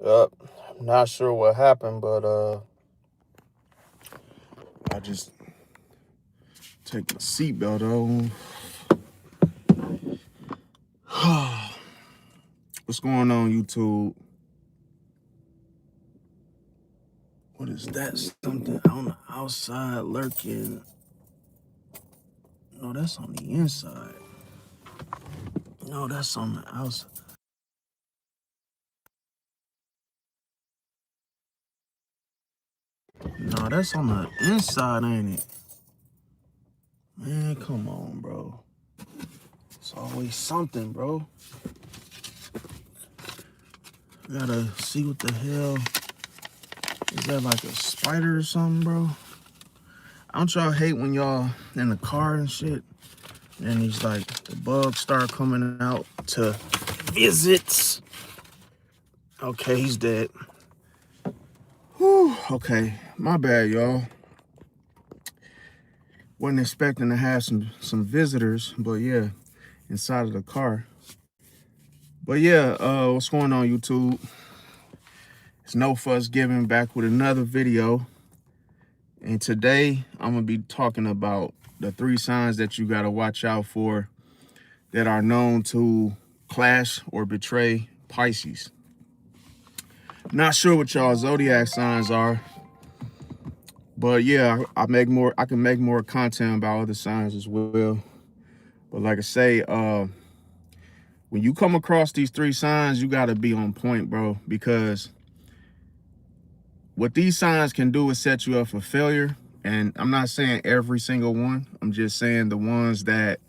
I'm not sure what happened, but I just take my seatbelt on. What's going on, YouTube? What is that? Something on the outside lurking. No, that's on the inside. No, that's on the outside. No, that's on the inside, ain't it? Man, come on, bro. It's always something, bro. Gotta see what the hell. Is that like a spider or something, bro? Don't y'all hate when y'all in the car and shit, and these like the bugs start coming out to visits? Okay, he's dead. Whew, okay, my bad, y'all. Wasn't expecting to have some visitors, but yeah, inside of the car. But yeah, what's going on, YouTube? It's No Fuss Giving, back with another video. And today I'm gonna be talking about the 3 signs that you gotta watch out for that are known to clash or betray Pisces. Not sure what y'all zodiac signs are, but yeah, I can make more content about other signs as well. But like I say, when you come across these 3 signs, you gotta be on point, bro, because what these signs can do is set you up for failure. And I'm not saying every single one. I'm just saying the ones that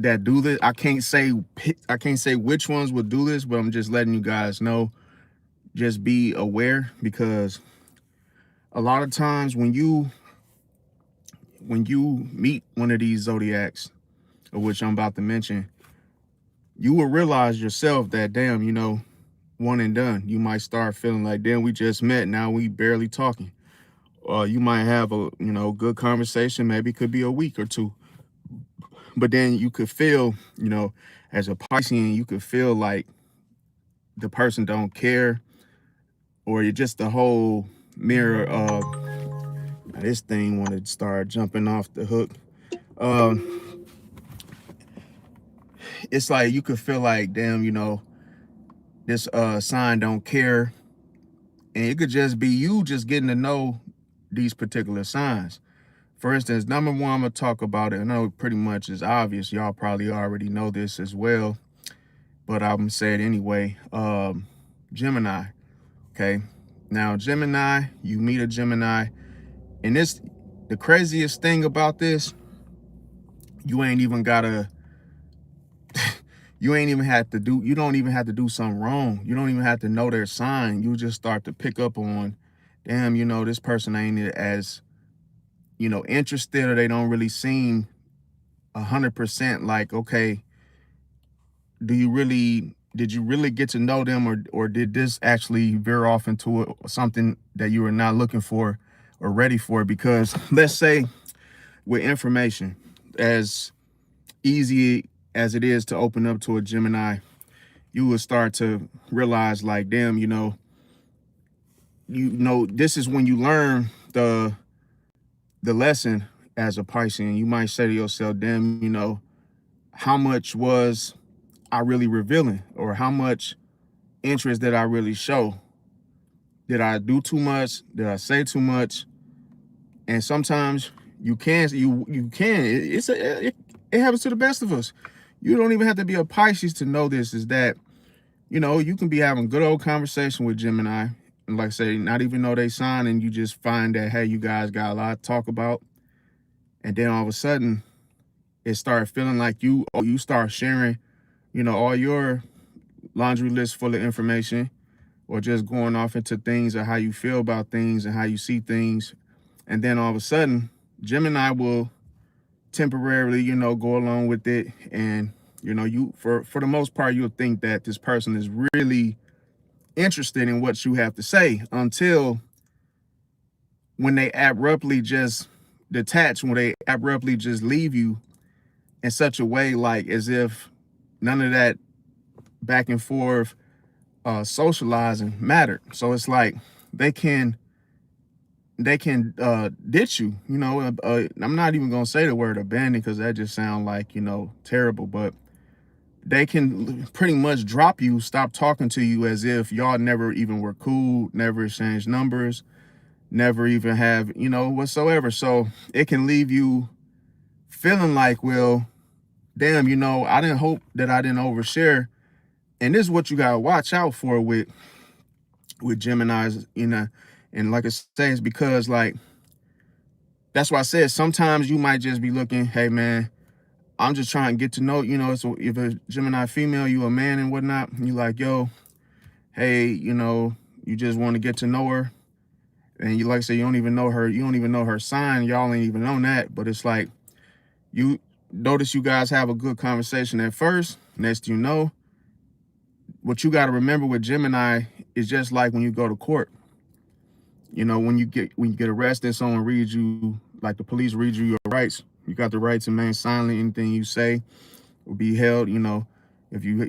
do this. I can't say which ones will do this, but I'm just letting you guys know. Just be aware, because a lot of times when you meet one of these zodiacs, of which I'm about to mention, you will realize yourself that, damn, one and done. You might start feeling like, damn, we just met, now we barely talking. You might have a good conversation, maybe it could be a week or two, but then you could feel, as a Piscean, you could feel like the person don't care, or you're just the whole mirror of this thing wanted to start jumping off the hook. It's like you could feel like, damn, this sign don't care, and it could just be you just getting to know these particular signs. For instance, number one, I'm gonna talk about it. I know pretty much is obvious. Y'all probably already know this as well, but I'm gonna say it anyway. Gemini. Okay. Now, Gemini, you meet a Gemini, and the craziest thing about this, you ain't even gotta, you don't even have to do something wrong. You don't even have to know their sign. You just start to pick up on, damn, this person ain't as, interested, or they don't really seem 100% like, okay, did you really get to know them, or did this actually veer off into something that you were not looking for or ready for? Because let's say with information, as easy as it is to open up to a Gemini, you will start to realize like, damn, this is when you learn the lesson as a Piscean. You might say to yourself, damn, how much was I really revealing, or how much interest did I really show? Did I do too much? Did I say too much? And sometimes you can, it happens to the best of us. You don't even have to be a Pisces to know this, is that, you can be having good old conversation with Gemini, and like I say, not even know they sign, and you just find that, hey, you guys got a lot to talk about. And then all of a sudden it started feeling like you start sharing, all your laundry list full of information, or just going off into things of how you feel about things and how you see things. And then all of a sudden, Gemini will temporarily, go along with it. And, you for the most part, you'll think that this person is really interested in what you have to say, until when they abruptly just detach, when they abruptly just leave you in such a way, like as if none of that back and forth socializing mattered. So it's like they can ditch you. I'm not even gonna say the word abandon because that just sounds like, terrible, but they can pretty much drop you, stop talking to you as if y'all never even were cool, never exchanged numbers, never even have, whatsoever. So it can leave you feeling like, well, damn, I didn't hope that I didn't overshare. And this is what you gotta watch out for with Geminis, and like I say, it's because like that's why I said sometimes you might just be looking, hey man, I'm just trying to get to know, so if a Gemini female, you a man and whatnot, and you like, yo, hey, you just want to get to know her. And you like I say, you don't even know her sign, y'all ain't even on that, but it's like you notice you guys have a good conversation at first. Next you know, what you got to remember with Gemini is just like when you go to court. When you get arrested, someone reads you, like the police read you your rights. You got the right to remain silent. Anything you say will be held. If you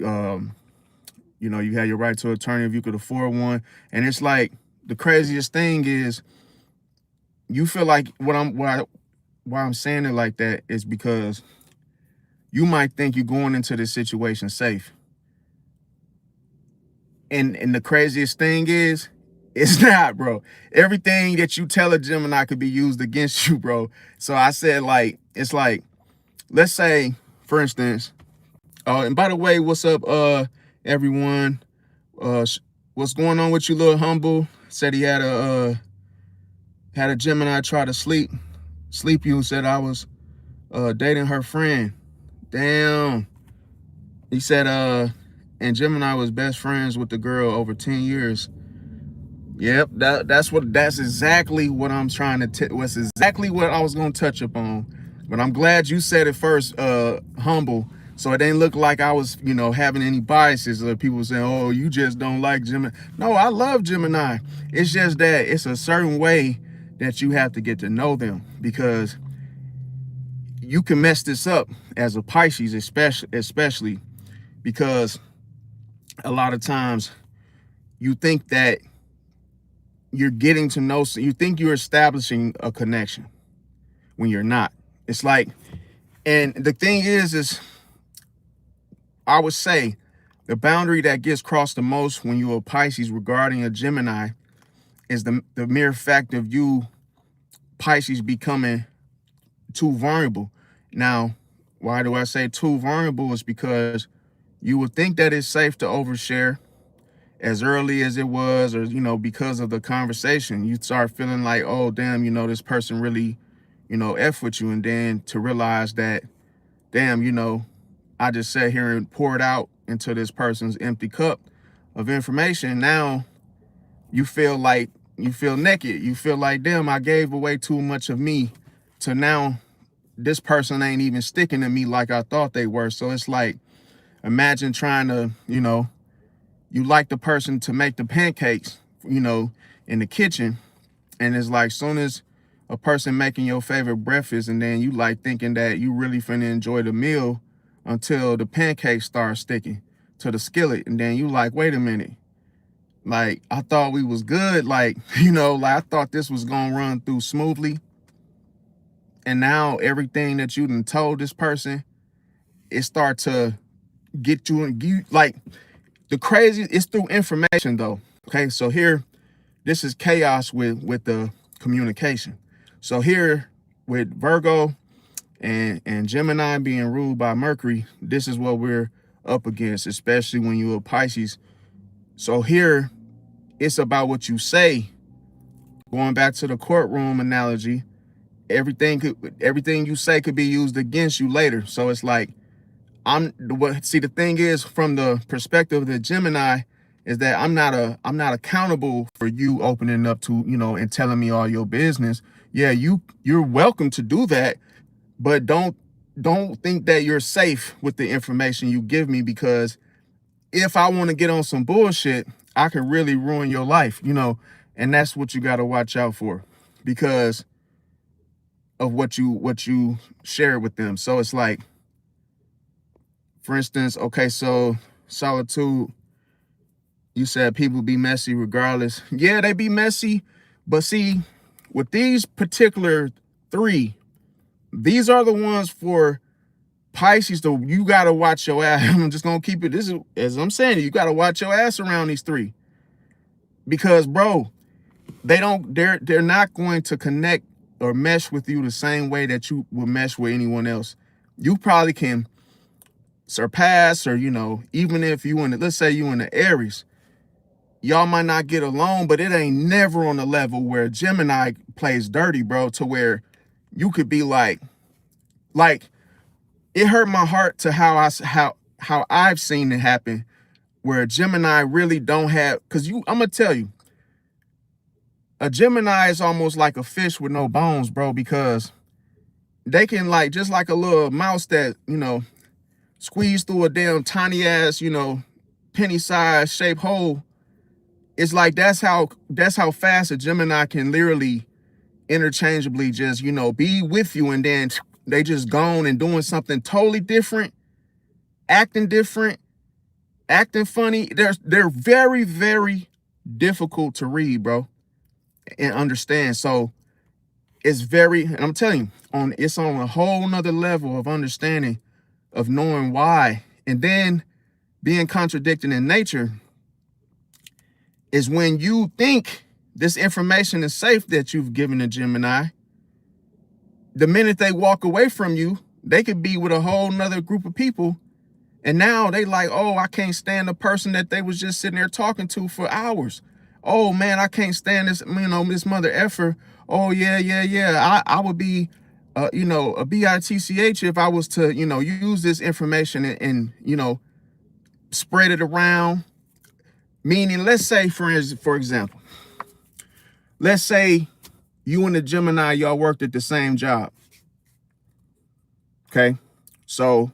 you had your right to an attorney if you could afford one. And it's like the craziest thing is you feel like why I'm saying it like that is because you might think you're going into this situation safe. And the craziest thing is, it's not, bro. Everything that you tell a Gemini could be used against you, bro. So I said, like, it's like, let's say, for instance, and by the way, what's up, everyone? What's going on with you, little humble? Said he had a Gemini try to sleep you. Said I was dating her friend. Damn. He said and Gemini was best friends with the girl over 10 years. Yep, that's exactly what I'm trying to what's exactly what I was gonna touch upon. But I'm glad you said it first, humble. So it didn't look like I was, having any biases or people saying, oh, you just don't like Gemini. No, I love Gemini. It's just that it's a certain way that you have to get to know them, because you can mess this up as a Pisces, especially because a lot of times you think that you're getting to know, you think you're establishing a connection when you're not. It's like, and the thing is I would say the boundary that gets crossed the most when you're a Pisces regarding a Gemini is the mere fact of you Pisces becoming too vulnerable. Now, why do I say too vulnerable? Is because you would think that it's safe to overshare as early as it was, or, because of the conversation, you start feeling like, oh, damn, this person really, F with you. And then to realize that, damn, I just sat here and poured out into this person's empty cup of information. Now you feel naked. You feel like, damn, I gave away too much of me to now this person ain't even sticking to me like I thought they were. So it's like, imagine trying to, you like the person to make the pancakes, in the kitchen. And it's like, soon as a person making your favorite breakfast, and then you like thinking that you really finna enjoy the meal until the pancakes start sticking to the skillet. And then you like, wait a minute. Like, I thought we was good. Like, like I thought this was gonna run through smoothly. And now everything that you done told this person, it start to get you, and you like, the crazy, it's through information though. Okay, so here, this is chaos with the communication. So here with Virgo and Gemini being ruled by Mercury, this is what we're up against, especially when you're a Pisces. So here, it's about what you say. Going back to the courtroom analogy, everything you say could be used against you later. So it's like, the thing is, from the perspective of the Gemini, is that I'm not accountable for you opening up to, and telling me all your business. Yeah, you're welcome to do that, but don't think that you're safe with the information you give me, because if I want to get on some bullshit, I could really ruin your life, and that's what you got to watch out for, because of what you share with them. So it's like, for instance, okay, so Solitude, You said people be messy regardless. Yeah, they be messy. But see, with these particular three, these are the ones for Pisces, though. You got to watch your ass. I'm just going to keep it. This is, as I'm saying, you got to watch your ass around these three. Because, bro, they're not going to connect or mesh with you the same way that you would mesh with anyone else. You probably can surpass, or, you know, even if you in the, let's say you in the Aries, y'all might not get along, but it ain't never on the level where Gemini plays dirty, bro, to where you could be like it hurt my heart to how I've seen it happen, where Gemini really don't have, because I'm gonna tell you, a Gemini is almost like a fish with no bones, bro, because they can, like, just like a little mouse that, you know, squeeze through a damn tiny ass, you know, penny-sized shaped hole. It's like that's how fast a Gemini can literally interchangeably just, you know, be with you, and then they just gone and doing something totally different, acting different, acting funny. They're very, very difficult to read, bro, and understand. So it's very, and I'm telling you, it's on a whole nother level of understanding, of knowing why. And then being contradicting in nature is when you think this information is safe that you've given a Gemini. The minute they walk away from you, they could be with a whole nother group of people. And now they like, oh, I can't stand the person that they was just sitting there talking to for hours. Oh man, I can't stand this, you know, this mother effer. Oh yeah. I would be, you know, a bitch if I was to, you know, use this information and you know, spread it around. Meaning, let's say, for example, let's say you and the Gemini, y'all worked at the same job. Okay, so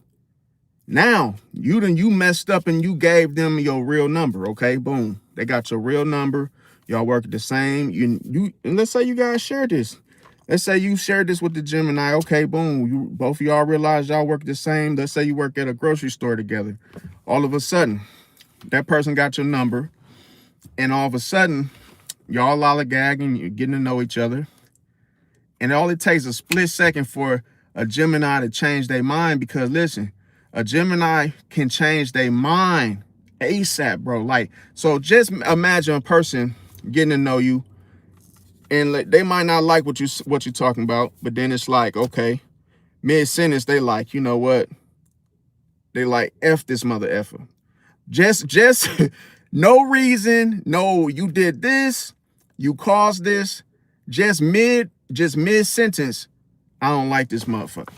now you messed up and you gave them your real number. Okay, boom, they got your real number. Y'all work at the same. And let's say you guys share this. Let's say you shared this with the Gemini. Okay, boom, you both of y'all realize y'all work the same. Let's say you work at a grocery store together. All of a sudden, that person got your number. And all of a sudden, y'all lollygagging, you're getting to know each other. And all it takes is a split second for a Gemini to change their mind, because listen, a Gemini can change their mind ASAP, bro. Like, so just imagine a person getting to know you, and they might not like what you're talking about, but then it's like, okay, mid-sentence, they like, you know what? They like, F this mother effer. Just no reason, no, you did this, you caused this, just mid-sentence, I don't like this motherfucker.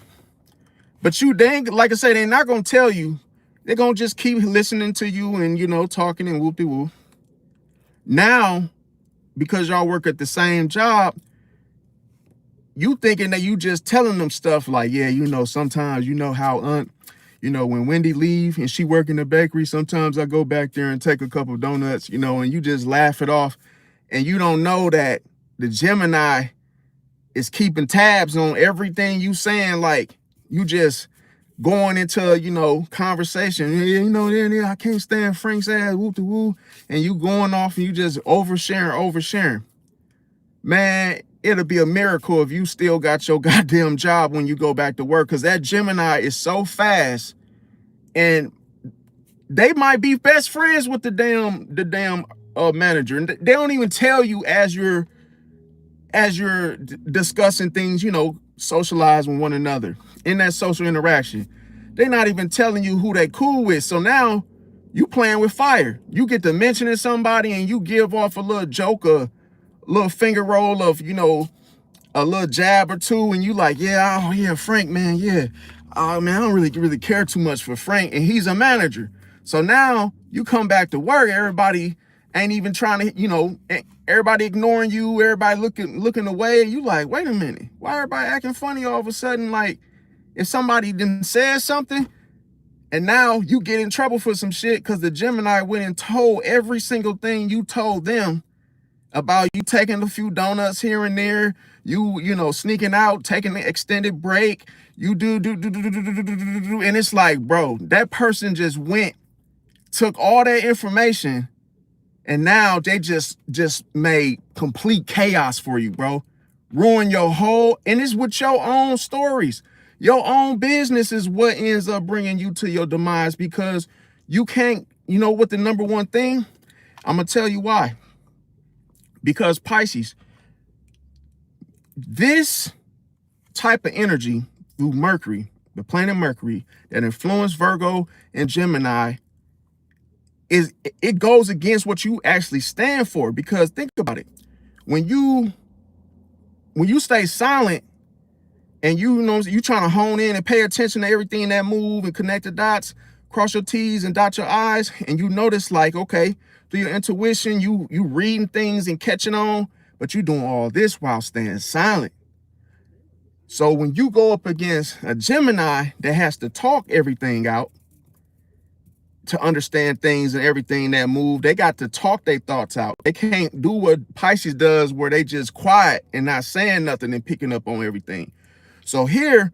But they ain't, like I say, they're not gonna tell you. They're gonna just keep listening to you and, you know, talking and whoop-de-whoop. Now, because y'all work at the same job, you thinking that you just telling them stuff like, yeah, you know, sometimes, you know how you know, when Wendy leave and she work in the bakery, sometimes I go back there and take a couple of donuts, you know, and you just laugh it off. And you don't know that the Gemini is keeping tabs on everything you saying. Like, you just going into, you know, conversation. Yeah, you know, I can't stand Frank's ass, whoop-de-woo. And you going off and you just oversharing. Man, it'll be a miracle if you still got your goddamn job when you go back to work, because that Gemini is so fast, and they might be best friends with the damn manager, and they don't even tell you as you're discussing things, you know, socialize with one another in that social interaction. They're not even telling you who they cool with. So now you playing with fire. You get to mentioning somebody and you give off a little joke, a little finger roll of, you know, a little jab or two, and you like, yeah, oh yeah, Frank, man, yeah. Oh man, I don't really care too much for Frank, and he's a manager. So now you come back to work, everybody ain't even trying to, you know, everybody ignoring you, everybody looking away, and you like, wait a minute, why everybody acting funny all of a sudden? Like, if somebody didn't say something, and now you get in trouble for some shit because the Gemini went and told every single thing you told them about you taking a few donuts here and there, you know, sneaking out, taking an extended break, you do, and it's like, bro, that person just took all that information And now they just made complete chaos for you, bro. Ruin your whole, and it's with your own stories. Your own business is what ends up bringing you to your demise, because you can't, you know what the number one thing? I'm going to tell you why. Because Pisces, this type of energy through Mercury, the planet Mercury, that influenced Virgo and Gemini, it goes against what you actually stand for. Because think about it. When you stay silent and you trying to hone in and pay attention to everything that move and connect the dots, cross your T's and dot your I's, and you notice, like, okay, through your intuition, you reading things and catching on, but you doing all this while staying silent. So when you go up against a Gemini that has to talk everything out to understand things and everything that move, they got to talk their thoughts out. They can't do what Pisces does, where they just quiet and not saying nothing and picking up on everything. So here,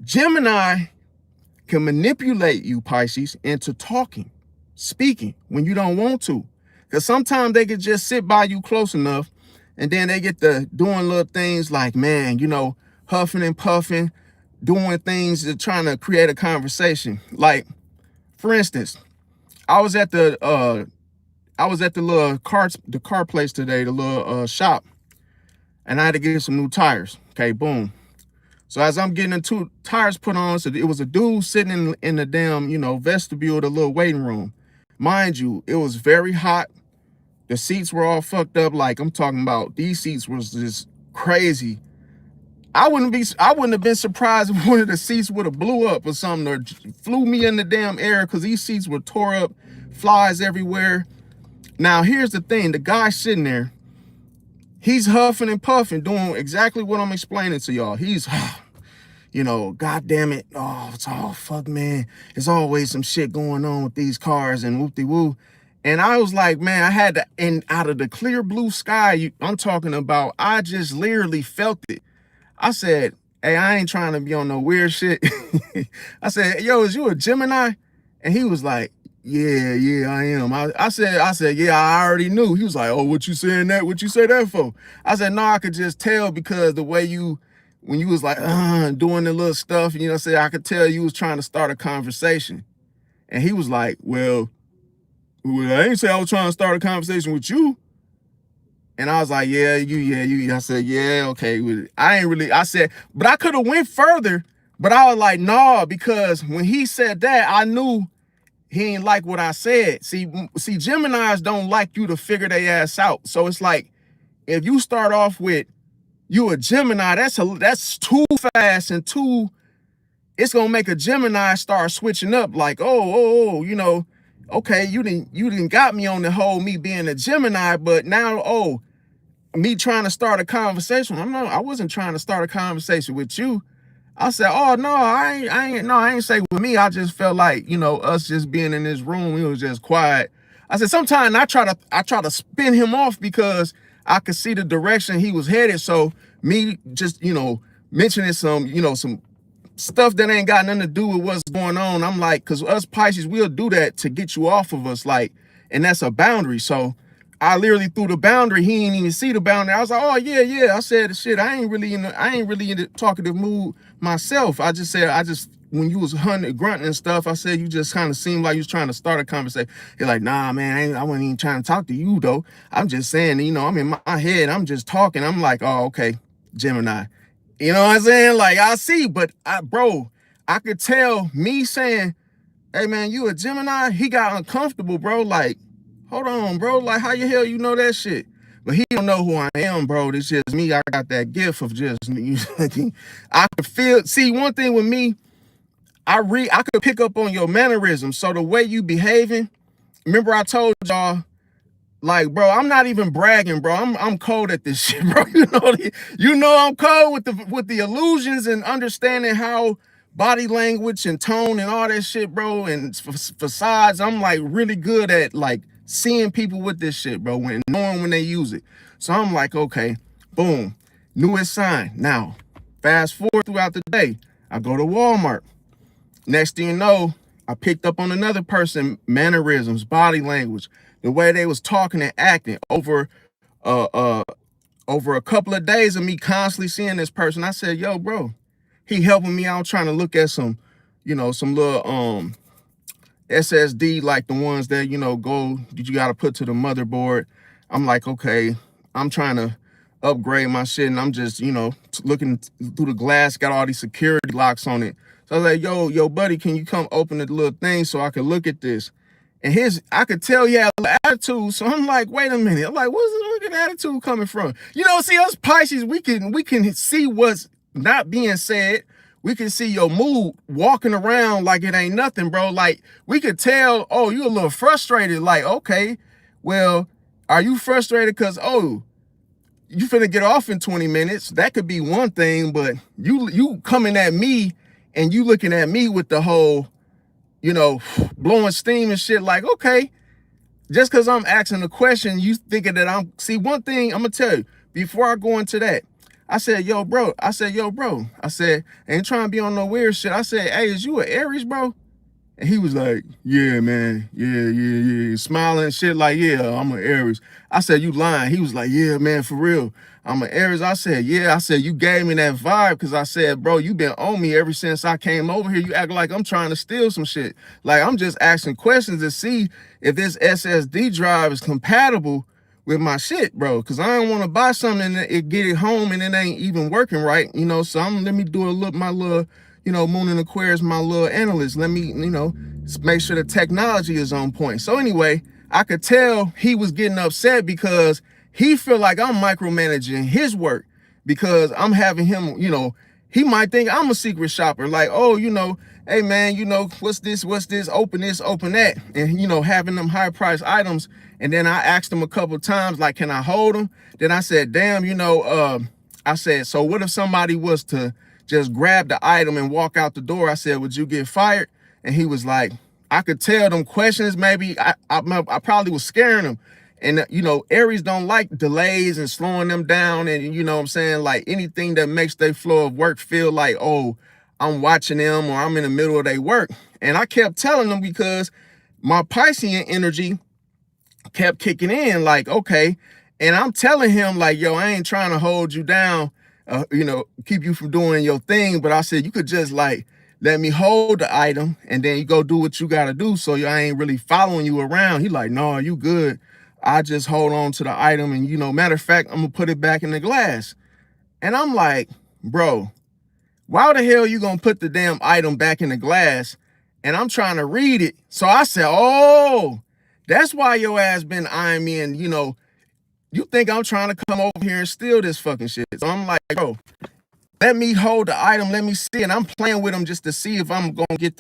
Gemini can manipulate you, Pisces, into talking, speaking when you don't want to. Because sometimes they could just sit by you close enough, and then they get to doing little things like, man, huffing and puffing, doing things to trying to create a conversation. Like, for instance, I was at the little car place today, the little shop, and I had to get some new tires. Okay, boom. So as I'm getting the two tires put on, so it was a dude sitting in the damn, vestibule of the little waiting room. Mind you, it was very hot. The seats were all fucked up. Like, I'm talking about, these seats was just crazy. I wouldn't have been surprised if one of the seats would have blew up or something, or flew me in the damn air, because these seats were tore up, flies everywhere. Now, here's the thing. The guy sitting there, he's huffing and puffing, doing exactly what I'm explaining to y'all. He's, God damn it. Oh, fuck, man. There's always some shit going on with these cars and whoop-de-woo. And I was like, man, I had to, and out of the clear blue sky, I'm talking about, I just literally felt it. I said, hey, I ain't trying to be on no weird shit. I said, yo, is you a Gemini? And he was like, yeah, I am. I said, yeah, I already knew. He was like, oh, what you saying that? What you say that for? I said, no, I could just tell, because the way when you was like, doing the little stuff, I could tell you was trying to start a conversation. And he was like, well, I ain't say I was trying to start a conversation with you. And I was like, yeah, you. I said, yeah, okay. I said, but I could have went further, but I was like, nah, because when he said that, I knew he ain't like what I said. See, Geminis don't like you to figure their ass out. So it's like, if you start off with, you a Gemini, that's too fast, and too, it's gonna make a Gemini start switching up, like, okay, you didn't got me on the whole me being a Gemini, but now, me trying to start a conversation. I wasn't trying to start a conversation with you. I said, oh no, I ain't say with me. I just felt like, us just being in this room, it was just quiet. I said, sometimes I try to spin him off, because I could see the direction he was headed. So me just, mentioning some stuff that ain't got nothing to do with what's going on. I'm like, because us Pisces, we'll do that to get you off of us, like, and that's a boundary. So I literally threw the boundary. He ain't even see the boundary. I was like, oh yeah. I said, shit, I ain't really in the talkative mood myself. When you was grunting and stuff, I said, you just kind of seemed like you was trying to start a conversation. You're like, nah, man, I wasn't even trying to talk to you though. I'm just saying, I'm in my head, I'm just talking. I'm like, oh, okay, Gemini. You know what I'm saying? Like, I see, but I could tell, me saying, hey man, you a Gemini? He got uncomfortable, bro. Like, hold on, bro. Like, how the hell you know that shit? But he don't know who I am, bro. It's just me. I got that gift of just, I could feel, see, one thing with me, I could pick up on your mannerisms. So the way you behaving, remember I told y'all, like, bro, I'm not even bragging, bro. I'm cold at this shit, bro. I'm cold with the illusions and understanding how body language and tone and all that shit, bro, and facades. I'm like really good at like seeing people with this shit, bro, knowing when they use it. So I'm like, okay, boom, newest sign. Now, fast forward throughout the day, I go to Walmart. Next thing you know, I picked up on another person, mannerisms, body language. the way they was talking and acting uh uh over a couple of days of me constantly seeing this person. I said, yo, bro, he helping me out trying to look at some, some little SSD, like the ones that, go that you got to put to the motherboard. I'm like, okay, I'm trying to upgrade my shit, and I'm just, looking through the glass, got all these security locks on it. So I was like, yo, buddy, can you come open the little thing so I can look at this? And I could tell he had a little attitude. So I'm like, wait a minute. I'm like, where's the attitude coming from? See, us Pisces, we can see what's not being said. We can see your mood walking around like it ain't nothing, bro. Like, we could tell, oh, you a little frustrated. Like, okay, well, are you frustrated because, oh, you finna get off in 20 minutes? That could be one thing, but you coming at me and you looking at me with the whole, blowing steam and shit. Like, okay, just because I'm asking a question, you thinking that see, one thing I'm gonna tell you before I go into that. I said, yo, bro. I said, ain't trying to be on no weird shit. I said, hey, is you an Aries, bro? And he was like, yeah, man. Yeah. Smiling and shit like, yeah, I'm an Aries. I said, you lying. He was like, yeah, man, for real. I'm an Aries. I said, yeah. I said, you gave me that vibe because I said, bro, you been on me ever since I came over here. You act like I'm trying to steal some shit. Like, I'm just asking questions to see if this SSD drive is compatible with my shit, bro. Because I don't want to buy something and get it home and it ain't even working right. So let me do my little, Moon and Aquarius, my little analyst. Let me, make sure the technology is on point. So anyway, I could tell he was getting upset because he feel like I'm micromanaging his work because I'm having him, he might think I'm a secret shopper. Like, oh, hey man, what's this, open this, open that. And, having them high price items. And then I asked him a couple times, like, can I hold them? Then I said, damn, I said, so what if somebody was to just grab the item and walk out the door? I said, would you get fired? And he was like, I could tell them questions. Maybe I probably was scaring him. And, Aries don't like delays and slowing them down. And, what I'm saying? Like, anything that makes their flow of work feel like, oh, I'm watching them or I'm in the middle of their work. And I kept telling them because my Piscean energy kept kicking in, like, okay. And I'm telling him, like, yo, I ain't trying to hold you down, keep you from doing your thing. But I said, you could just, like, let me hold the item and then you go do what you got to do. So I ain't really following you around. He like, no, you good. I just hold on to the item and, matter of fact, I'm going to put it back in the glass. And I'm like, bro, why the hell you going to put the damn item back in the glass? And I'm trying to read it. So I said, oh, that's why your ass been eyeing me and, you think I'm trying to come over here and steal this fucking shit. So I'm like, bro, let me hold the item. Let me see. And I'm playing with him just to see if I'm going to get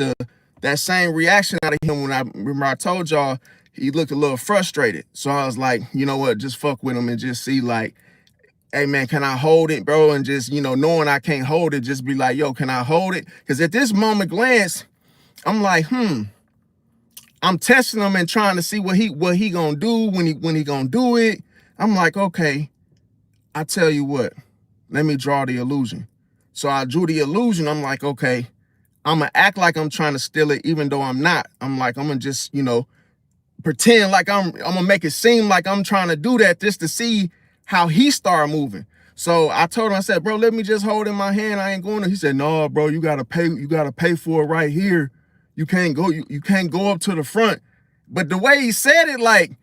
that same reaction out of him. Remember I told y'all he looked a little frustrated. So I was like, you know what, just fuck with him and just see, like, hey man, can I hold it, bro? And just, knowing I can't hold it, just be like, yo, can I hold it? Because at this moment glance, I'm like, I'm testing him and trying to see what he gonna do when he gonna do it. I'm like, okay, I tell you what, let me draw the illusion. So I drew the illusion. I'm like, okay, I'm gonna act like I'm trying to steal it, even though I'm not. I'm like, I'm gonna just, pretend like I'm gonna make it seem like I'm trying to do that just to see how he started moving. So I told him, I said, bro, let me just hold in my hand. I ain't going to. He said, no, bro, you gotta pay for it right here. You can't go, you can't go up to the front. But the way he said it, like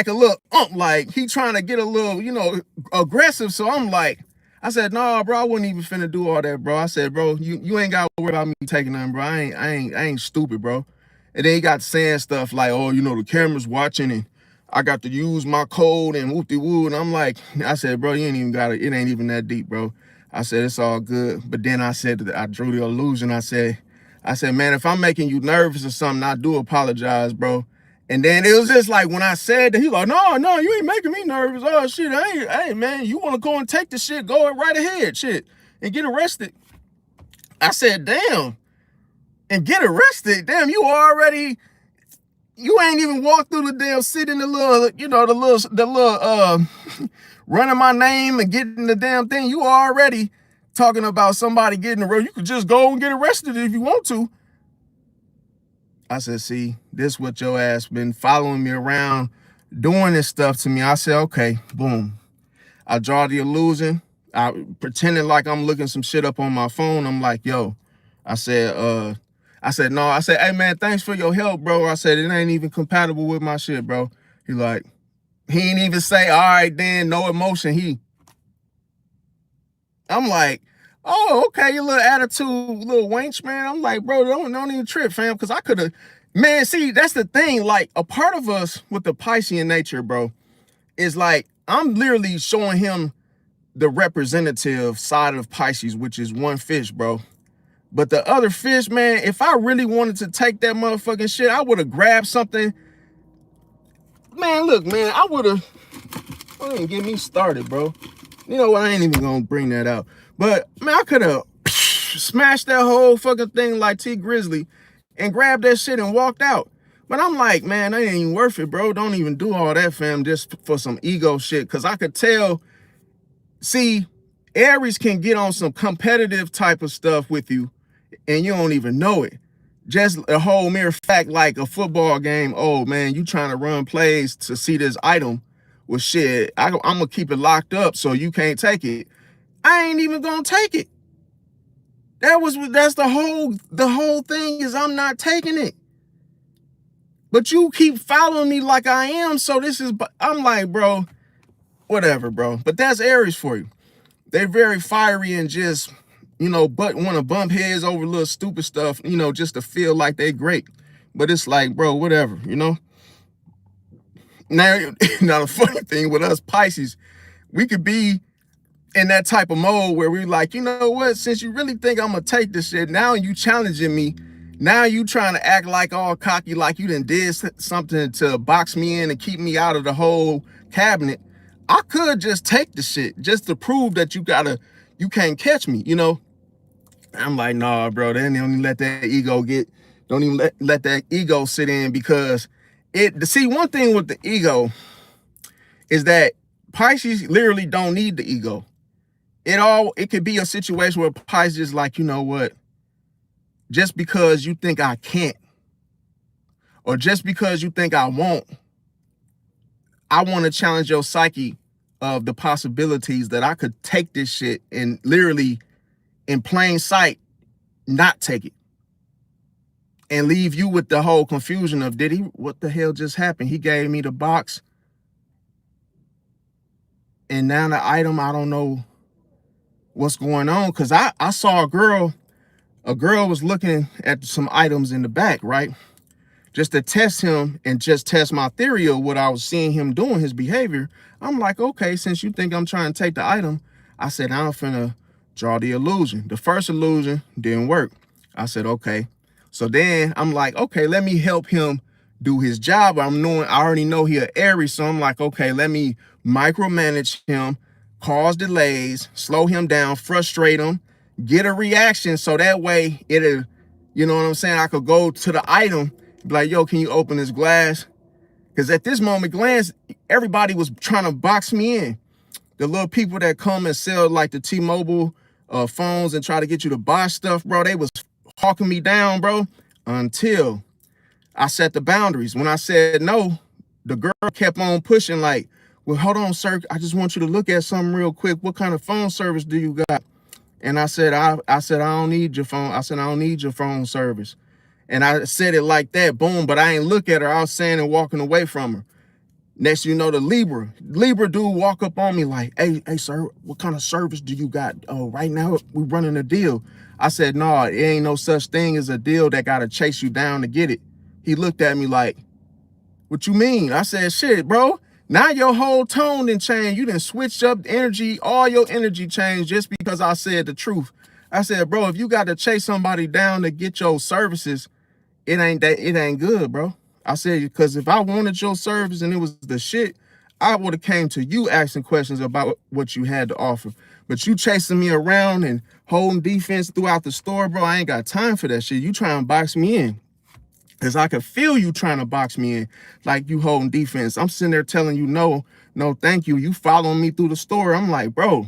a little like he trying to get a little, aggressive. So I'm like, I said, no, bro, I wouldn't even finna do all that, bro. I said, bro, you ain't got to worry about me taking nothing, bro. I ain't stupid, bro. And then he got saying stuff like, oh, the camera's watching and I got to use my code and whoop-de-woo. And I'm like, I said, bro, you ain't even got it. It ain't even that deep, bro. I said, it's all good. But then I said, I drew the illusion. I said, man, if I'm making you nervous or something, I do apologize, bro. And then it was just like when I said that, he like, no, you ain't making me nervous. Oh, shit, hey, man, you want to go and take the shit, go right ahead, shit, and get arrested. I said, damn, and get arrested? Damn, you ain't even walked through the damn city in the little, the little, running my name and getting the damn thing. You already talking about somebody getting arrested. You could just go and get arrested if you want to. I said, see, this what your ass been following me around doing this stuff to me. I said, okay, boom. I draw the illusion. I pretended like I'm looking some shit up on my phone. I'm like, yo, I said, no. I said, hey man, thanks for your help, bro. I said, it ain't even compatible with my shit, bro. He ain't even say, all right, then, no emotion. I'm like, oh, okay, your little attitude, little wench, man. I'm like, bro, don't even trip, fam, because I could have, man, see, that's the thing. Like, a part of us with the Piscean nature, bro, is like, I'm literally showing him the representative side of Pisces, which is one fish, bro. But the other fish, man, if I really wanted to take that motherfucking shit, I would have grabbed something. Man, look, man, don't even get me started, bro. You know what? I ain't even gonna bring that out. But, man, I could have smashed that whole fucking thing like T Grizzly and grabbed that shit and walked out. But I'm like, man, that ain't even worth it, bro. Don't even do all that, fam, just for some ego shit. Because I could tell, see, Aries can get on some competitive type of stuff with you and you don't even know it. Just a whole mere fact, like a football game. Oh, man, you trying to run plays to see this item. Well, shit, I'm going to keep it locked up so you can't take it. I ain't even going to take it. That's the whole thing is I'm not taking it. But you keep following me like I am. So I'm like, bro, whatever, bro. But that's Aries for you. They're very fiery and just, you know, but want to bump heads over little stupid stuff, you know, just to feel like they're great. But it's like, bro, whatever, you know. Now the funny thing with us Pisces, we could be in that type of mode where we're like, you know what, since you really think I'm gonna take this shit, now you challenging me. Now you trying to act like all cocky, like you done did something to box me in and keep me out of the whole cabinet. I could just take the shit just to prove that you can't catch me, you know? I'm like, nah, bro, they don't even let that ego let that ego sit in, because see, one thing with the ego is that Pisces literally don't need the ego. It could be a situation where Pisces is like, you know what? Just because you think I can't, or just because you think I won't, I want to challenge your psyche of the possibilities that I could take this shit and literally in plain sight, not take it. And leave you with the whole confusion of, what the hell just happened? He gave me the box. And now the item, I don't know what's going on. Cause I saw a girl was looking at some items in the back, right? Just to test him and just test my theory of what I was seeing him doing, his behavior. I'm like, okay, since you think I'm trying to take the item, I said, I'm finna draw the illusion. The first illusion didn't work. I said, okay. So then I'm like, okay, let me help him do his job. I already know he an Aries, so I'm like, okay, let me micromanage him, cause delays, slow him down, frustrate him, get a reaction, so that way it'll, you know what I'm saying, I could go to the item, be like, yo, can you open this glass? Because at this moment, everybody was trying to box me in. The little people that come and sell like the T-Mobile phones and try to get you to buy stuff, bro, they was hawking me down, bro, until I set the boundaries. When I said no, the girl kept on pushing like, well, hold on, sir. I just want you to look at something real quick. What kind of phone service do you got? And I said, I don't need your phone. I said, I don't need your phone service. And I said it like that, boom, but I ain't look at her. I was saying and walking away from her. Next, you know, the Libra dude walk up on me like, hey, sir, what kind of service do you got? Oh, right now we running a deal. I said, no, it ain't no such thing as a deal that got to chase you down to get it. He looked at me like, what you mean? I said, shit, bro. Now your whole tone done changed. You done switched up energy. All your energy changed just because I said the truth. I said, bro, if you got to chase somebody down to get your services, it ain't good, bro. I said, because if I wanted your service and it was the shit, I would have came to you asking questions about what you had to offer. But you chasing me around and holding defense throughout the store, bro, I ain't got time for that shit. You trying to box me in. Because I could feel you trying to box me in like you holding defense. I'm sitting there telling you, no, thank you. You following me through the store. I'm like, bro.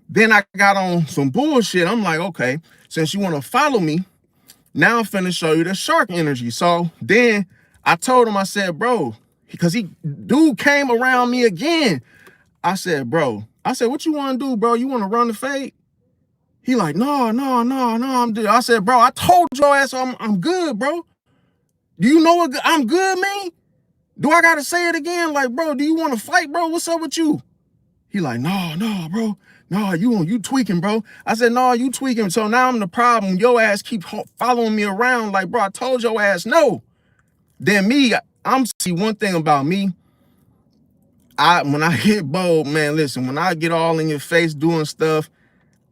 Then I got on some bullshit. I'm like, okay, since you want to follow me, now I'm finna show you the shark energy. So then I told him, I said, bro, because dude came around me again. I said, bro, what you want to do, bro? You want to run the fade? He like, no, I'm good. I said, bro, I told your ass I'm good, bro. Do you know what I'm good mean? Do I gotta say it again? Like, bro, do you want to fight, bro? What's up with you? He like, no, bro. No, you tweaking, bro. I said, no, you tweaking. So now I'm the problem. Your ass keep following me around. Like, bro, I told your ass no. Then me, I'm see one thing about me. When I hit bold, man, listen, when I get all in your face doing stuff,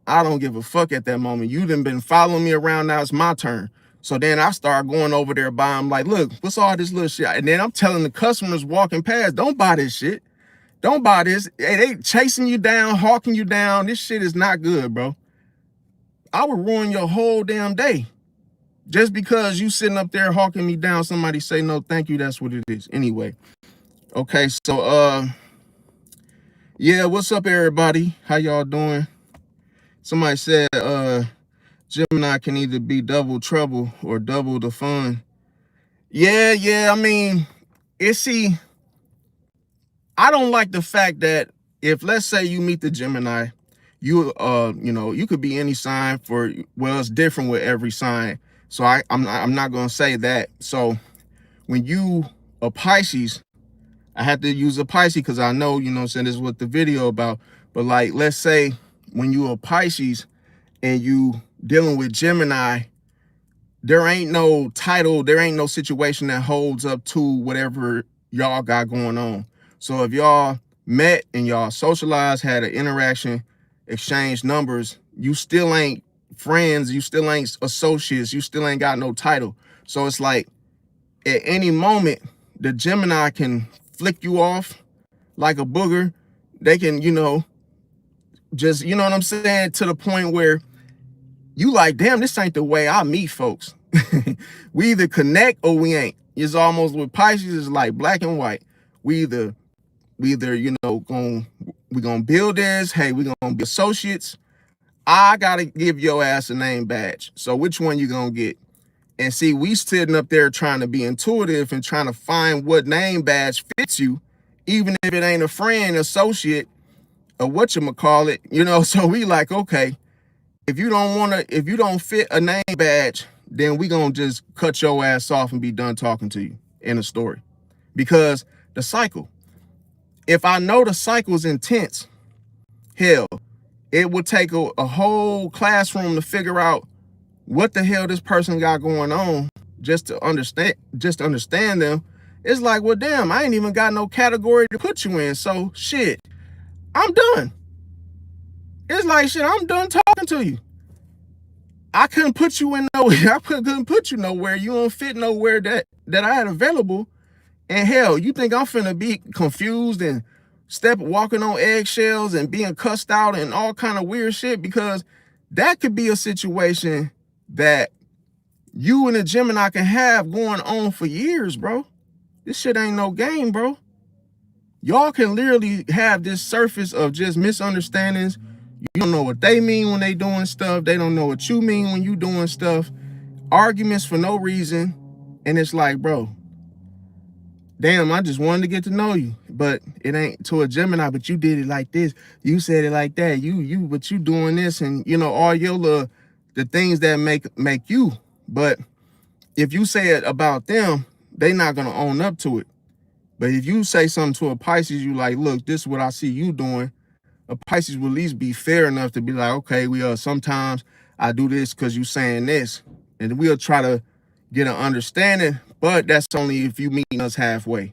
I don't give a fuck at that moment. You done been following me around. Now it's my turn. So then I start going over there by him like, look, what's all this little shit? And then I'm telling the customers walking past, don't buy this shit. Don't buy this. Hey, they chasing you down, hawking you down. This shit is not good, bro. I would ruin your whole damn day. Just because you sitting up there hawking me down, somebody say no, thank you. That's what it is. Anyway. Okay, so yeah, what's up, everybody? How y'all doing? Somebody said Gemini can either be double trouble or double the fun. Yeah, I mean, I don't like the fact that if, let's say, you meet the Gemini, you you could be any sign it's different with every sign. So I'm not gonna say that. So when you a Pisces, I have to use a Pisces because I know, you know what I'm saying, this is what the video about. But like, let's say when you a Pisces and you dealing with Gemini, there ain't no title, there ain't no situation that holds up to whatever y'all got going on. So if y'all met and y'all socialized, had an interaction, exchanged numbers, you still ain't friends, you still ain't associates, you still ain't got no title. So it's like at any moment, the Gemini can flick you off like a booger. They can, just, you know what I'm saying, to the point where you like, damn, this ain't the way I meet folks. We either connect or we ain't. It's almost with Pisces, it's like black and white. We either we gonna build this. Hey, we gonna be associates. I gotta give your ass a name badge. So which one you gonna get? And see, we sitting up there trying to be intuitive and trying to find what name badge fits you, even if it ain't a friend, associate, or whatchamacallit, so we like, okay, if you don't fit a name badge, then we gonna just cut your ass off and be done talking to you in a story. Because the cycle, if I know the cycle is intense, hell, it would take a whole classroom to figure out what the hell this person got going on just to understand them. It's like, well, damn, I ain't even got no category to put you in. So shit, I'm done. It's like, shit, I'm done talking to you. I couldn't put you in nowhere. I couldn't put you nowhere. You don't fit nowhere that I had available. And hell, you think I'm finna be confused and walking on eggshells and being cussed out and all kind of weird shit? Because that could be a situation that you and a Gemini can have going on for years, bro. This shit ain't no game, bro. Y'all can literally have this surface of just misunderstandings. You don't know what they mean when they doing stuff. They don't know what you mean when you doing stuff. Arguments for no reason. And it's like, bro, damn, I just wanted to get to know you. But it ain't to a Gemini, but you did it like this. You said it like that. But you doing this and, all your the things that make you. But if you say it about them, they not going to own up to it. But if you say something to a Pisces, you like, look, this is what I see you doing. A Pisces will at least be fair enough to be like, okay, sometimes I do this because you saying this. And we'll try to get an understanding, but that's only if you meet us halfway.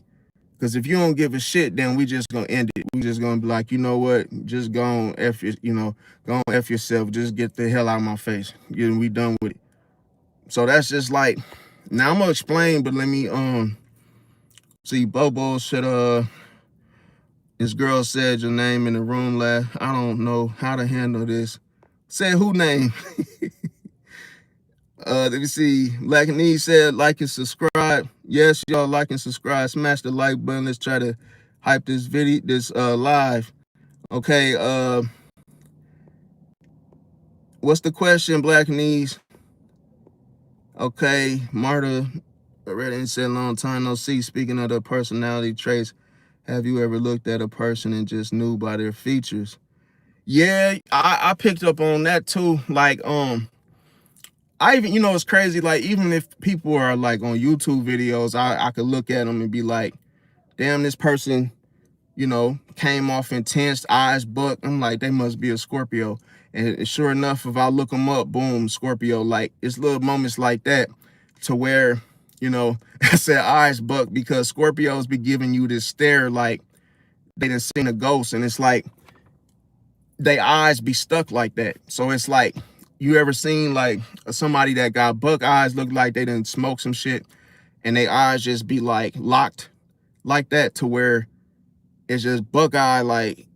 Because if you don't give a shit, then we just gonna end it. We just gonna be like, you know what? Just go on F yourself. Just get the hell out of my face. We done with it. So that's just like, now I'm gonna explain, but let me see. Bobo said this girl said your name in the room last. I don't know how to handle this. Said who name? Let me see. Black and E said like and subscribe. Yes, y'all like and subscribe. Smash the like button. Let's try to hype this video, this live. Okay. What's the question, Black and E's? Okay, Marta. Already said long time no see. Speaking of the personality traits, have you ever looked at a person and just knew by their features? Yeah, I picked up on that too. Like, I even, it's crazy. Like, even if people are like on YouTube videos, I could look at them and be like, damn, this person, came off intense, eyes buck. I'm like, they must be a Scorpio. And sure enough, if I look them up, boom, Scorpio. Like, it's little moments like that to where, I said eyes buck because Scorpios be giving you this stare like they done seen a ghost. And it's like, they eyes be stuck like that. So it's like, you ever seen like somebody that got buck eyes look like they done smoke some shit and they eyes just be like locked like that to where it's just buck eye like,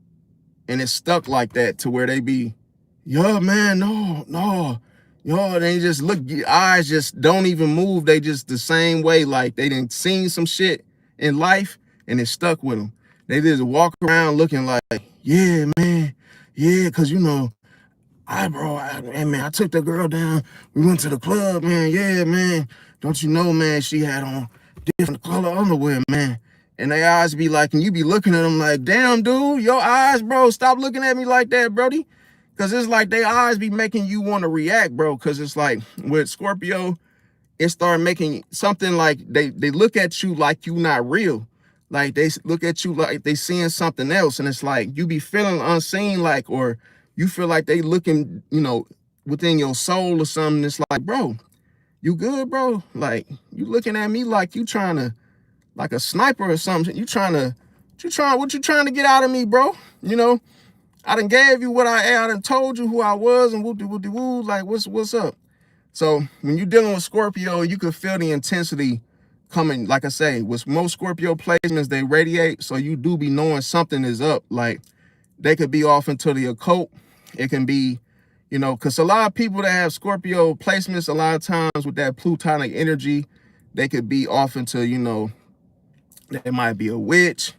and it's stuck like that to where they be, yo man, no, they just look, your eyes just don't even move. They just the same way, like they done seen some shit in life and it stuck with them. They just walk around looking like, yeah, man, yeah, cause I took the girl down. We went to the club, man. Yeah, man. Don't you know, man, she had on different color underwear, man. And their eyes be like, and you be looking at them like, damn, dude, your eyes, bro, stop looking at me like that, Brody. Because it's like their eyes be making you want to react, bro. Because it's like with Scorpio, it started making something like they look at you like you not real. Like they look at you like they seeing something else. And it's like you be feeling unseen, like, or you feel like they looking, within your soul or something. It's like, bro, you good, bro? Like, you looking at me like you trying to, like a sniper or something. What you trying to get out of me, bro? I done gave you what I done told you who I was and woo, like, what's up? So when you're dealing with Scorpio, you can feel the intensity coming. Like I say, with most Scorpio placements, they radiate. So you do be knowing something is up. Like, they could be off into the occult. It can be, because a lot of people that have Scorpio placements, a lot of times with that plutonic energy, they could be off into, they might be a witch.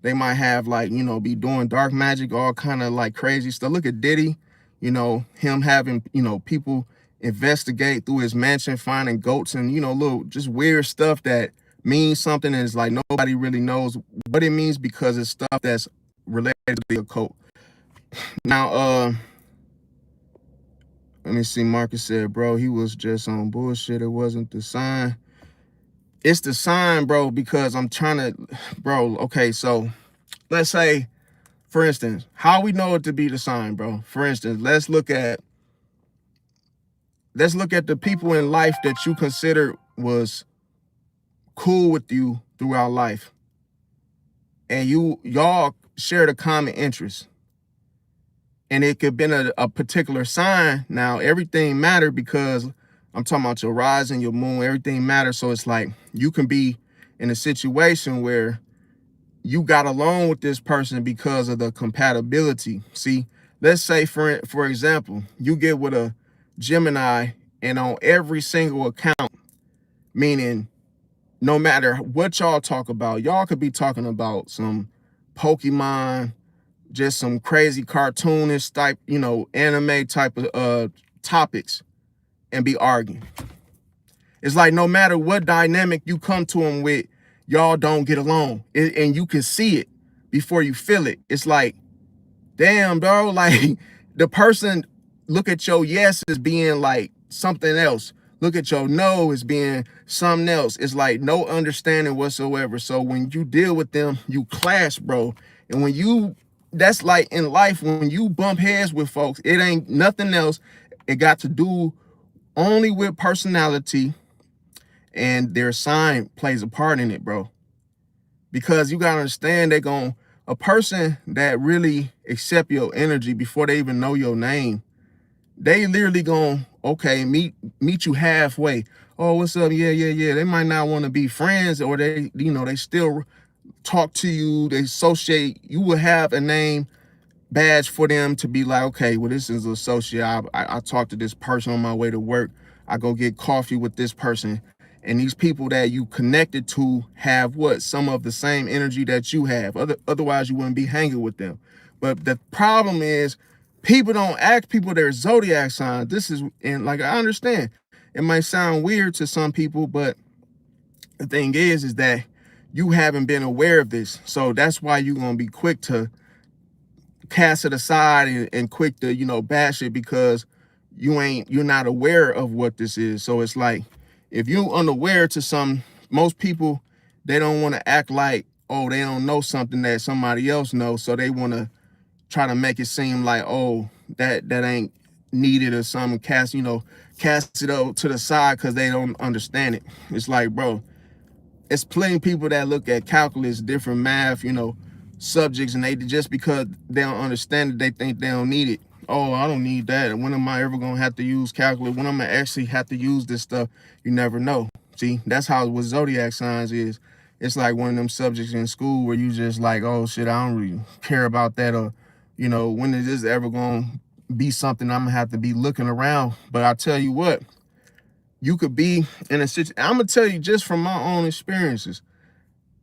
They might have like, be doing dark magic, all kind of like crazy stuff. Look at Diddy, him having, people investigate through his mansion, finding goats and, little just weird stuff that means something. And it's like nobody really knows what it means because it's stuff that's related to the occult. Now, let me see. Marcus said, bro, he was just on bullshit. It wasn't the sign. It's the sign, bro, because I'm trying to, bro, okay, so let's say, for instance, how we know it to be the sign, bro. For instance, let's look at the people in life that you consider was cool with you throughout life. And y'all shared a common interest. And it could have been a particular sign. Now, everything matters because I'm talking about your rising, your moon, everything matters. So it's like you can be in a situation where you got along with this person because of the compatibility. See, let's say, for example, you get with a Gemini and on every single account, meaning no matter what y'all talk about, y'all could be talking about some Pokemon, just some crazy cartoonish type, anime type of topics and be arguing. It's like no matter what dynamic you come to them with, y'all don't get along. And you can see it before you feel it. It's like, damn, bro, like the person look at your yes as being like something else. Look at your no as being something else. It's like no understanding whatsoever. So when you deal with them, you clash, bro. And that's like in life, when you bump heads with folks, it ain't nothing else. It got to do only with personality, and their sign plays a part in it, bro. Because you gotta understand, a person that really accept your energy before they even know your name, they literally okay, meet you halfway. Oh, what's up? Yeah. They might not want to be friends, or they still talk to you, they associate. You will have a name badge for them to be like, okay, well, this is an associate. I talk to this person on my way to work. I go get coffee with this person. And these people that you connected to have some of the same energy that you have. Otherwise, you wouldn't be hanging with them. But the problem is, people don't ask people their zodiac sign. And like, I understand it might sound weird to some people, but The thing is that you haven't been aware of this. So that's why you're going to be quick to cast it aside and quick to, bash it, because you're not aware of what this is. So it's like, if you're unaware to some, most people, they don't want to act like, oh, they don't know something that somebody else knows. So they want to try to make it seem like, oh, that ain't needed or something, cast it up to the side because they don't understand it. It's like, bro, it's plenty of people that look at calculus, different math, subjects, and they just because they don't understand it, they think they don't need it. Oh, I don't need that. And when am I ever gonna have to use calculus? When am I actually have to use this stuff? You never know. See, that's how with zodiac signs is. It's like one of them subjects in school where you just like, oh shit, I don't really care about that, or when is this ever gonna be something I'm gonna have to be looking around? But I tell you what, you could be in a situation. I'm gonna tell you just from my own experiences.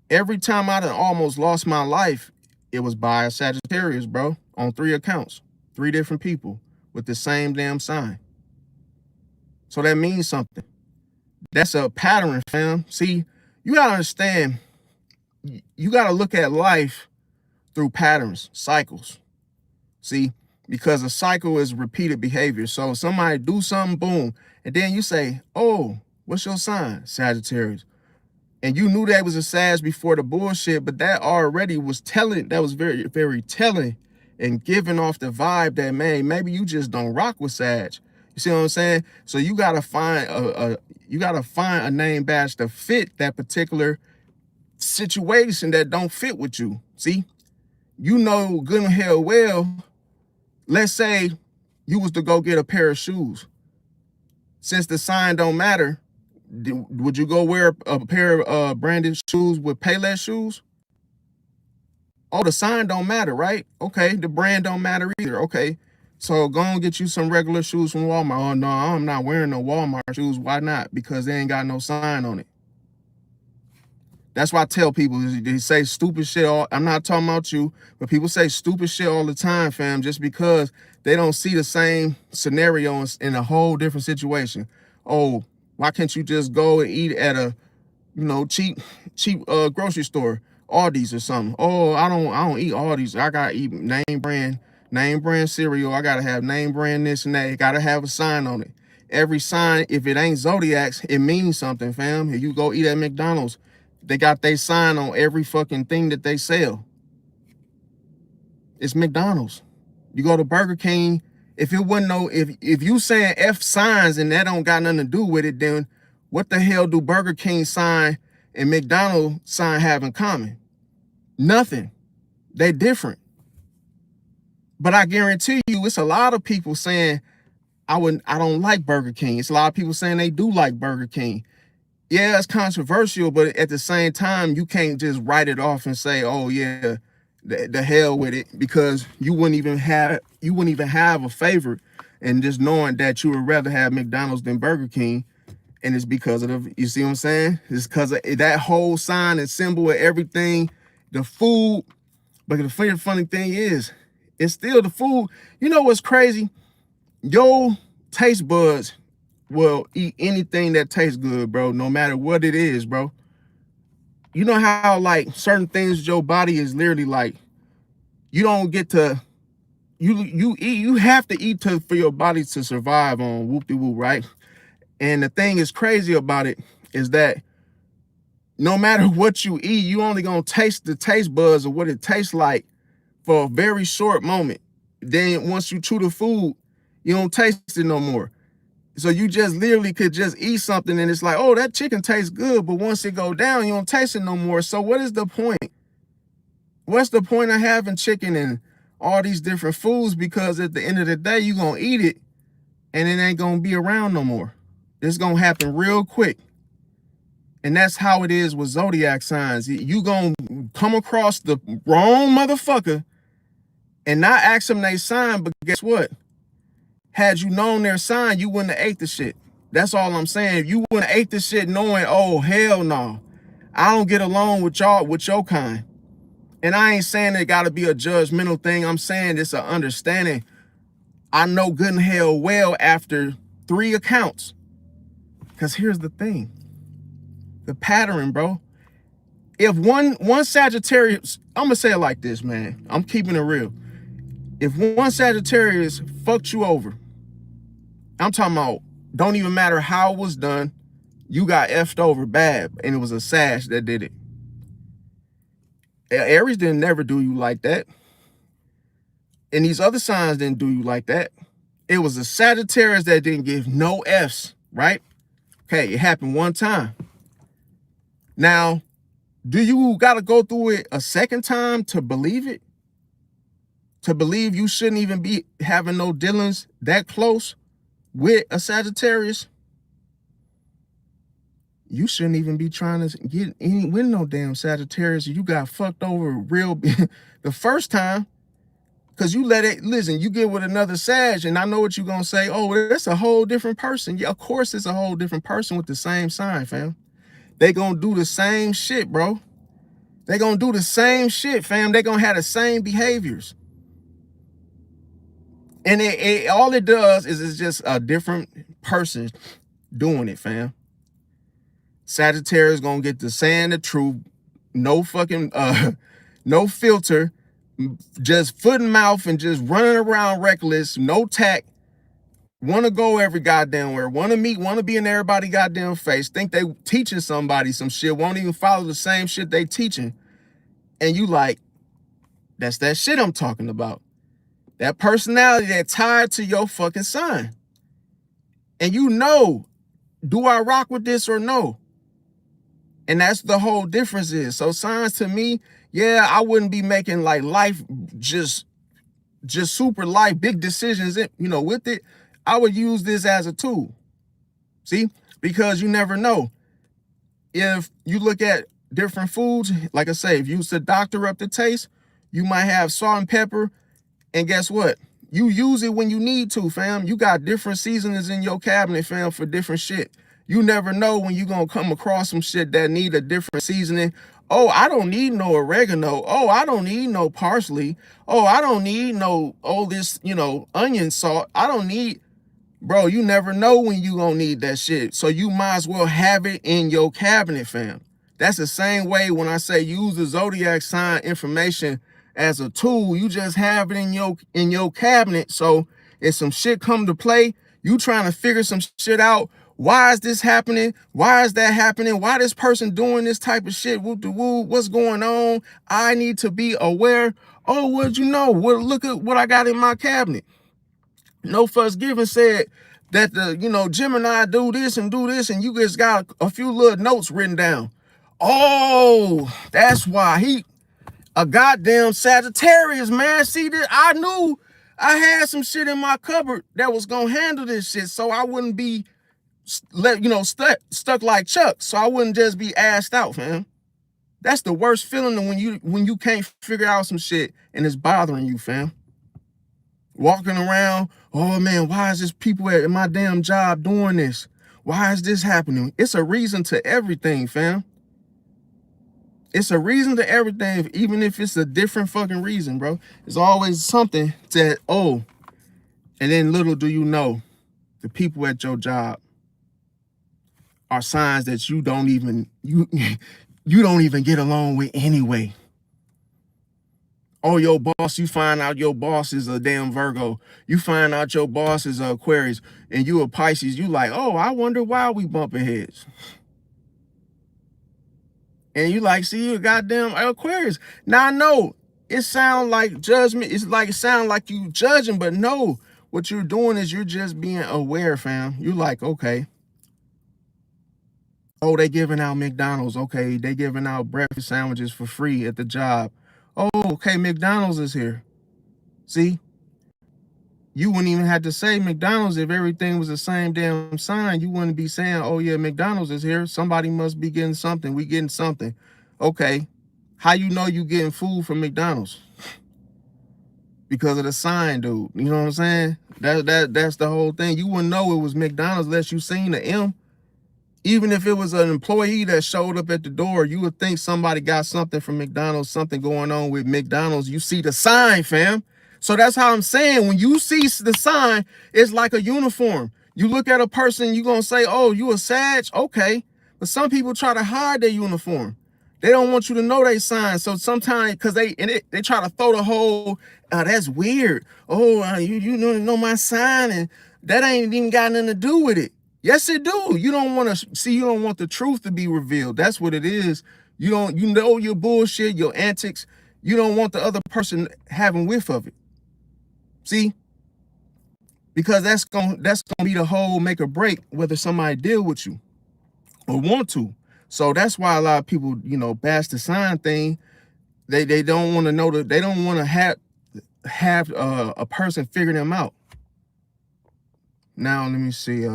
Every time I done almost lost my life, it was by a Sagittarius, bro, on 3 accounts, 3 different people with the same damn sign. So that means something. That's a pattern, fam. See, you gotta understand, you gotta look at life through patterns, cycles. See, because a cycle is repeated behavior. So somebody do something, boom, and then you say, oh, what's your sign? Sagittarius. And you knew that was a Sag before the bullshit, but that already was telling, that was very, very telling and giving off the vibe that, man, maybe you just don't rock with Sag. You see what I'm saying? So you gotta find a name badge to fit that particular situation that don't fit with you. See, good and hell well, let's say you was to go get a pair of shoes. Since the sign don't matter, would you go wear a pair of branded shoes with Payless shoes? Oh, the sign don't matter, right? Okay, the brand don't matter either. Okay, so go and get you some regular shoes from Walmart. Oh no, I'm not wearing no Walmart shoes. Why not? Because they ain't got no sign on it. That's why I tell people, they say stupid shit I'm not talking about you, but people say stupid shit all the time, fam, just because they don't see the same scenario in a whole different situation. Oh, why can't you just go and eat at a, cheap grocery store, Aldi's or something? Oh, I don't eat Aldi's. I gotta eat name brand cereal. I gotta have name brand this and that. It gotta have a sign on it. Every sign, if it ain't zodiacs, it means something, fam. If you go eat at McDonald's, they got their sign on every fucking thing that they sell. It's McDonald's. You go to Burger King, if it wasn't if you saying F signs and that don't got nothing to do with it, then what the hell do Burger King sign and McDonald's sign have in common? Nothing. They different. But I guarantee you, it's a lot of people saying I don't like Burger King. It's a lot of people saying they do like Burger King. Yeah, it's controversial, but at the same time, you can't just write it off and say, oh yeah, the hell with it, because you wouldn't even have a favorite. And just knowing that you would rather have McDonald's than Burger King, and it's because of you see what I'm saying? It's because of that whole sign and symbol and everything, the food. But the funny thing is, it's still the food. You know what's crazy? Your taste buds will eat anything that tastes good, bro, no matter what it is, bro. You know how like certain things your body is literally like, you don't get to, you have to eat for your body to survive on whoop-de-whoop, right? And the thing is crazy about it is that no matter what you eat, you only gonna taste the taste buds of what it tastes like for a very short moment. Then once you chew the food, you don't taste it no more. So you just literally could just eat something and it's like, oh, that chicken tastes good. But once it go down, you don't taste it no more. So what is the point? What's the point of having chicken and all these different foods? Because at the end of the day, you're going to eat it and it ain't going to be around no more. It's going to happen real quick. And that's how it is with zodiac signs. You going to come across the wrong motherfucker and not ask them their sign. But guess what? Had you known their sign, you wouldn't have ate the shit. That's all I'm saying. If you wouldn't have ate the shit knowing, oh, hell no, I don't get along with y'all, with your kind. And I ain't saying it got to be a judgmental thing. I'm saying it's an understanding. I know good and hell well after 3 accounts. Because here's the thing. the pattern, bro. If one Sagittarius, I'm gonna say it like this, man. I'm keeping it real. If one Sagittarius fucked you over, I'm talking about don't even matter how it was done, you got effed over bad, and it was a Sag that did it. Aries didn't never do you like that. And these other signs didn't do you like that. It was a Sagittarius that didn't give no F's, right? Okay, it happened one time. Now, do you got to go through it a second time to believe it? To believe you shouldn't even be having no dealings that close with a Sagittarius? You shouldn't even be trying to get any with no damn Sagittarius. You got fucked over real the first time. Because you let it, listen, you get with another Sag, and I know what you're going to say. Oh, that's a whole different person. Yeah, of course it's a whole different person with the same sign, fam. They going to do the same shit, bro. They going to do the same shit, fam. They going to have the same behaviors. And all it does is it's just a different person doing it, fam. Sagittarius going to get to saying the truth. No fucking, no filter. Just foot and mouth and just running around reckless, no tact, want to go every goddamn where, want to be in everybody goddamn face, think they teaching somebody some shit, won't even follow the same shit they teaching. And you like, that's that shit I'm talking about. That personality that tied to your fucking sign. And you know, do I rock with this or no? And that's the whole difference is. So signs to me, yeah, I wouldn't be making like life just super life, big decisions, with it. I would use this as a tool. See? Because you never know. If you look at different foods, like I say, if you used to doctor up the taste, you might have salt and pepper. And guess what? You use it when you need to, fam. You got different seasonings in your cabinet, fam, for different shit. You never know when you're going to come across some shit that need a different seasoning. Oh, I don't need no oregano. Oh, I don't need no parsley. Oh, I don't need no, this, onion salt. I don't need, bro, you never know when you going to need that shit. So you might as well have it in your cabinet, fam. That's the same way when I say use the zodiac sign information as a tool. You just have it in your cabinet. So if some shit come to play, you trying to figure some shit out. Why is this happening? Why is that happening? Why this person doing this type of shit? What's going on? I need to be aware. Oh, what'd you know? Well, look at what I got in my cabinet. No Fuss Given said that Gemini do this, and you just got a few little notes written down. Oh, that's why he a goddamn Sagittarius, man. See that? I knew I had some shit in my cupboard that was gonna handle this shit, so I wouldn't be stuck like Chuck, so I wouldn't just be assed out, fam. That's the worst feeling when you can't figure out some shit and it's bothering you, fam. Walking around, oh man, why is this people at my damn job doing this? Why is this happening? It's a reason to everything, fam. It's a reason to everything, even if it's a different fucking reason, bro. It's always something that, and then little do you know, the people at your job are signs that you don't even get along with anyway. Oh, your boss, you find out your boss is a damn Virgo. You find out your boss is a Aquarius and you a Pisces. You like, oh, I wonder why we bumping heads. And you like, see, you a goddamn Aquarius. Now I know it sounds like judgment. It's like it sounds like you judging, but no, what you're doing is you're just being aware, fam. You like, okay. Oh, they giving out McDonald's. Okay, they giving out breakfast sandwiches for free at the job. Oh, okay, McDonald's is here. See? You wouldn't even have to say McDonald's if everything was the same damn sign. You wouldn't be saying, oh yeah, McDonald's is here. Somebody must be getting something. We getting something. Okay. How you know you getting food from McDonald's? Because of the sign, dude. You know what I'm saying? That's the whole thing. You wouldn't know it was McDonald's unless you seen the M. Even if it was an employee that showed up at the door, you would think somebody got something from McDonald's, something going on with McDonald's. You see the sign, fam. So that's how I'm saying, when you see the sign, it's like a uniform. You look at a person, you're going to say, oh, you a Sag? Okay. But some people try to hide their uniform. They don't want you to know they sign. So sometimes, because they try to throw the whole, that's weird. Oh, you don't know my sign, and that ain't even got nothing to do with it. Yes, it do. You don't want to see. You don't want the truth to be revealed. That's what it is. You know your bullshit, your antics. You don't want the other person having whiff of it. See, because that's gonna be the whole make or break whether somebody deal with you or want to. So that's why a lot of people, bash the sign thing. They don't want to know that. They don't want to have a person figure them out. Now let me see.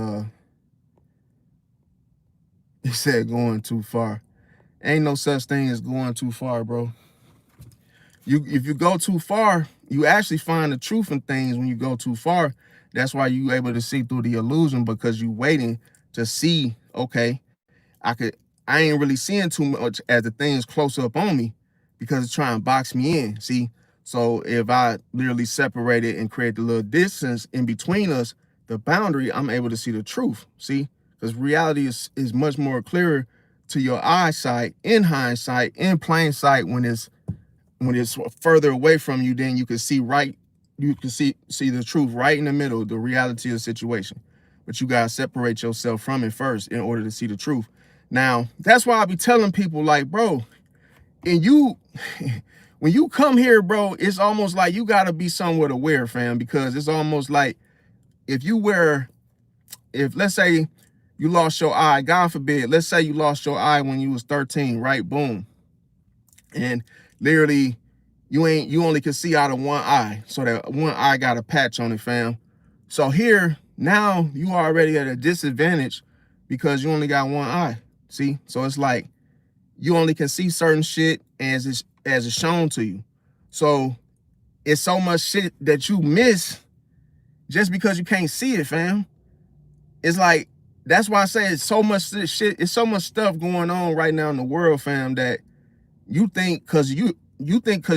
He said going too far. Ain't no such thing as going too far, bro. If you go too far, you actually find the truth in things when you go too far. That's why you able to see through the illusion, because you waiting to see, okay, I ain't really seeing too much as the things close up on me, because it's trying to box me in. See, so if I literally separate it and create the little distance in between us, the boundary, I'm able to see the truth. See, because reality is much more clearer to your eyesight, in hindsight, in plain sight, when it's further away from you. Then you can see right. You can see the truth right in the middle, the reality of the situation. But you gotta separate yourself from it first in order to see the truth. Now, that's why I be telling people, like, bro, and when you come here, bro, it's almost like you gotta be somewhat aware, fam, because it's almost like if let's say you lost your eye, God forbid, let's say you lost your eye when you was 13, right? Boom. And literally you only can see out of one eye. So that one eye got a patch on it, fam. So here, now you already at a disadvantage because you only got one eye. See? So it's like you only can see certain shit as it's shown to you. So it's so much shit that you miss just because you can't see it, fam. It's like, that's why I say it's so much shit, it's so much stuff going on right now in the world, fam, that you think because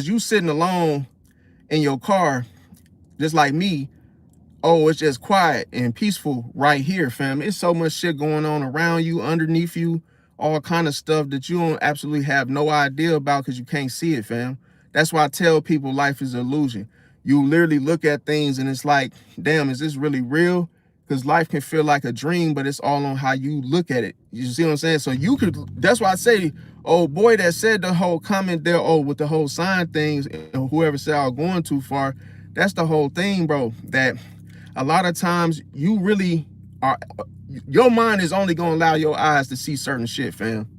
you sitting alone in your car, just like me, oh, it's just quiet and peaceful right here, fam. It's so much shit going on around you, underneath you, all kind of stuff that you don't absolutely have no idea about because you can't see it, fam. That's why I tell people life is an illusion. You literally look at things and it's like, damn, is this really real? Because life can feel like a dream, but it's all on how you look at it. You see what I'm saying? So that's why I say, oh boy, that said the whole comment there, oh, with the whole sign things, and whoever said I was going too far, that's the whole thing, bro, that a lot of times you really are, your mind is only going to allow your eyes to see certain shit, fam.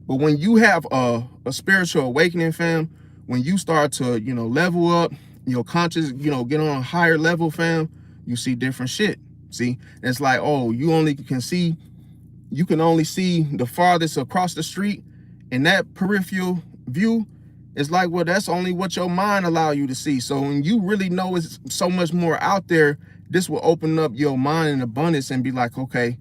But when you have a spiritual awakening, fam, when you start to, level up, your conscious, get on a higher level, fam, you see different shit. See, it's like, oh, you can only see the farthest across the street, and that peripheral view is like, well, that's only what your mind allow you to see. So when you really know it's so much more out there, this will open up your mind in abundance and be like, okay,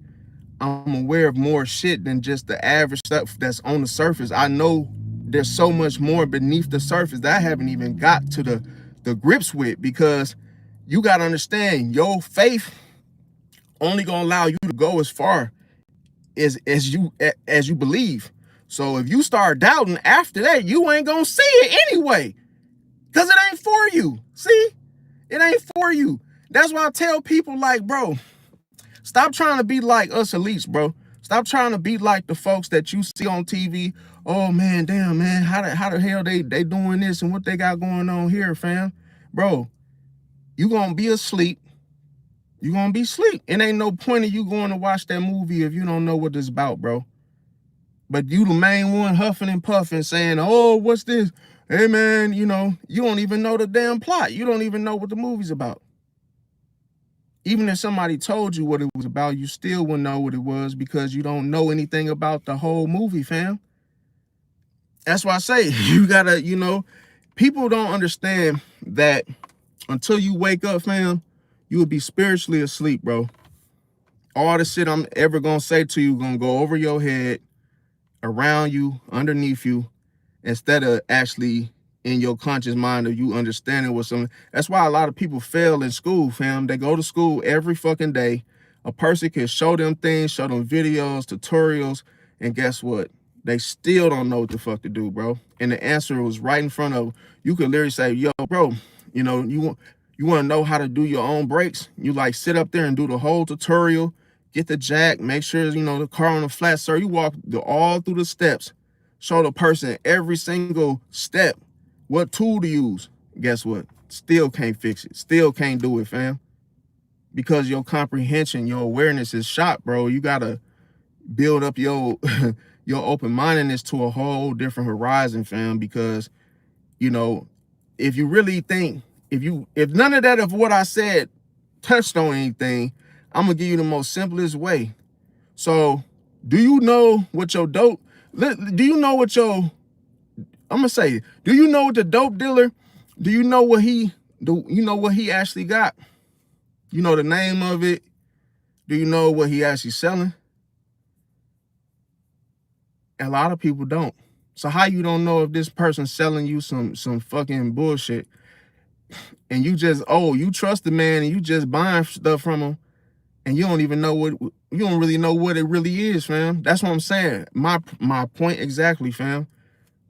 I'm aware of more shit than just the average stuff that's on the surface. I know there's so much more beneath the surface that I haven't even got to the grips with, because you got to understand, your faith only gonna allow you to go as far as you believe. So if you start doubting after that, you ain't gonna see it anyway, because it ain't for you. See, it ain't for you. That's why I tell people, like, bro, stop trying to be like us elites, bro. Stop trying to be like the folks that you see on TV. Oh man, damn man, how the hell they doing this and what they got going on here, fam? Bro, you gonna be asleep. You gonna be asleep. It ain't no point of you going to watch that movie if you don't know what it's about, bro. But you the main one huffing and puffing saying, oh, what's this? Hey man, you don't even know the damn plot. You don't even know what the movie's about. Even if somebody told you what it was about, you still wouldn't know what it was because you don't know anything about the whole movie, fam. That's why I say you gotta, people don't understand that until you wake up, fam, you would be spiritually asleep, bro. All the shit I'm ever gonna say to you gonna go over your head, around you, underneath you, instead of actually in your conscious mind of you understanding what something. That's why a lot of people fail in school, fam. They go to school every fucking day. A person can show them things, show them videos, tutorials, And guess what? They still don't know what the fuck to do, bro. And the answer was right in front of you. Could literally say, yo, bro, you know, you want to know how to do your own brakes? You like sit up there and do the whole tutorial, get the jack, make sure, you know, the car on the flat, sir. You walk all through the steps, show the person every single step, what tool to use. Guess what? Still can't fix it. Still can't do it, fam. Because your comprehension, your awareness is shot, bro. You gotta build up your your open-mindedness to a whole different horizon, fam. Because, you know, if you really think, if none of that of what I said touched on anything, I'm gonna give you the most simplest way. So, do you know what your dope? Do you know what your? I'm gonna say, do you know what the dope dealer? Do you know what he do? You know what he actually got? You know the name of it? Do you know what he actually selling? A lot of people don't. So how you don't know if this person's selling you some fucking bullshit, and you just you trust the man and you just buying stuff from him, and you don't even know what, you don't really know what it really is, fam. That's what I'm saying. My point exactly, fam.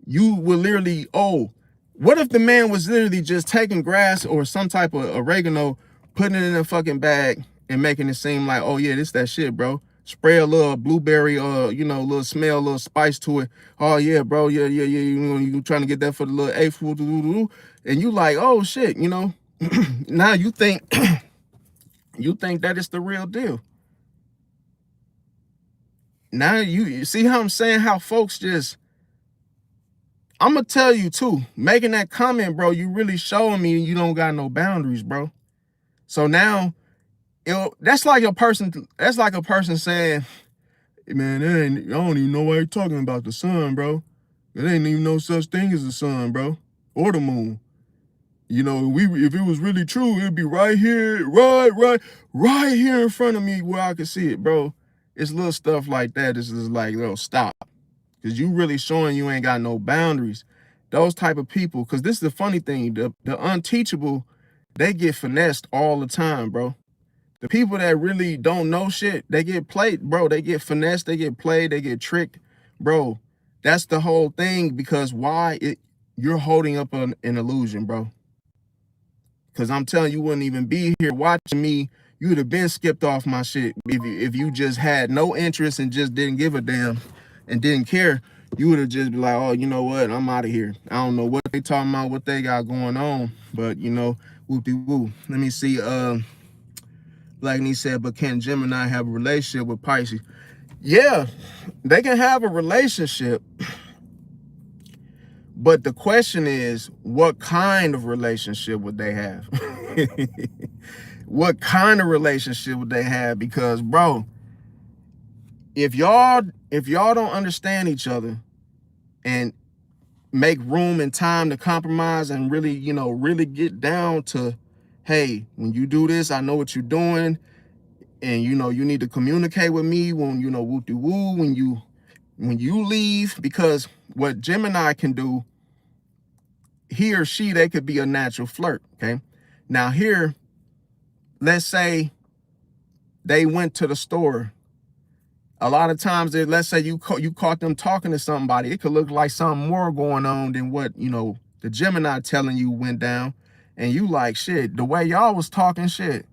You will literally, what if the man was literally just taking grass or some type of oregano, putting it in a fucking bag and making it seem like, oh yeah, this that shit, bro. Spray a little blueberry, you know, little smell, little spice to it. Oh yeah, bro, yeah, you know, you trying to get that for the little A food, and you like, oh shit, you know. Now you think you think that it's the real deal. Now you see how I'm saying, how folks just, I'm gonna tell you too, making that comment, bro, you really showing me you don't got no boundaries, bro. So now, that's like a person saying, hey, man, I don't even know why you're talking about the sun, bro. There ain't even no such thing as the sun, bro, or the moon. You know, if it was really true, it'd be right here, right here in front of me where I could see it, bro. It's little stuff like that. It's just like, yo, stop. Because you really showing you ain't got no boundaries. Those type of people, because this is the funny thing, the unteachable, they get finessed all the time, bro. The people that really don't know shit, they get played, bro. They get finessed, they get played, they get tricked, bro. That's the whole thing. Because you're holding up an illusion, bro. Because I'm telling you, wouldn't even be here watching me. You would have been skipped off my shit if you just had no interest and just didn't give a damn and didn't care. You would have just been like, oh, you know what? I'm out of here. I don't know what they talking about, what they got going on. But, you know, whoop-de-woo. Let me see. Black Knee said, but can Gemini have a relationship with Pisces? Yeah, they can have a relationship. But the question is, what kind of relationship would they have? What kind of relationship would they have? Because, bro, if y'all don't understand each other and make room and time to compromise and really, you know, really get down to, hey, when you do this, I know what you're doing, and you know you need to communicate with me when, you know, woo-de-woo, when you leave. Because what Gemini can do, he or she, they could be a natural flirt. Okay, now here, let's say they went to the store. A lot of times, let's say you caught them talking to somebody, it could look like something more going on than what, you know, the Gemini telling you went down. And you like, shit, the way y'all was talking, shit,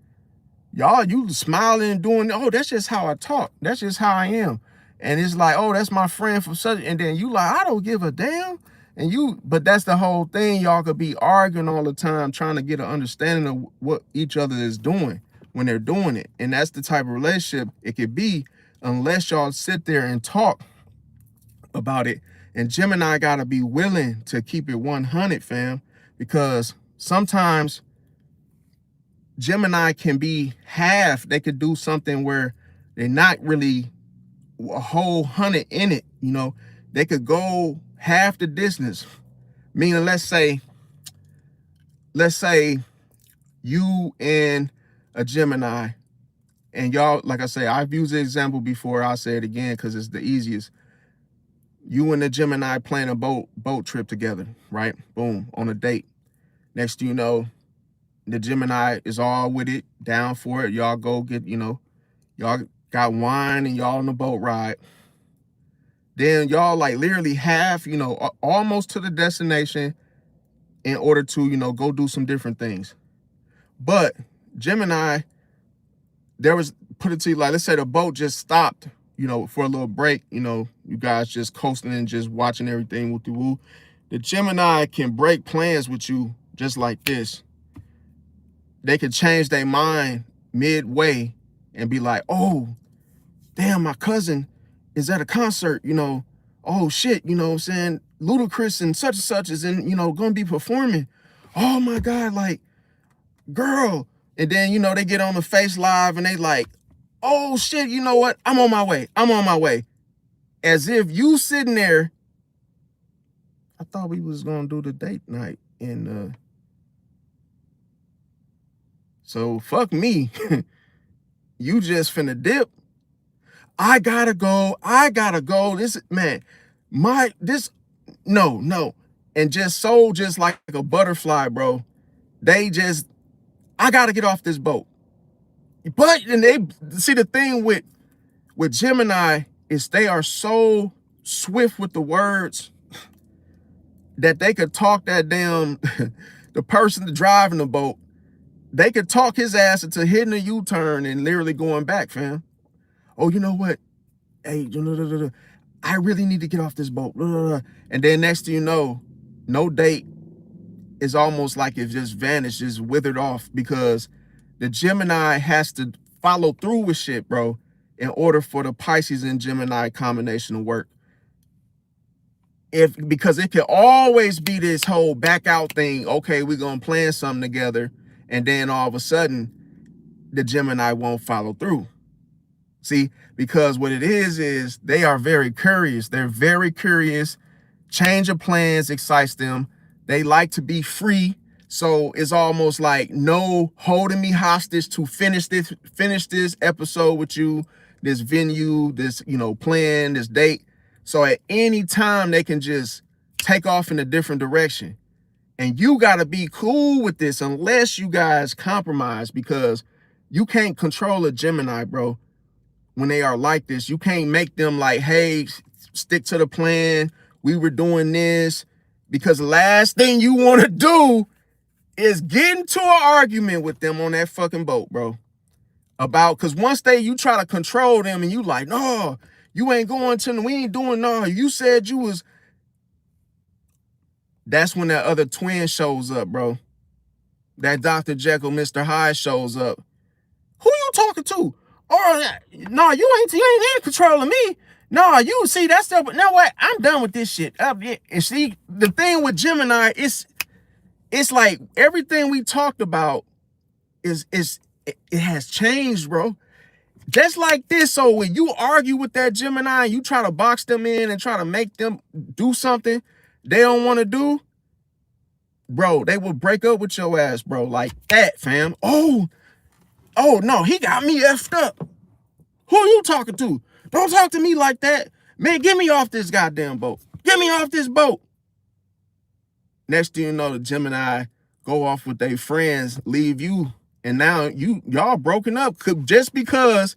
y'all, you smiling and doing, oh, that's just how I talk, that's just how I am. And it's like, oh, that's my friend from such, and then you like, I don't give a damn. But that's the whole thing. Y'all could be arguing all the time, trying to get an understanding of what each other is doing when they're doing it. And that's the type of relationship it could be, unless y'all sit there and talk about it. And Gemini got to be willing to keep it 100, fam, because sometimes Gemini can be half. They could do something where they're not really a whole 100 in it. You know, they could go half the distance. Meaning, let's say you and a Gemini, and y'all, like I say, I've used the example before. I'll say it again because it's the easiest. You and the Gemini plan a boat trip together, right? Boom, on a date. Next thing you know, the Gemini is all with it, down for it. Y'all go get, you know, y'all got wine and y'all on the boat ride. then y'all like literally have, you know, almost to the destination in order to, you know, go do some different things. But Gemini, there was, put it to you like, let's say the boat just stopped, you know, for a little break, you know, you guys just coasting and just watching everything with the woo. The Gemini can break plans with you just like this. They could change their mind midway and be like, oh, damn, my cousin is at a concert, you know, oh shit, you know what I'm saying? Ludacris and such is in, you know, gonna be performing. Oh my God, like, girl. And then, you know, they get on the Face Live and they like, oh shit, you know what? I'm on my way. I'm on my way. As if you sitting there, I thought we was gonna do the date night. And so fuck me. You just finna dip. I gotta go. This, man, no. And just so just like a butterfly, bro. They just, I gotta get off this boat. But, and they, see the thing with Gemini is they are so swift with the words that they could talk that damn, the person driving the boat, they could talk his ass into hitting a U-turn and literally going back, fam. Oh, you know what? Hey, I really need to get off this boat. And then next thing you know, no date is almost like it just vanished, just withered off, because the Gemini has to follow through with shit, bro, in order for the Pisces and Gemini combination to work. Because it can always be this whole back out thing. Okay, we're gonna plan something together, and then all of a sudden the Gemini won't follow through. See, because what it is they are very curious. They're very curious. Change of plans excites them. They like to be free. So it's almost like no holding me hostage to finish this episode with you, this venue, this, you know, plan, this date. So at any time they can just take off in a different direction. And you got to be cool with this unless you guys compromise, because you can't control a Gemini, bro. When they are like this, you can't make them like, hey, stick to the plan. We were doing this, because the last thing you want to do is get into an argument with them on that fucking boat, bro. About, because once you try to control them and you like, no, you ain't going to, we ain't doing, no, you said you was, that's when that other twin shows up, bro. That Dr. Jekyll, Mr. Hyde shows up. Who you talking to? Or, no, you ain't in control of me. No, you see that stuff, but now what? I'm done with this shit. And see, the thing with Gemini, it's like everything we talked about it has changed, bro. Just like this. So when you argue with that Gemini, you try to box them in and try to make them do something they don't want to do, bro, they will break up with your ass, bro. Like that, fam. Oh no, he got me effed up. Who are you talking to? Don't talk to me like that. Man, get me off this goddamn boat. Get me off this boat. Next thing you know, the Gemini go off with their friends, leave you, and now y'all broken up just because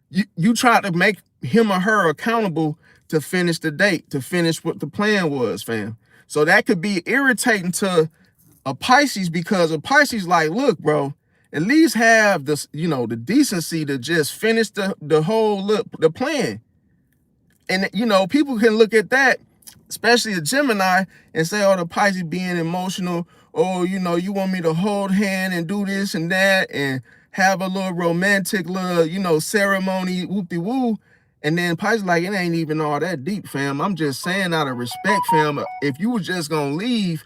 you tried to make him or her accountable to finish the date, to finish what the plan was, fam. So that could be irritating to a Pisces, because a Pisces like, look, bro, at least have the, you know, the decency to just finish the whole the plan. And, you know, people can look at that, especially a Gemini, and say, oh, the Pisces being emotional. Oh, you know, you want me to hold hand and do this and that and have a little romantic little, you know, ceremony, whoop-de-woo. And then Pisces like, it ain't even all that deep, fam. I'm just saying out of respect, fam, if you were just going to leave,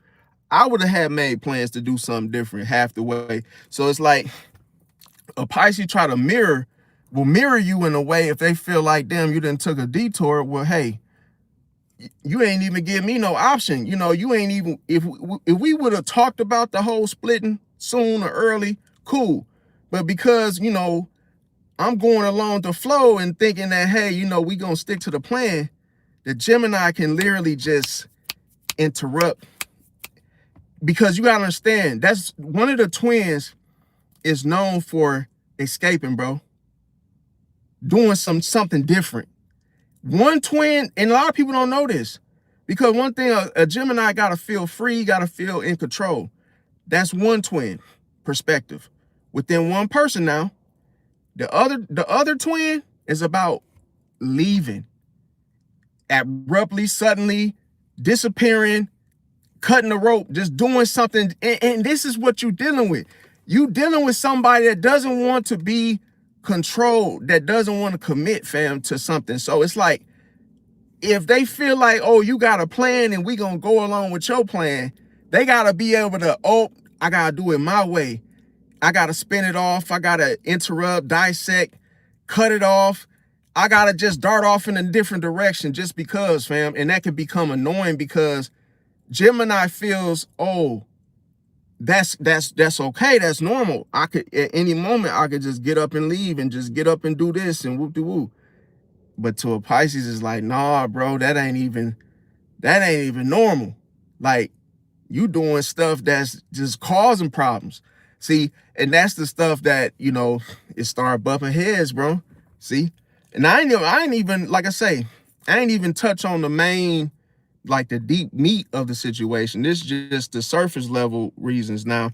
I would have had made plans to do something different half the way. So it's like a Pisces try to will mirror you in a way. If they feel like, damn, you done took a detour, well, hey, you ain't even give me no option. You know, you ain't even, if we would have talked about the whole splitting soon or early, cool. But because, you know, I'm going along the flow and thinking that, hey, you know, we gonna stick to the plan, the Gemini can literally just interrupt. Because you gotta understand, that's one of the twins is known for escaping, bro. Doing something different. One twin, and a lot of people don't know this, because one thing, a Gemini got to feel free, got to feel in control. That's one twin perspective within one person. Now, the other twin is about leaving abruptly, suddenly, disappearing, cutting the rope, just doing something. And this is what you're dealing with. You dealing with somebody that doesn't want to be controlled, that doesn't want to commit, fam, to something. So it's like, if they feel like, oh, you got a plan and we gonna go along with your plan, they gotta be able to, oh, I gotta do it my way. I gotta spin it off. I gotta interrupt, dissect, cut it off. I gotta just dart off in a different direction just because, fam. And that can become annoying, because Gemini feels, oh, that's okay, that's normal. I could, at any moment, I could just get up and leave and just get up and do this and whoop de whoop. But to a Pisces, it's like, nah, bro, that ain't even normal. Like, you doing stuff that's just causing problems. See, and that's the stuff that, it start bumping heads, bro. See? And I ain't even, like I say, I ain't even touch on the main, like the deep meat of the situation. This is just the surface level reasons. Now,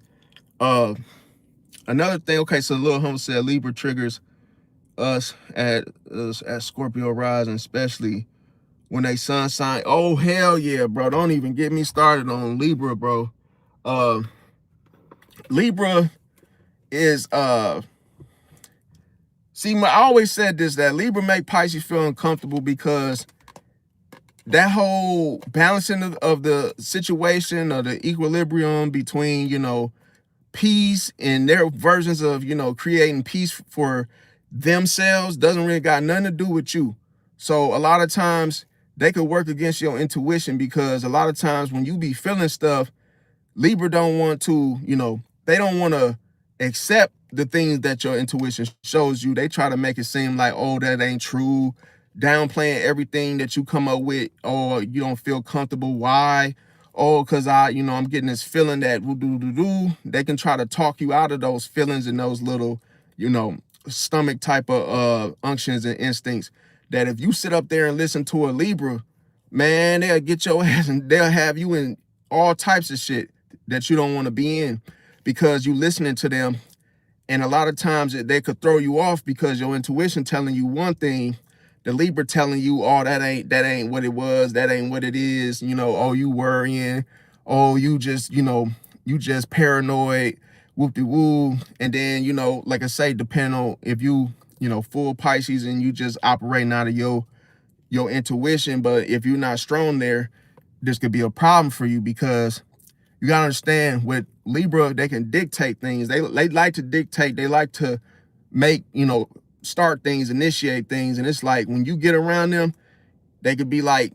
another thing, okay, so Lil Hum said Libra triggers us at Scorpio rising, especially when they sun sign. Oh, hell yeah, bro. Don't even get me started on Libra, bro. Libra is see, I always said this, that Libra make Pisces feel uncomfortable, because that whole balancing of the situation, or the equilibrium between, peace and their versions of, creating peace for themselves, doesn't really got nothing to do with you. So a lot of times they could work against your intuition, because a lot of times when you be feeling stuff, Libra don't want to, they don't want to accept the things that your intuition shows you. They try to make it seem like, oh, that ain't true, downplaying everything that you come up with, or you don't feel comfortable. Why? Oh, because I'm getting this feeling that they can try to talk you out of those feelings and those little, stomach type of unctions and instincts, that if you sit up there and listen to a Libra, man, they'll get your ass and they'll have you in all types of shit that you don't want to be in, because you listening to them. And a lot of times they could throw you off, because your intuition telling you one thing, the Libra telling you, oh, that ain't what it was, that ain't what it is, oh, you worrying, oh, you just paranoid, whoop-de-woo. And then, like I say, depending on if you, full Pisces and you just operating out of your intuition, but if you're not strong there, this could be a problem for you, because you gotta understand, with Libra, they can dictate things. They like to dictate. They like to make, start things, initiate things. And it's like, when you get around them, they could be like,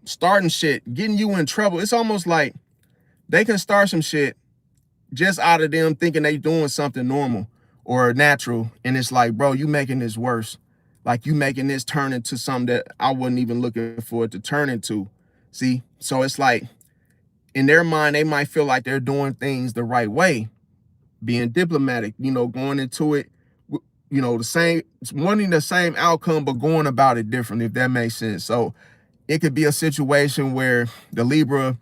starting shit, getting you in trouble. It's almost like they can start some shit just out of them thinking they doing something normal or natural. And it's like, bro, you making this worse. Like, you making this turn into something that I wasn't even looking for it to turn into. See? So it's like, in their mind, they might feel like they're doing things the right way, being diplomatic, going into it, the same, wanting the same outcome, but going about it differently, if that makes sense. So it could be a situation where the Libra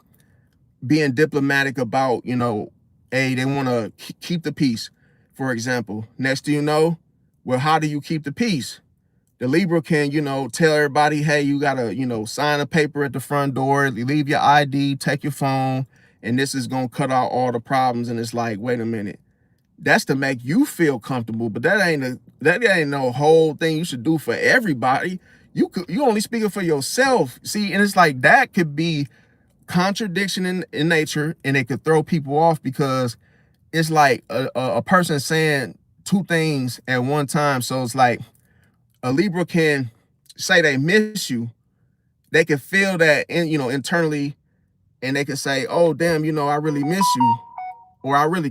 being diplomatic about, hey, they want to keep the peace, for example. Next thing you know, well, how do you keep the peace? The Libra can, tell everybody, hey, you got to, sign a paper at the front door, leave your ID, take your phone, and this is going to cut out all the problems. And it's like, wait a minute, that's to make you feel comfortable, but that ain't no whole thing you should do for everybody. You only speaking for yourself. See, and it's like, that could be contradiction in nature, and it could throw people off, because it's like a person saying two things at one time. So it's like, a Libra can say they miss you. They can feel that internally, and they can say, oh, damn, I really miss you. Or I really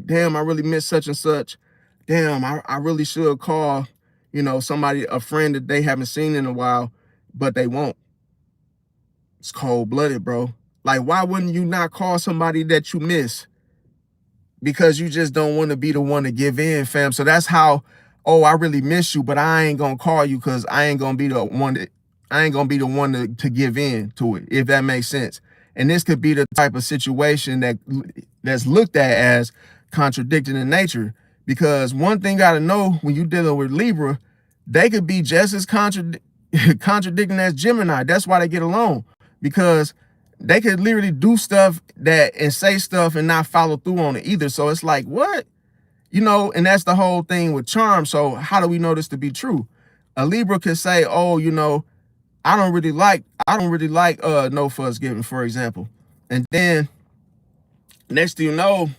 miss such and such. Damn, I really should call, somebody, a friend that they haven't seen in a while, but they won't. It's cold-blooded, bro. Like, why wouldn't you not call somebody that you miss? Because you just don't want to be the one to give in, fam. So that's how, oh, I really miss you, but I ain't gonna call you, because I ain't gonna be the one that I ain't gonna be the one to give in to it, if that makes sense. And this could be the type of situation that's looked at as contradicting in nature. Because one thing gotta know when you're dealing with Libra, they could be just as contradicting as Gemini. That's why they get along. Because they could literally do stuff and say stuff and not follow through on it either. So it's like, what? You know, and that's the whole thing with charm. So how do we know this to be true? A Libra could say, oh, you know, I don't really like no fuss giving, for example. And then next thing you know,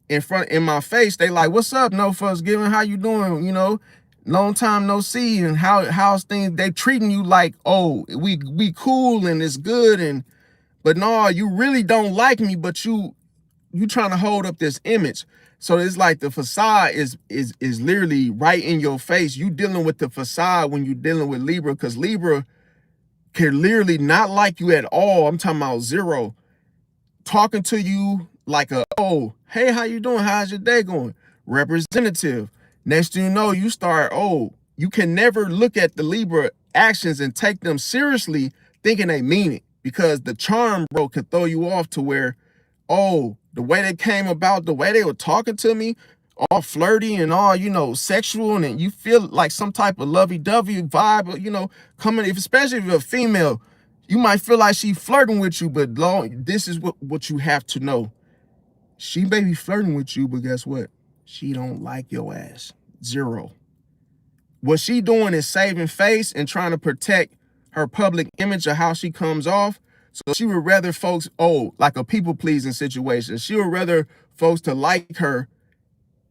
in my face, they like, what's up, no fuss giving? How you doing? You know, long time no see. And how's things? They treating you like, oh, we cool and it's good. But no, you really don't like me, but you trying to hold up this image. So it's like the facade is literally right in your face. You dealing with the facade when you dealing with Libra, because Libra can literally not like you at all. I'm talking about zero. Talking to you like oh, hey, how you doing? How's your day going? Representative. Next thing you know, you start, oh, you can never look at the Libra actions and take them seriously thinking they mean it, because the charm, bro, can throw you off to where, oh, the way they came about, the way they were talking to me, all flirty and all, you know, sexual, and you feel like some type of lovey-dovey vibe, you know, coming, especially if you're a female, you might feel like she flirting with you, but this is what you have to know. She may be flirting with you, but guess what? She don't like your ass. Zero. What she doing is saving face and trying to protect her public image of how she comes off. So she would rather folks, like a people-pleasing situation. She would rather folks to like her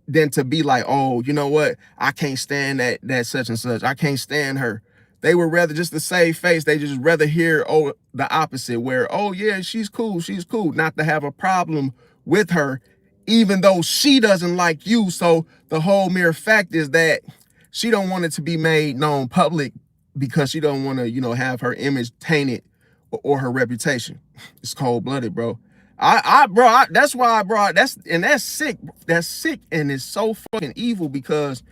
than to be like, oh, you know what? I can't stand that such and such. I can't stand her. They would rather, just to save face, they just rather hear, oh, the opposite, where, oh yeah, she's cool, not to have a problem with her, even though she doesn't like you. So the whole mere fact is that she don't want it to be made known public, because she don't want to, you know, have her image tainted or her reputation. It's cold-blooded, bro. That's why I brought, that's sick. That's sick, and it's so fucking evil, because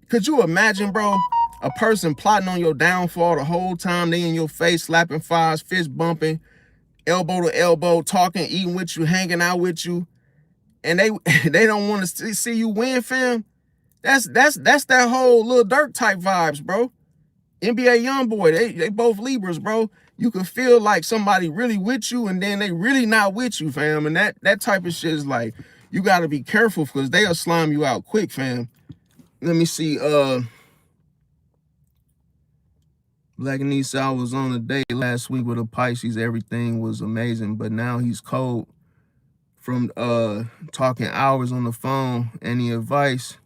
could you imagine, bro, a person plotting on your downfall the whole time, they in your face, slapping fives, fist bumping, elbow to elbow, talking, eating with you, hanging out with you, and they don't want to see you win, fam? That's that whole Lil Durk type vibes, bro. NBA Youngboy, they both Libras, bro. You can feel like somebody really with you, and then they really not with you, fam. And that type of shit is like, you got to be careful, because they'll slime you out quick, fam. Let me see. Black and Esau was on a date last week with a Pisces. Everything was amazing, but now he's cold from talking hours on the phone. Any advice?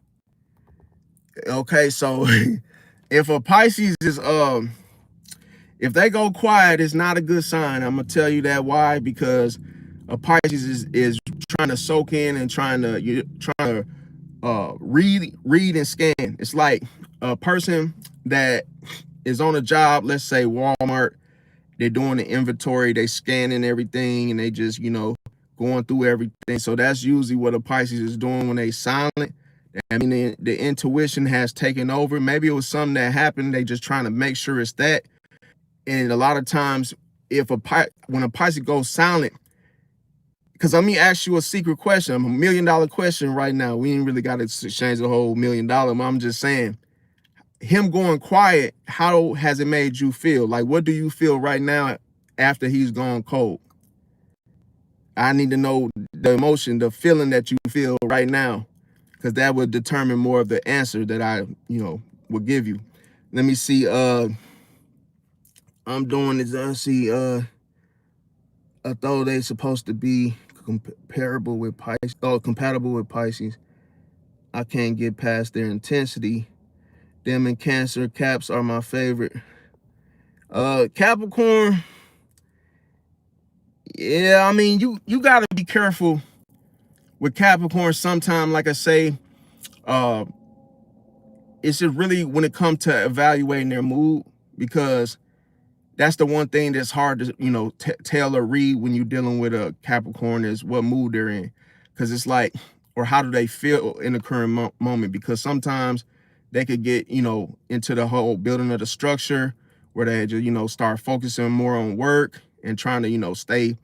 Okay, so if a Pisces is if they go quiet, it's not a good sign. I'm gonna tell you that. Why? Because a Pisces is trying to soak in and trying to read and scan. It's like a person that is on a job, let's say Walmart. They're doing the inventory, they scanning everything, and they just, you know, going through everything. So that's usually what a Pisces is doing when they silent. I mean, the intuition has taken over. Maybe it was something that happened. They just trying to make sure it's that. And a lot of times, when a Pisces goes silent, because let me ask you a secret question, $1 million question right now. We ain't really got to exchange the whole $1 million, but I'm just saying, him going quiet, how has it made you feel? Like, what do you feel right now after he's gone cold? I need to know the emotion, the feeling that you feel right now, because that would determine more of the answer that I, you know, will give you. Let me see. I'm doing this. I see. I thought they supposed to be comparable with Pisces. Oh, compatible with Pisces. I can't get past their intensity. Them and Cancer, Caps are my favorite. Capricorn. Yeah, I mean, you gotta be careful with Capricorn. Sometimes, like I say, it's just really when it comes to evaluating their mood, because that's the one thing that's hard to, you know, tell or read when you're dealing with a Capricorn, is what mood they're in. Because it's like, or how do they feel in the current moment? Because sometimes they could get, you know, into the whole building of the structure, where they just, start focusing more on work and trying to, stay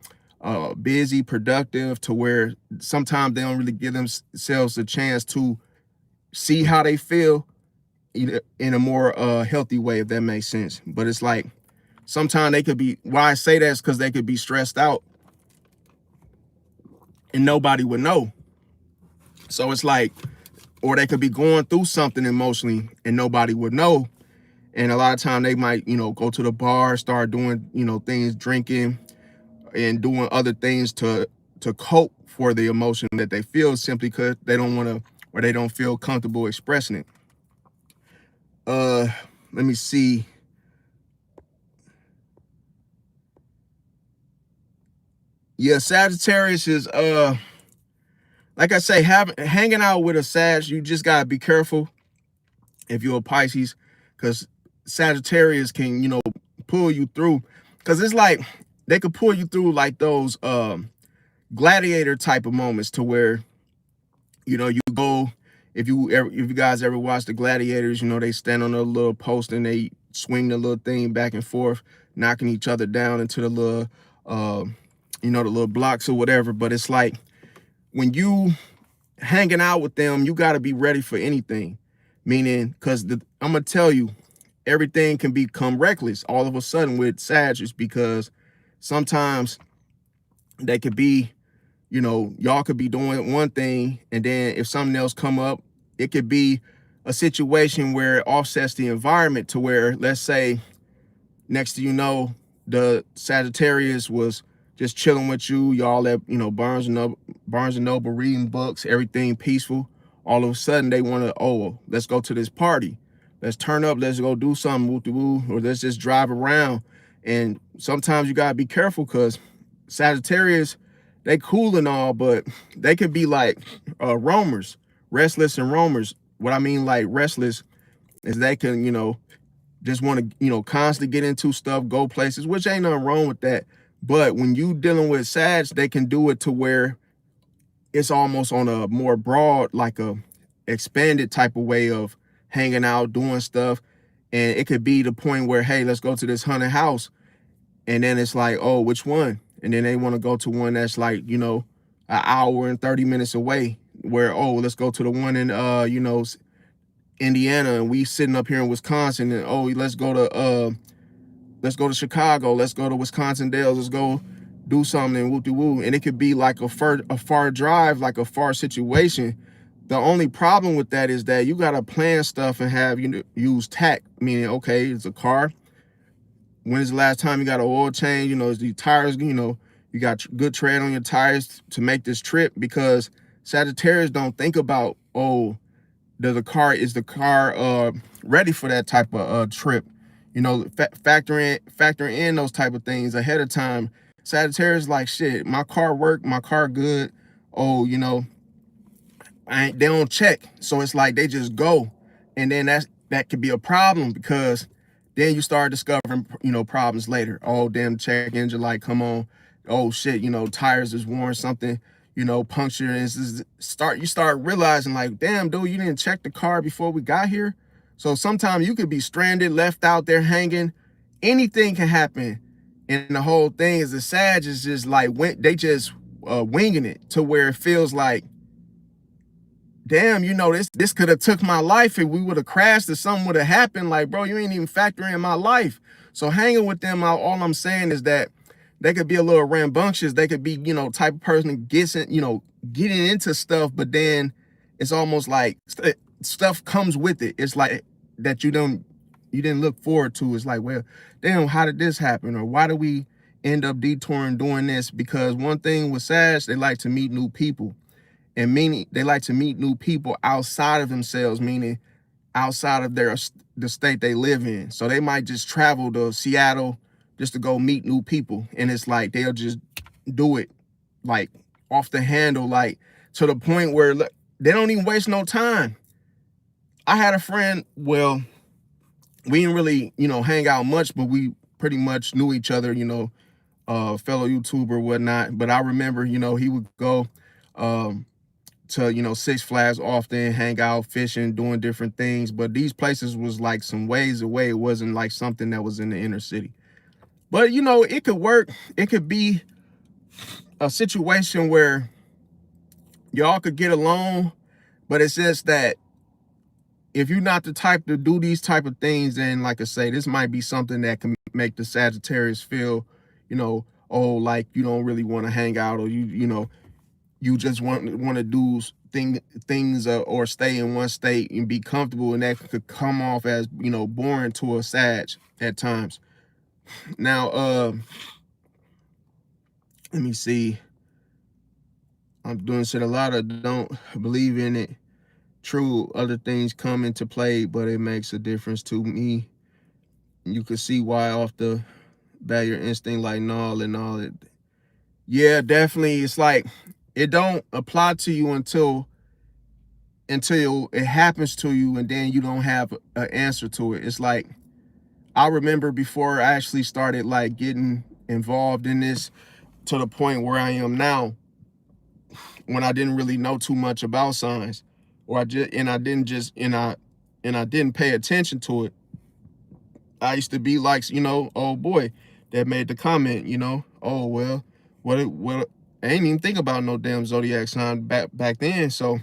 busy, productive, to where sometimes they don't really give themselves a chance to see how they feel in a more healthy way, if that makes sense. But it's like sometimes they could be, why I say that is because they could be stressed out and nobody would know. So it's like, or they could be going through something emotionally and nobody would know. And a lot of time they might, go to the bar, start doing, things, drinking and doing other things to cope for the emotion that they feel, simply because they don't want to, or they don't feel comfortable expressing it. Let me see. Yeah, Sagittarius is like I say, hanging out with a Sag, you just gotta be careful if you're a Pisces, because Sagittarius can, pull you through. Because it's like they could pull you through like those gladiator type of moments, to where, you go, if you guys ever watch the gladiators, they stand on a little post and they swing the little thing back and forth, knocking each other down into the little the little blocks or whatever. But it's like when you hanging out with them, you got to be ready for anything. Meaning, because I'm gonna tell you, everything can become reckless all of a sudden with Sagittarius, because sometimes they could be, y'all could be doing one thing, and then if something else come up, it could be a situation where it offsets the environment, to where, let's say, next to the Sagittarius was just chilling with you, y'all at Barnes and Noble reading books, everything peaceful. All of a sudden they want to, oh, let's go to this party, let's turn up, let's go do something, woo, or let's just drive around. And sometimes you gotta be careful, because Sagittarius, they cool and all, but they could be like roamers, restless and roamers. What I mean like restless is they can, just want to, constantly get into stuff, go places, which ain't nothing wrong with that. But when you dealing with Sag, they can do it to where it's almost on a more broad, like a expanded type of way of hanging out, doing stuff. And it could be the point where, hey, let's go to this haunted house. And then it's like, oh, which one? And then they want to go to one that's like, an hour and 30 minutes away, where, oh, let's go to the one in, Indiana, and we sitting up here in Wisconsin, and oh, let's go to Chicago, let's go to Wisconsin Dells, let's go do something and woo. And it could be like a far drive, like a far situation. The only problem with that is that you gotta plan stuff and have use tact, meaning, okay, it's a car. When is the last time you got an oil change? Is the tires, you got good tread on your tires to make this trip? Because Sagittarius don't think about, oh, is the car ready for that type of trip? Factor in those type of things ahead of time. Sagittarius like, shit, my car work, my car good. Oh, they don't check. So it's like they just go. And then that could be a problem, because then you start discovering, problems later. Oh, damn, check engine light, come on. Oh shit, tires is worn, something, puncture. And you start realizing like, damn, dude, you didn't check the car before we got here. So sometimes you could be stranded, left out there hanging. Anything can happen. And the whole thing is the Sag is just like, they just winging it, to where it feels like, damn, this could have took my life if we would have crashed or something would have happened. Like, bro, you ain't even factoring in my life. So hanging with them, all I'm saying is that they could be a little rambunctious. They could be, type of person that gets in, getting into stuff, but then it's almost like stuff comes with it. It's like that you didn't look forward to. It's like, well, damn, how did this happen? Or why do we end up detouring doing this? Because one thing with Sag, they like to meet new people. And meaning they like to meet new people outside of themselves, meaning outside of the state they live in. So they might just travel to Seattle just to go meet new people. And it's like they'll just do it like off the handle, like to the point where they don't even waste no time. I had a friend, well, we didn't really, hang out much, but we pretty much knew each other, fellow YouTuber, whatnot. But I remember, he would go to, you know, Six Flags often, hang out, fishing, doing different things. But these places was like some ways away. It wasn't like something that was in the inner city. But, you know, it could work. It could be a situation where y'all could get along, but it's just that if you're not the type to do these type of things, then like I say, this might be something that can make the Sagittarius feel, you know, oh, like you don't really want to hang out, or you know, you just want to do things or stay in one state and be comfortable, and that could come off as, you know, boring to a Sag at times. Now, let me see. I'm doing shit a lot of don't believe in it. True, other things come into play, but it makes a difference to me. You can see why off the bat your instinct like null and all it. Yeah, definitely. It's like it don't apply to you until it happens to you, and then you don't have an answer to it. It's like I remember before I actually started like getting involved in this to the point where I am now, when I didn't really know too much about signs, or I didn't pay attention to it. I used to be like, you know, oh boy, that made the comment, you know, oh well, what I ain't even think about no damn zodiac sign back then. So,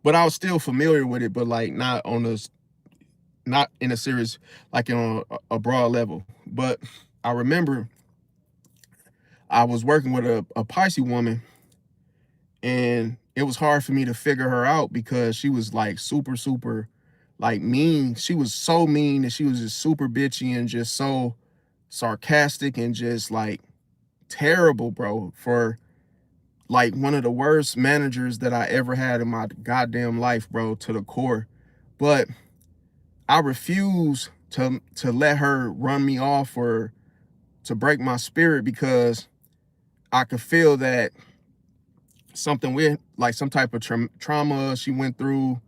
but I was still familiar with it, but like not in a serious, like on a broad level. But I remember I was working with a Pisces woman, and it was hard for me to figure her out because she was like super like mean. She was so mean, and she was just super bitchy and just so sarcastic and just like terrible, bro, for like one of the worst managers that I ever had in my goddamn life, bro, to the core. But I refuse to let her run me off or to break my spirit, because I could feel that something with like some type of trauma she went through,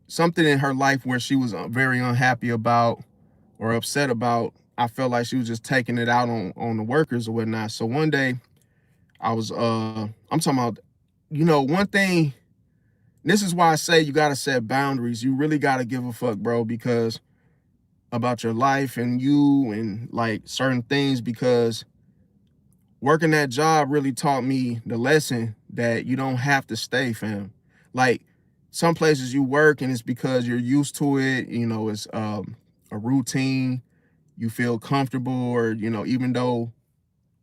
something in her life where she was very unhappy about or upset about. I felt like she was just taking it out on the workers or whatnot. So one day I was I'm talking about, you know, one thing, this is why I say you gotta set boundaries. You really gotta give a fuck, bro, because about your life and you and like certain things, because working that job really taught me the lesson that you don't have to stay, fam. Like some places you work and it's because you're used to it, you know, it's a routine, you feel comfortable, or, you know, even though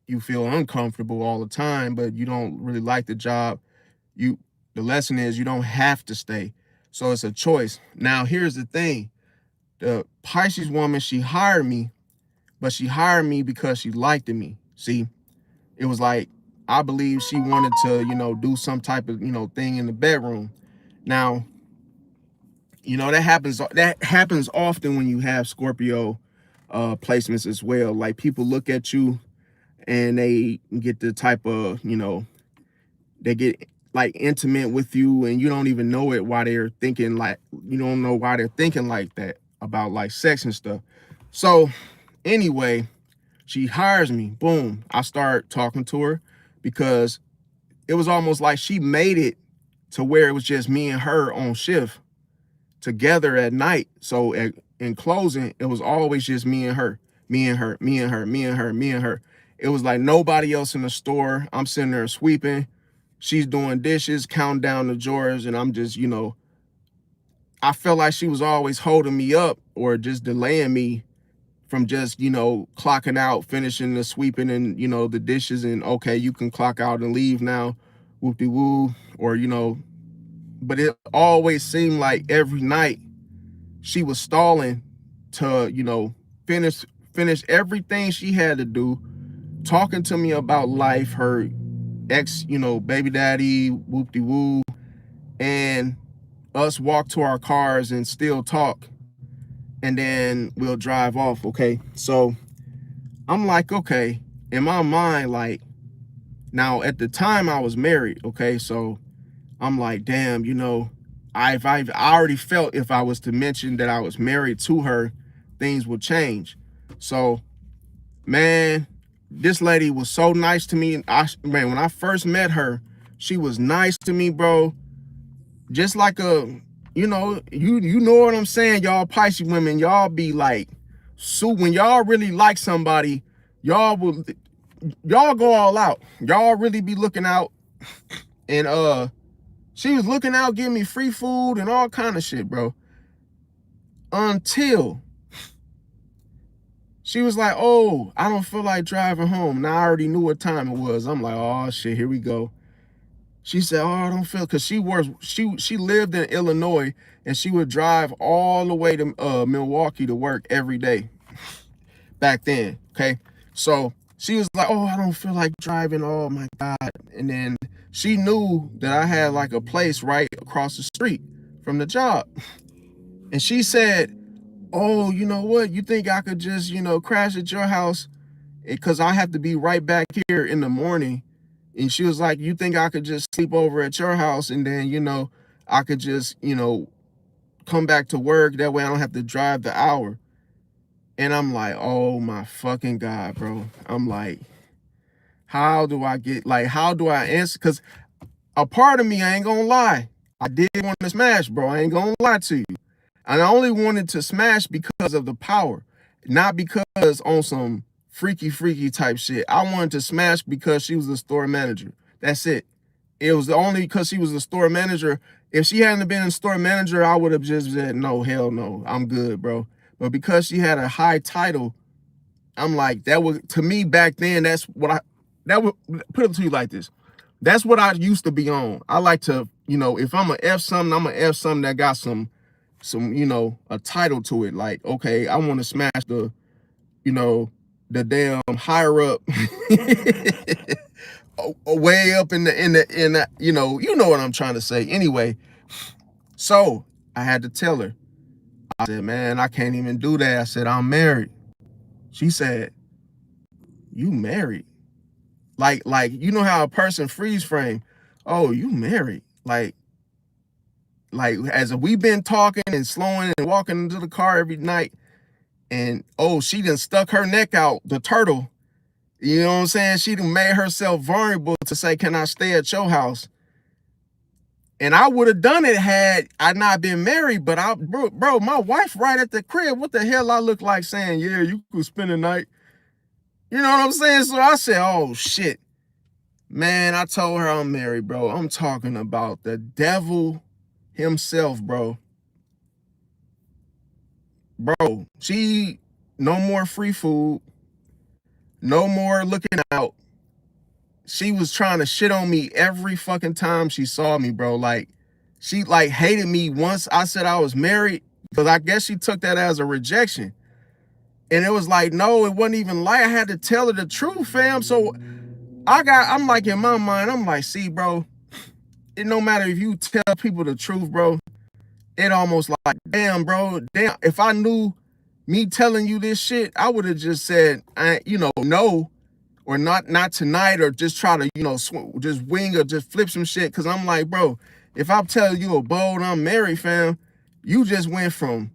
you feel uncomfortable all the time, but you don't really like the job, the lesson is you don't have to stay. So it's a choice. Now, here's the thing. The Pisces woman, she hired me, but she hired me because she liked me. See, it was like, I believe she wanted to, you know, do some type of, you know, thing in the bedroom. Now, you know, that happens often when you have Scorpio placements as well. Like people look at you and they get the type of, you know, they get like intimate with you and you don't even know it, why they're thinking like, you don't know why they're thinking like that about like sex and stuff. So anyway, she hires me, boom, I start talking to her, because it was almost like she made it to where it was just me and her on shift together at night. So in closing, it was always just me and her, me and her, me and her, me and her, me and her. It was like nobody else in the store. I'm sitting there sweeping. She's doing dishes, counting down the drawers, and I'm just, you know, I felt like she was always holding me up or just delaying me from just, you know, clocking out, finishing the sweeping and, you know, the dishes, and okay, you can clock out and leave now, whoop-de-woo, or, you know, but it always seemed like every night she was stalling to, you know, finish everything she had to do, talking to me about life, her ex, you know, baby daddy, whoop-de-woo, and us walk to our cars and still talk, and then we'll drive off, okay? So I'm like, okay, in my mind, like, now at the time I was married, okay? So I'm like, damn, you know, I already felt if I was to mention that I was married to her, things would change. So, man, this lady was so nice to me. Man, when I first met her, She was nice to me, bro. Just like a, you know what I'm saying, y'all Pisces women, y'all be like, so when y'all really like somebody, y'all go all out. Y'all really be looking out. And she was looking out, giving me free food and all kind of shit, bro. Until she was like, oh, I don't feel like driving home. Now I already knew what time it was. I'm like, oh shit, here we go. She said, oh, I don't feel, because she lived in Illinois, and she would drive all the way to Milwaukee to work every day back then. Okay. So she was like, oh, I don't feel like driving. Oh my God. And then she knew that I had like a place right across the street from the job. And she said, oh, you know what? You think I could just, crash at your house? Because I have to be right back here in the morning. And she was like, you think I could just sleep over at your house, and then, I could just, come back to work. That way I don't have to drive the hour. And I'm like, oh my fucking God, bro. I'm like, how do I answer? Because a part of me, I ain't gonna lie, I did want to smash, bro. I ain't gonna lie to you. And I only wanted to smash because of the power, not because on some freaky type shit. I wanted to smash because she was the store manager. That's it. It was only because she was the store manager. If she hadn't been a store manager, I would have just said, no, hell no, I'm good, bro. But because she had a high title, I'm like, that was, to me back then, that would put it to you like this. That's what I used to be on. I like to, if I'm a F something, I'm a F something that got some, a title to it. Like, okay, I want to smash the, the damn higher up, way up in the, you know what I'm trying to say. Anyway, so I had to tell her. I said, man, I can't even do that. I said, I'm married. She said, you married? Like, you know how a person freeze frame? Oh, you married? Like as we've been talking and slowing and walking into the car every night, and oh, she done stuck her neck out, the turtle. You know what I'm saying? She done made herself vulnerable to say, can I stay at your house? And I would have done it had I not been married, but bro, my wife right at the crib. What the hell I look like saying, yeah, you could spend the night? You know what I'm saying? So I said, oh shit. Man, I told her I'm married, bro. I'm talking about the devil himself, bro. Bro, no more free food, no more looking out. She was trying to shit on me every fucking time she saw me, bro. Like, she hated me once I said I was married, because I guess she took that as a rejection. And it was like, no, it wasn't even like, I had to tell her the truth, fam. So I'm like, in my mind, I'm like, see, bro, it no matter if you tell people the truth, bro, it almost like, damn, bro, damn, if I knew me telling you this shit, I would have just said, no, or not tonight, or just try to, just wing or just flip some shit. Cause I'm like, bro, if I'm telling you a bold, I'm married, fam, you just went from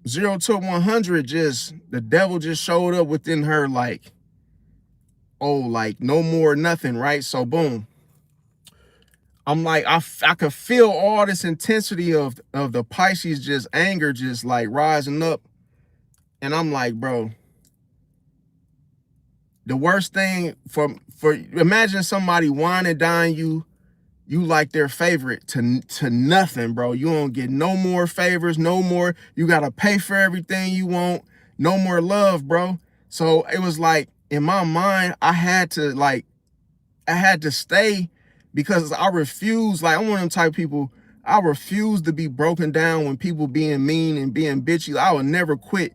0 to 100, just, the devil just showed up within her, like, oh, like no more nothing, right? So boom. I'm like, I could feel all this intensity of the Pisces, just anger, just like rising up. And I'm like, bro, the worst thing for imagine somebody wine and dine you like their favorite to nothing, bro. You don't get no more favors, no more. You got to pay for everything you want. No more love, bro. So it was like, in my mind, I had to stay, because I refuse. Like, I'm one of them type of people. I refuse to be broken down when people being mean and being bitchy. I would never quit.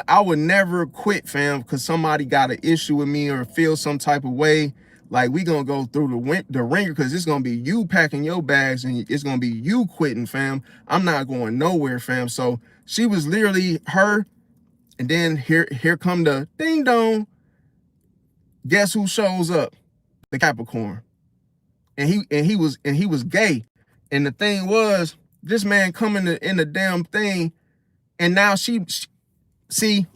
I would never quit, fam, because somebody got an issue with me or feel some type of way. Like, we gonna go through the ringer, because it's gonna be you packing your bags and it's gonna be you quitting, fam. I'm not going nowhere, fam. So she was literally her, and then here come the ding dong. Guess who shows up? The Capricorn. And he was gay. And the thing was, this man coming in the damn thing, and now she see,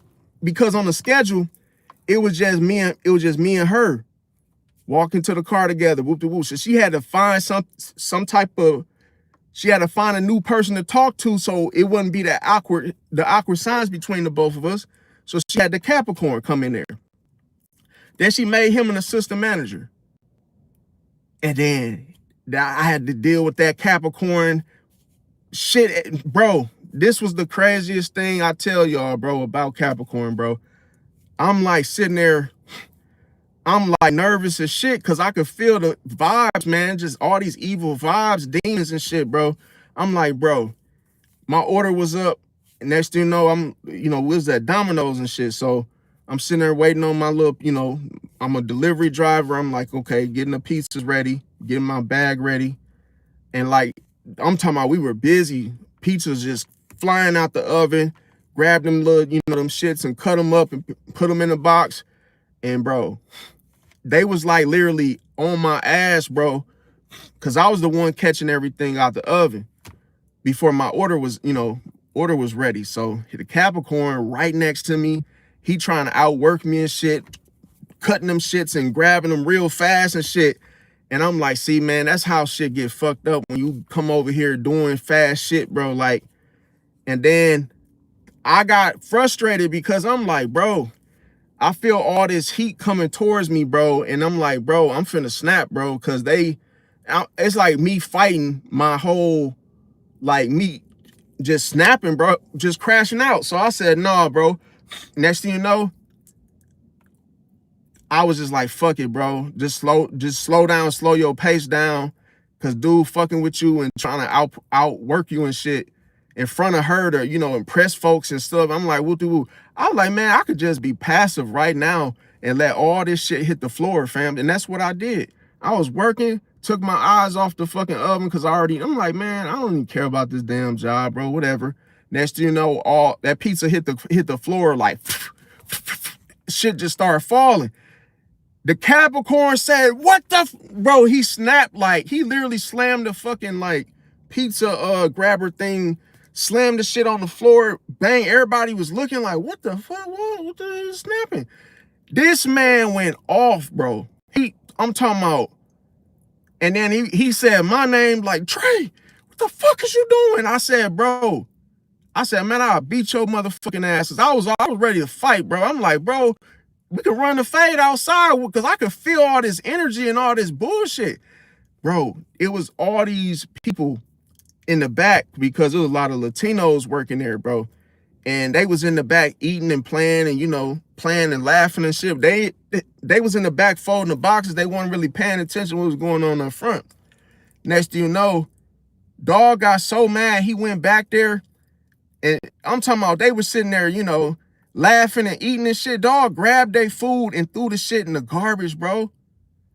because on the schedule, it was just me and her walk into the car together, whoop de whoop. So she had to find some type of, she had to find a new person to talk to so it wouldn't be the awkward signs between the both of us. So she had the Capricorn come in there. Then she made him an assistant manager. And then I had to deal with that Capricorn shit. Bro, this was the craziest thing I tell y'all, bro, about Capricorn, bro. I'm like sitting there, I'm like nervous as shit because I could feel the vibes, man. Just all these evil vibes, demons and shit, bro. I'm like, bro, my order was up. And next thing you know, we was at Domino's and shit. So I'm sitting there waiting on my little, I'm a delivery driver. I'm like, okay, getting the pizzas ready, getting my bag ready. And like, I'm talking about we were busy. Pizzas just flying out the oven, grab them little, them shits and cut them up and put them in a box. And bro, they was like literally on my ass, bro, because I was the one catching everything out the oven before my order was ready. So the Capricorn right next to me, he trying to outwork me and shit, cutting them shits and grabbing them real fast and shit. And I'm like, see, man, that's how shit get fucked up when you come over here doing fast shit, bro. Like, and then I got frustrated because I'm like, bro, I feel all this heat coming towards me, bro. And I'm like, bro, I'm finna snap, bro. Cause it's like me fighting my whole, like me just snapping, bro, just crashing out. So I said, nah, bro. Next thing you know, I was just like, fuck it, bro. Just slow down, slow your pace down. Cause dude fucking with you and trying to outwork you and shit in front of her to, impress folks and stuff. I'm like, woo. I was like, man, I could just be passive right now and let all this shit hit the floor, fam. And that's what I did. I was working, took my eyes off the fucking oven because I'm like, man, I don't even care about this damn job, bro, whatever. Next thing you know, all that pizza hit the floor like shit just started falling. The Capricorn said, what the bro, he snapped, like he literally slammed the fucking like pizza grabber thing, slammed the shit on the floor, bang, everybody was looking like, what the fuck, what the hell is snapping? This man went off, bro. I'm talking about, and then he said my name, like, Trey, what the fuck is you doing? I said, man, I'll beat your motherfucking asses. I was ready to fight, bro. I'm like, bro, we can run the fade outside because I could feel all this energy and all this bullshit. Bro, it was all these people in the back because there was a lot of Latinos working there, bro. And they was in the back eating and playing and, playing and laughing and shit. They was in the back folding the boxes. They weren't really paying attention to what was going on up front. Next thing you know, dog got so mad, he went back there. And I'm talking about they were sitting there, laughing and eating and shit. Dog grabbed their food and threw the shit in the garbage, bro.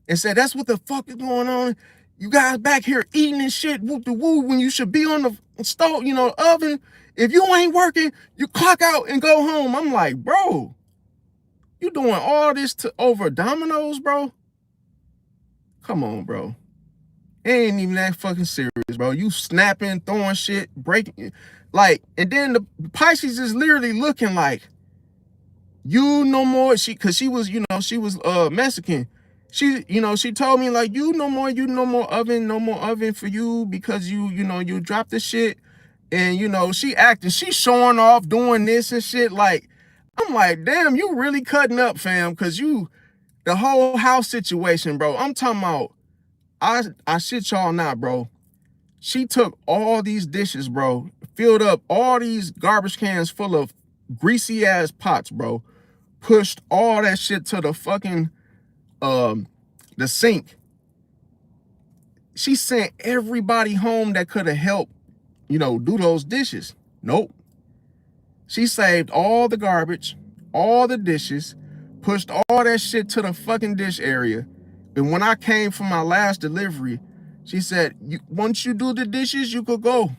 And said, that's what the fuck is going on. You guys back here eating and shit, whoop the woo, when you should be on the stove, oven. If you ain't working, you clock out and go home. I'm like, bro, you doing all this over Domino's, bro? Come on, bro. It ain't even that fucking serious, bro. You snapping, throwing shit, breaking, like, and then the Pisces is literally looking like, you no more, cause she was, she was Mexican. She told me like, you no more oven for you because you dropped the shit. And she acting, she showing off doing this and shit. Like, I'm like, damn, you really cutting up, fam, cause the whole house situation, bro. I'm talking about, I shit y'all not, bro. She took all these dishes, bro, filled up all these garbage cans full of greasy ass pots, bro, pushed all that shit to the fucking the sink. She sent everybody home that could have helped, do those dishes. Nope. She saved all the garbage, all the dishes, pushed all that shit to the fucking dish area. And when I came for my last delivery, she said, once you do the dishes, you could go.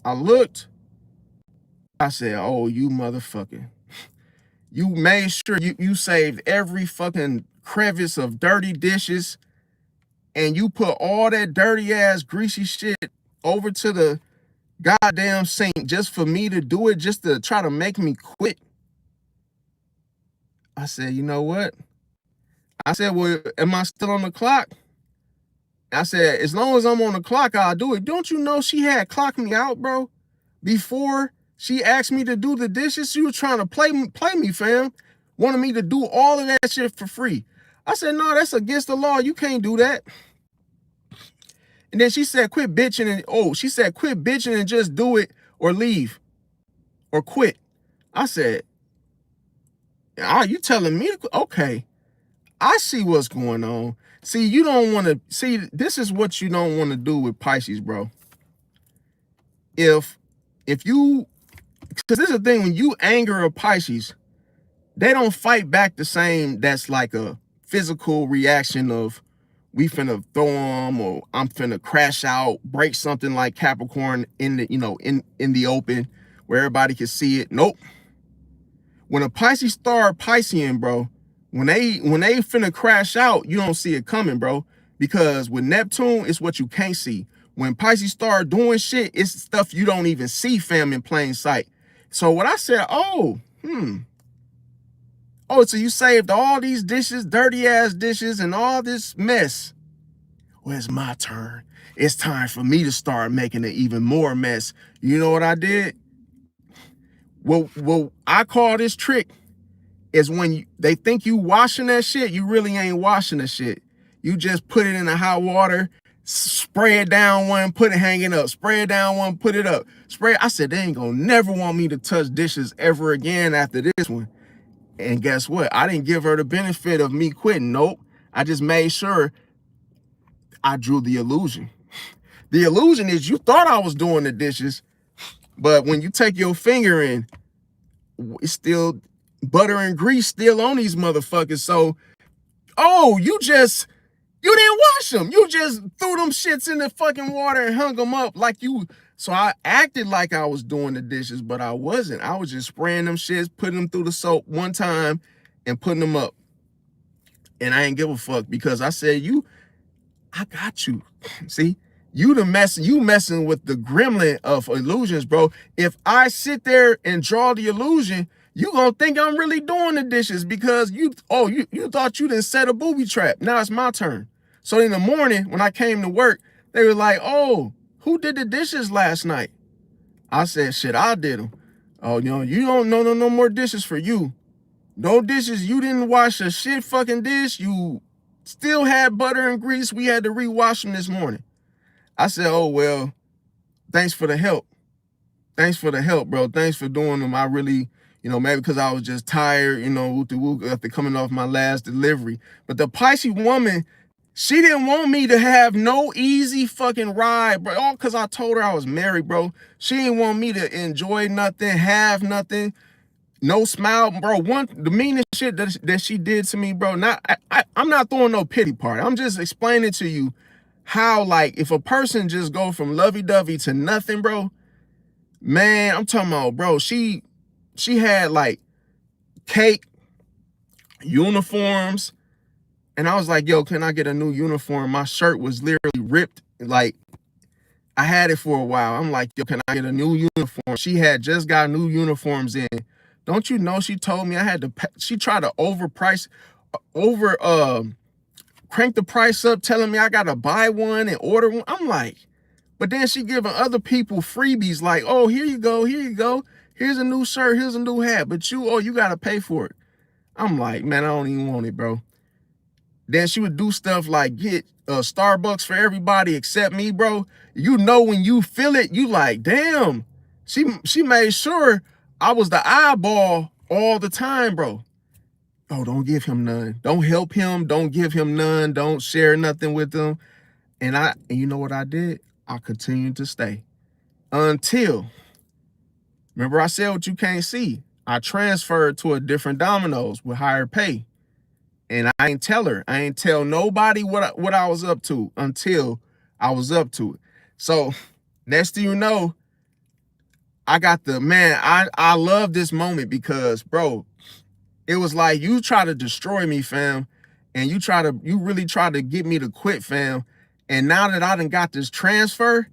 I looked. I said, oh, you motherfucker. You made sure you saved every fucking crevice of dirty dishes, and you put all that dirty ass greasy shit over to the goddamn sink just for me to do it, just to try to make me quit. I said, you know what? I said, well, am I still on the clock? I said, as long as I'm on the clock, I'll do it. Don't you know she had clocked me out, bro? Before she asked me to do the dishes, she was trying to play me, fam. Wanted me to do all of that shit for free. I said, no, that's against the law. You can't do that. And then she said, quit bitching. And she said, quit bitching and just do it or leave or quit. I said, you telling me? Okay, I see what's going on. See, you don't want to see. This is what you don't want to do with Pisces, bro. If you, because this is the thing, when you anger a Pisces, they don't fight back the same. That's like a physical reaction of we finna throw them or I'm finna crash out, break something like Capricorn in the, in the open where everybody can see it. Nope. When a Pisces start Piscean, bro, when they finna crash out, you don't see it coming, bro. Because with Neptune, it's what you can't see. When Pisces start doing shit, it's stuff you don't even see, fam, in plain sight. So what I said, oh, so you saved all these dishes, dirty ass dishes, and all this mess. Well, it's my turn. It's time for me to start making it even more mess. You know what I did? Well, I call this trick is when they think you washing that shit, you really ain't washing the shit. You just put it in the hot water, spray it down one, put it hanging up, spray it down one, put it up, spray. I said, they ain't gonna never want me to touch dishes ever again after this one. And guess what? I didn't give her the benefit of me quitting. Nope. I just made sure I drew the illusion. The illusion is you thought I was doing the dishes, but when you take your finger in, it's still butter and grease still on these motherfuckers. So, you didn't wash them. You just threw them shits in the fucking water and hung them up like you. So I acted like I was doing the dishes, but I wasn't. I was just spraying them shits, putting them through the soap one time and putting them up. And I ain't give a fuck because I said, I got you. See, you messing with the gremlin of illusions, bro. If I sit there and draw the illusion, you gonna think I'm really doing the dishes because you thought you didn't set a booby trap. Now it's my turn. So in the morning when I came to work, they were like, oh, who did the dishes last night? I said, shit, I did them. Oh, you don't know no more dishes for you. No dishes. You didn't wash a shit fucking dish. You still had butter and grease. We had to rewash them this morning. I said, oh, well, thanks for the help. Thanks for the help, bro. Thanks for doing them. I really, maybe because I was just tired, after coming off my last delivery. But the Pisces woman, she didn't want me to have no easy fucking ride, bro. All because I told her I was married, bro. She didn't want me to enjoy nothing, have nothing. No smile, bro. The meanest shit that she did to me, bro. I'm not throwing no pity party. I'm just explaining to you how, like, if a person just go from lovey-dovey to nothing, bro, man, I'm talking about, bro, she had like cake, uniforms, and I was like, yo, can I get a new uniform? My shirt was literally ripped. Like, I had it for a while. I'm like, yo, can I get a new uniform? She had just got new uniforms in. Don't you know she told me I had to pay, she tried to crank the price up, telling me I gotta buy one and order one. I'm like, but then she giving other people freebies like, oh, here you go. Here's a new shirt, here's a new hat, but you gotta pay for it. I'm like, man, I don't even want it, bro. Then she would do stuff like get Starbucks for everybody except me, bro. When you feel it, you like, damn. She made sure I was the eyeball all the time, bro. Oh, don't give him none. Don't help him. Don't give him none. Don't share nothing with him. And you know what I did? I continued to stay until, remember I said what you can't see. I transferred to a different Domino's with higher pay. And I ain't tell her. I ain't tell nobody what I was up to until I was up to it. So next thing you know, I got I love this moment because, bro, it was like you try to destroy me, fam. And you really try to get me to quit, fam. And now that I done got this transfer,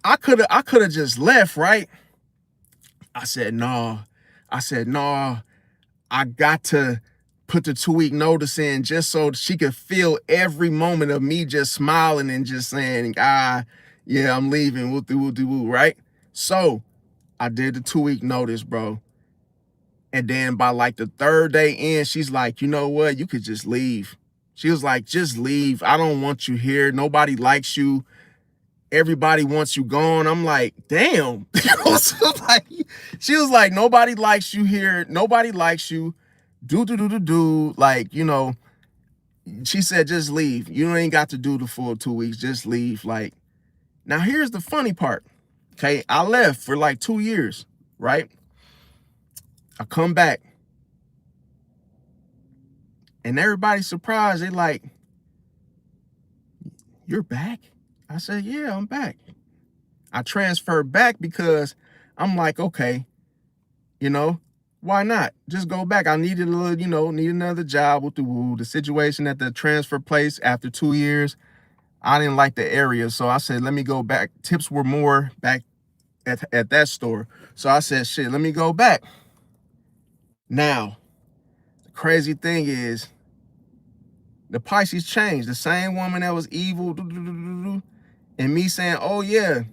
I could have just left, right? I said, no. I got to put the 2-week notice in just so she could feel every moment of me just smiling and just saying, yeah, I'm leaving, woo, right? So I did the 2-week notice, bro. And then by like the 3rd day in, she's like, you know what? You could just leave. She was like, just leave. I don't want you here. Nobody likes you. Everybody wants you gone. I'm like, damn. She was like, nobody likes you here. Nobody likes you. Do. Like, you know, she said, just leave. You ain't got to do the full 2 weeks. Just leave. Like, now here's the funny part. Okay, I left for like 2 years, right? I come back. And everybody's surprised. They like, you're back? I said, yeah, I'm back. I transferred back because I'm like, okay, you know, why not? Just go back. I needed a little, you know, need another job with the situation at the transfer place after 2 years. I didn't like the area. So I said, let me go back. Tips were more back at that store. So I said, shit, let me go back. Now, the crazy thing is, the Pisces changed. The same woman that was evil, and me saying, oh yeah,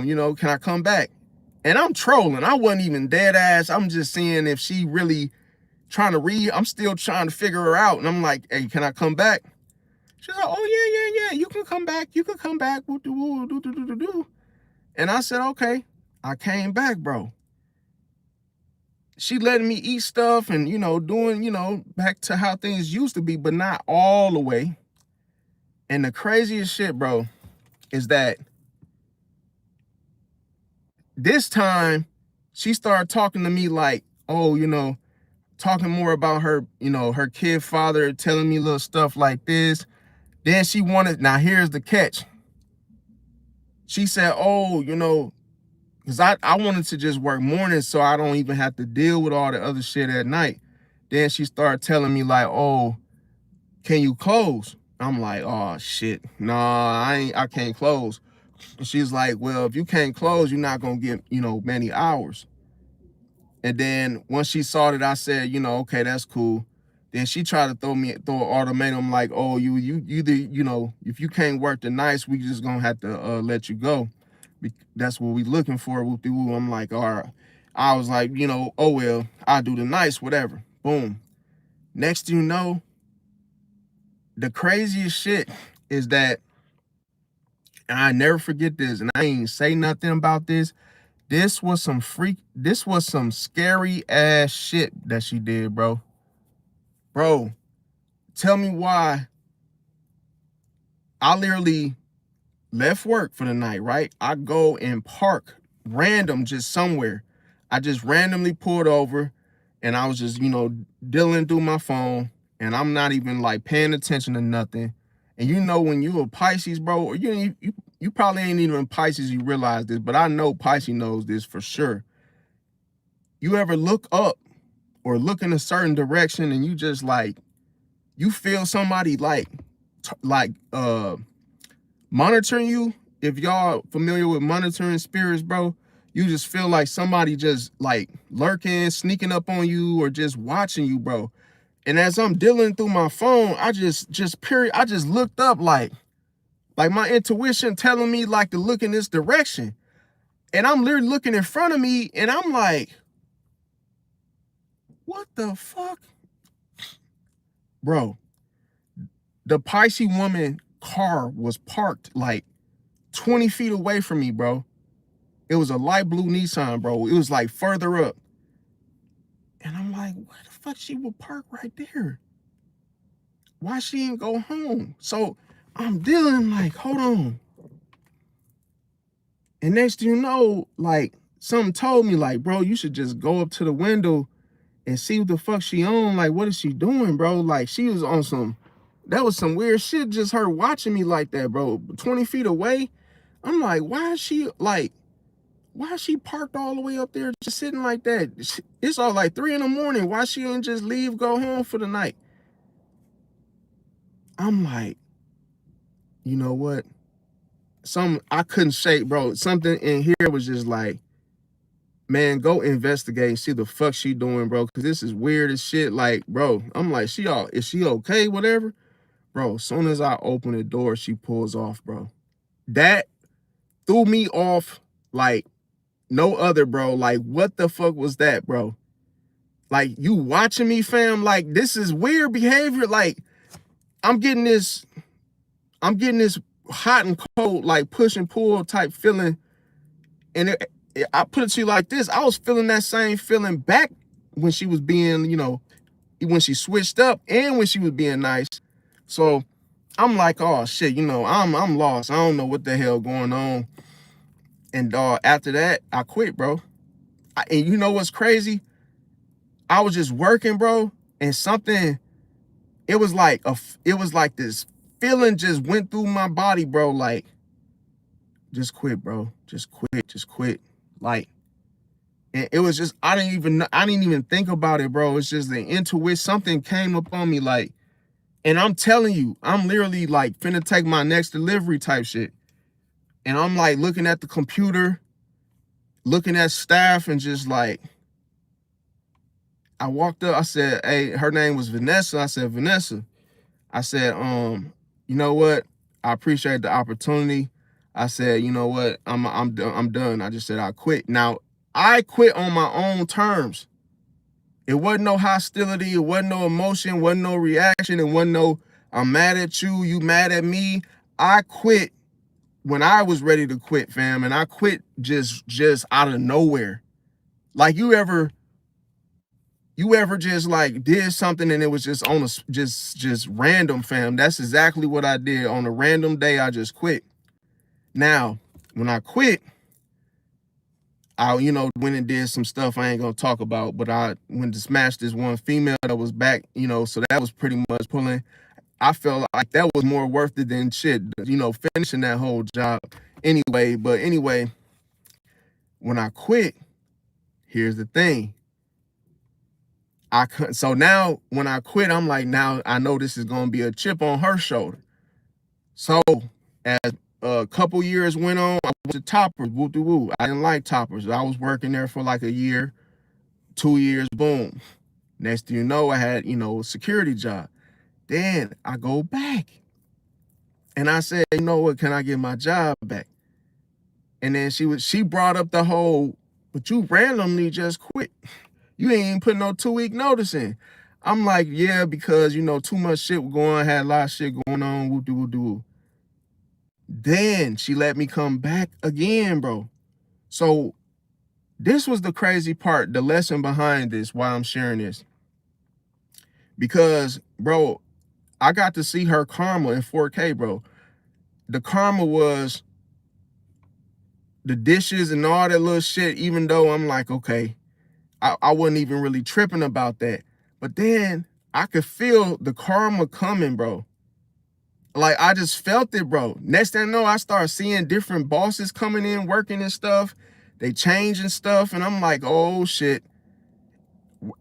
you know, can I come back? And I'm trolling. I wasn't even dead ass. I'm just seeing if she really trying to read. I'm still trying to figure her out. And I'm like, hey, can I come back? She's like, oh yeah, you can come back. You can come back. And I said, okay. I came back, bro. She letting me eat stuff and, you know, doing, you know, back to how things used to be, but not all the way. And the craziest shit, bro, is that this time she started talking to me like, oh, you know, talking more about her, you know, her kid father, telling me little stuff like this. Then she wanted, now here's the catch. She said, oh, you know, because I wanted to just work mornings so I don't even have to deal with all the other shit at night. Then she started telling me like, oh, can you close? I'm like, oh shit, nah, I can't close. And she's like, well, if you can't close, you're not gonna get, you know, many hours. And then once she saw that I said, you know, okay, that's cool. Then she tried to throw an ultimatum like, oh, you either, you know, if you can't work the nights, we just gonna have to let you go. That's what we looking for. Whoop-de-woo. I'm like, all right. I was like, you know, oh well, I'll do the nights, whatever. Boom. Next thing you know, the craziest shit is that, and I never forget this, and I ain't say nothing about this. This was some scary ass shit that she did, bro. Bro, tell me why I literally left work for the night, right? I go and park random just somewhere. I just randomly pulled over and I was just, you know, dealing through my phone and I'm not even like paying attention to nothing. And you know, when you a Pisces, bro, or you probably ain't even Pisces, you realize this, but I know Pisces knows this for sure. You ever look up or look in a certain direction and you just like, you feel somebody like monitoring you? If y'all familiar with monitoring spirits, bro, you just feel like somebody just like lurking, sneaking up on you or just watching you, bro. And as I'm dealing through my phone, I just looked up like my intuition telling me like to look in this direction. And I'm literally looking in front of me and I'm like, what the fuck? Bro, the Pisces woman car was parked like 20 feet away from me, bro. It was a light blue Nissan, bro. It was like further up. And I'm like, why the fuck she would park right there? Why she ain't go home? So I'm dealing like, hold on. And next thing you know, like something told me like, bro, you should just go up to the window and see what the fuck she on. Like, what is she doing, bro? Like she was on some, that was some weird shit. Just her watching me like that, bro. 20 feet away. I'm like, why is she parked all the way up there just sitting like that? It's all like 3 in the morning. Why she ain't just leave, go home for the night? I'm like, you know what? I couldn't shake, bro. Something in here was just like, man, go investigate and see the fuck she doing, bro. Cause this is weird as shit. Like, bro, I'm like, is she okay? Whatever. Bro, as soon as I open the door, she pulls off, bro. That threw me off like no other, bro. Like, what the fuck was that, bro? Like, you watching me, fam? Like, this is weird behavior. Like, I'm getting this hot and cold, like push and pull type feeling. And I put it to you like this. I was feeling that same feeling back when she was being, when she switched up and when she was being nice. So I'm like, oh shit, I'm lost. I don't know what the hell going on. And after that, I quit, bro. And you know what's crazy? I was just working, bro, and something. It was like this feeling just went through my body, bro. Like, just quit, bro. Just quit. Like, and it was just I didn't even think about it, bro. It's just the intuition. Something came up on me, like, and I'm telling you, I'm literally like finna take my next delivery type shit. And I'm like looking at the computer, looking at staff, and just like, I walked up, I said, hey, her name was Vanessa. I said, Vanessa, I said, you know what? I appreciate the opportunity. I said, you know what? I'm done. I just said I quit. Now, I quit on my own terms. It wasn't no hostility, it wasn't no emotion, wasn't no reaction, it wasn't no I'm mad at you, you mad at me. I quit when I was ready to quit, fam, and I quit just out of nowhere. Like, you ever just like did something and it was just on a just random, fam? That's exactly what I did. On a random day, I just quit. Now, when I quit, I went and did some stuff I ain't gonna talk about, but I went to smash this one female that was back, so that was pretty much pulling. I felt like that was more worth it than shit, finishing that whole job anyway. But anyway, when I quit, here's the thing. So now when I quit, I'm like, now I know this is gonna be a chip on her shoulder. So as a couple years went on, I went to Toppers, woo-de-woo. I didn't like Toppers. I was working there for like a year, 2 years, boom. Next thing you know, I had, a security job. Then I go back and I said, you know what, can I get my job back? And then she brought up the whole, but you randomly just quit. You ain't even put no 2-week notice in. I'm like, yeah, because, too much shit was going on, had a lot of shit going on, woo-de-woo-de-woo. Then she let me come back again, bro. So this was the crazy part, the lesson behind this, why I'm sharing this. Because, bro, I got to see her karma in 4K, bro. The karma was the dishes and all that little shit, even though I'm like, okay, I wasn't even really tripping about that. But then I could feel the karma coming, bro. Like, I just felt it, bro. Next thing I know, I started seeing different bosses coming in, working and stuff. They changing stuff. And I'm like, oh, shit.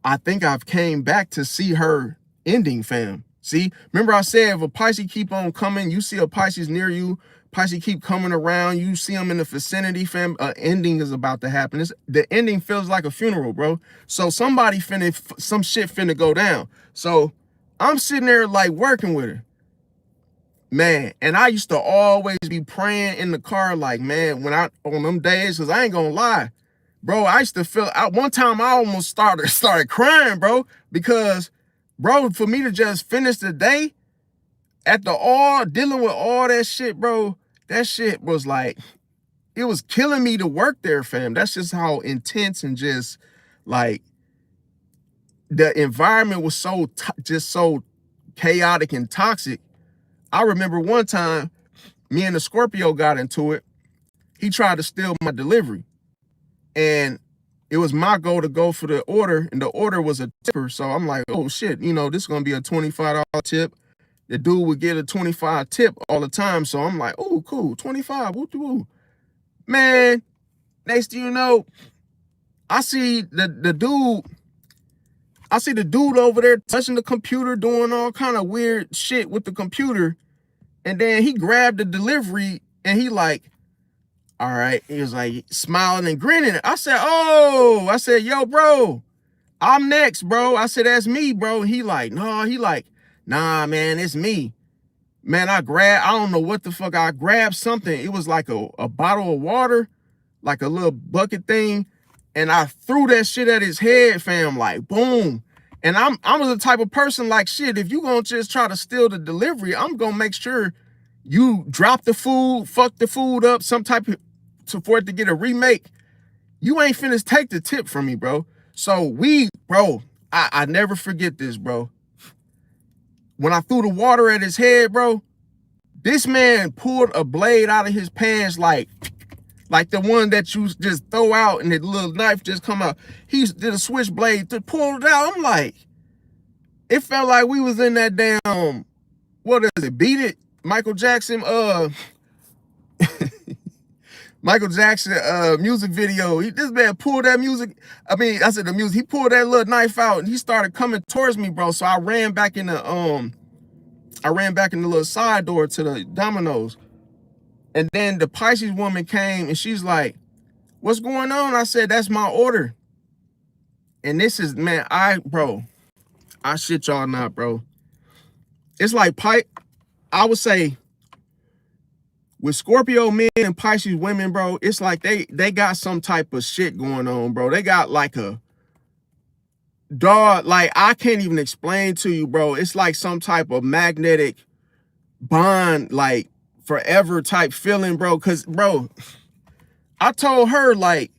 I think I've came back to see her ending, fam. See, remember I said if a Pisces keep on coming, you see a Pisces near you, Pisces keep coming around, you see them in the vicinity, fam, ending is about to happen. The ending feels like a funeral, bro. So some shit finna go down. So I'm sitting there like working with her. Man, and I used to always be praying in the car, like, man, on them days, because I ain't gonna lie, bro, I used to feel, one time I almost started crying, bro, because, bro, for me to just finish the day dealing with all that shit, bro, that shit was like, it was killing me to work there, fam. That's just how intense and just, like, the environment was so chaotic and toxic. I remember one time, me and the Scorpio got into it. He tried to steal my delivery. And it was my goal to go for the order, and the order was a tipper. So I'm like, oh shit, this is gonna be a $25 tip. The dude would get a 25 tip all the time. So I'm like, oh, cool, 25, woo-de-woo. Man, next thing you know, I see the dude over there touching the computer, doing all kind of weird shit with the computer. And then he grabbed the delivery and he like, All right. He was like smiling and grinning. I said, oh, I said, yo, bro, I'm next, bro. I said, that's me, bro. He like, no, he like, nah, man, it's me. Man, I don't know what the fuck, I grabbed something. It was like a bottle of water, like a little bucket thing. And I threw that shit at his head, fam, like boom. And I'm the type of person like, shit, if you gonna just try to steal the delivery, I'm gonna make sure you drop the food, fuck the food up, some type of, for it to get a remake. You ain't finna take the tip from me, bro. So bro, I never forget this, bro. When I threw the water at his head, bro, this man pulled a blade out of his pants like the one that you just throw out and the little knife just come out. He did a switchblade to pull it out. I'm like, it felt like we was in that damn, what is it, Beat It? Michael Jackson music video. This man pulled that music. The music. He pulled that little knife out and he started coming towards me, bro. So I ran back in the little side door to the Domino's. And then the Pisces woman came and she's like, what's going on? I said, that's my order. And this is, man, I shit y'all not, bro. It's like I would say with Scorpio men and Pisces women, bro, it's like they got some type of shit going on, bro. They got like a dog, like I can't even explain to you, bro. It's like some type of magnetic bond, like forever type feeling, bro. Cause bro, I told her like,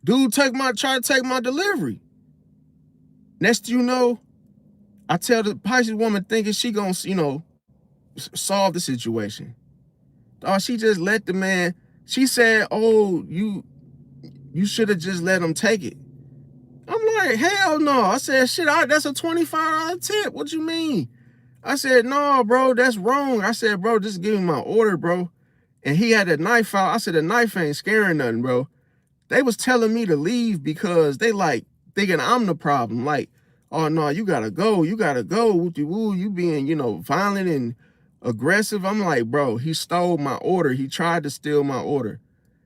dude, try to take my delivery. Next thing you know, I tell the Pisces woman thinking she gonna, solve the situation. She just let the man, she said, oh, you should have just let him take it. I'm like, hell no. I said, shit, that's a $25 tip. What you mean? I said, no, bro, that's wrong. I said, bro, just give me my order, bro. And he had a knife out. I said, the knife ain't scaring nothing, bro. They was telling me to leave because they like thinking I'm the problem. Like, oh no, you gotta go. You gotta go. You being, violent and aggressive. I'm like, bro, he stole my order. He tried to steal my order.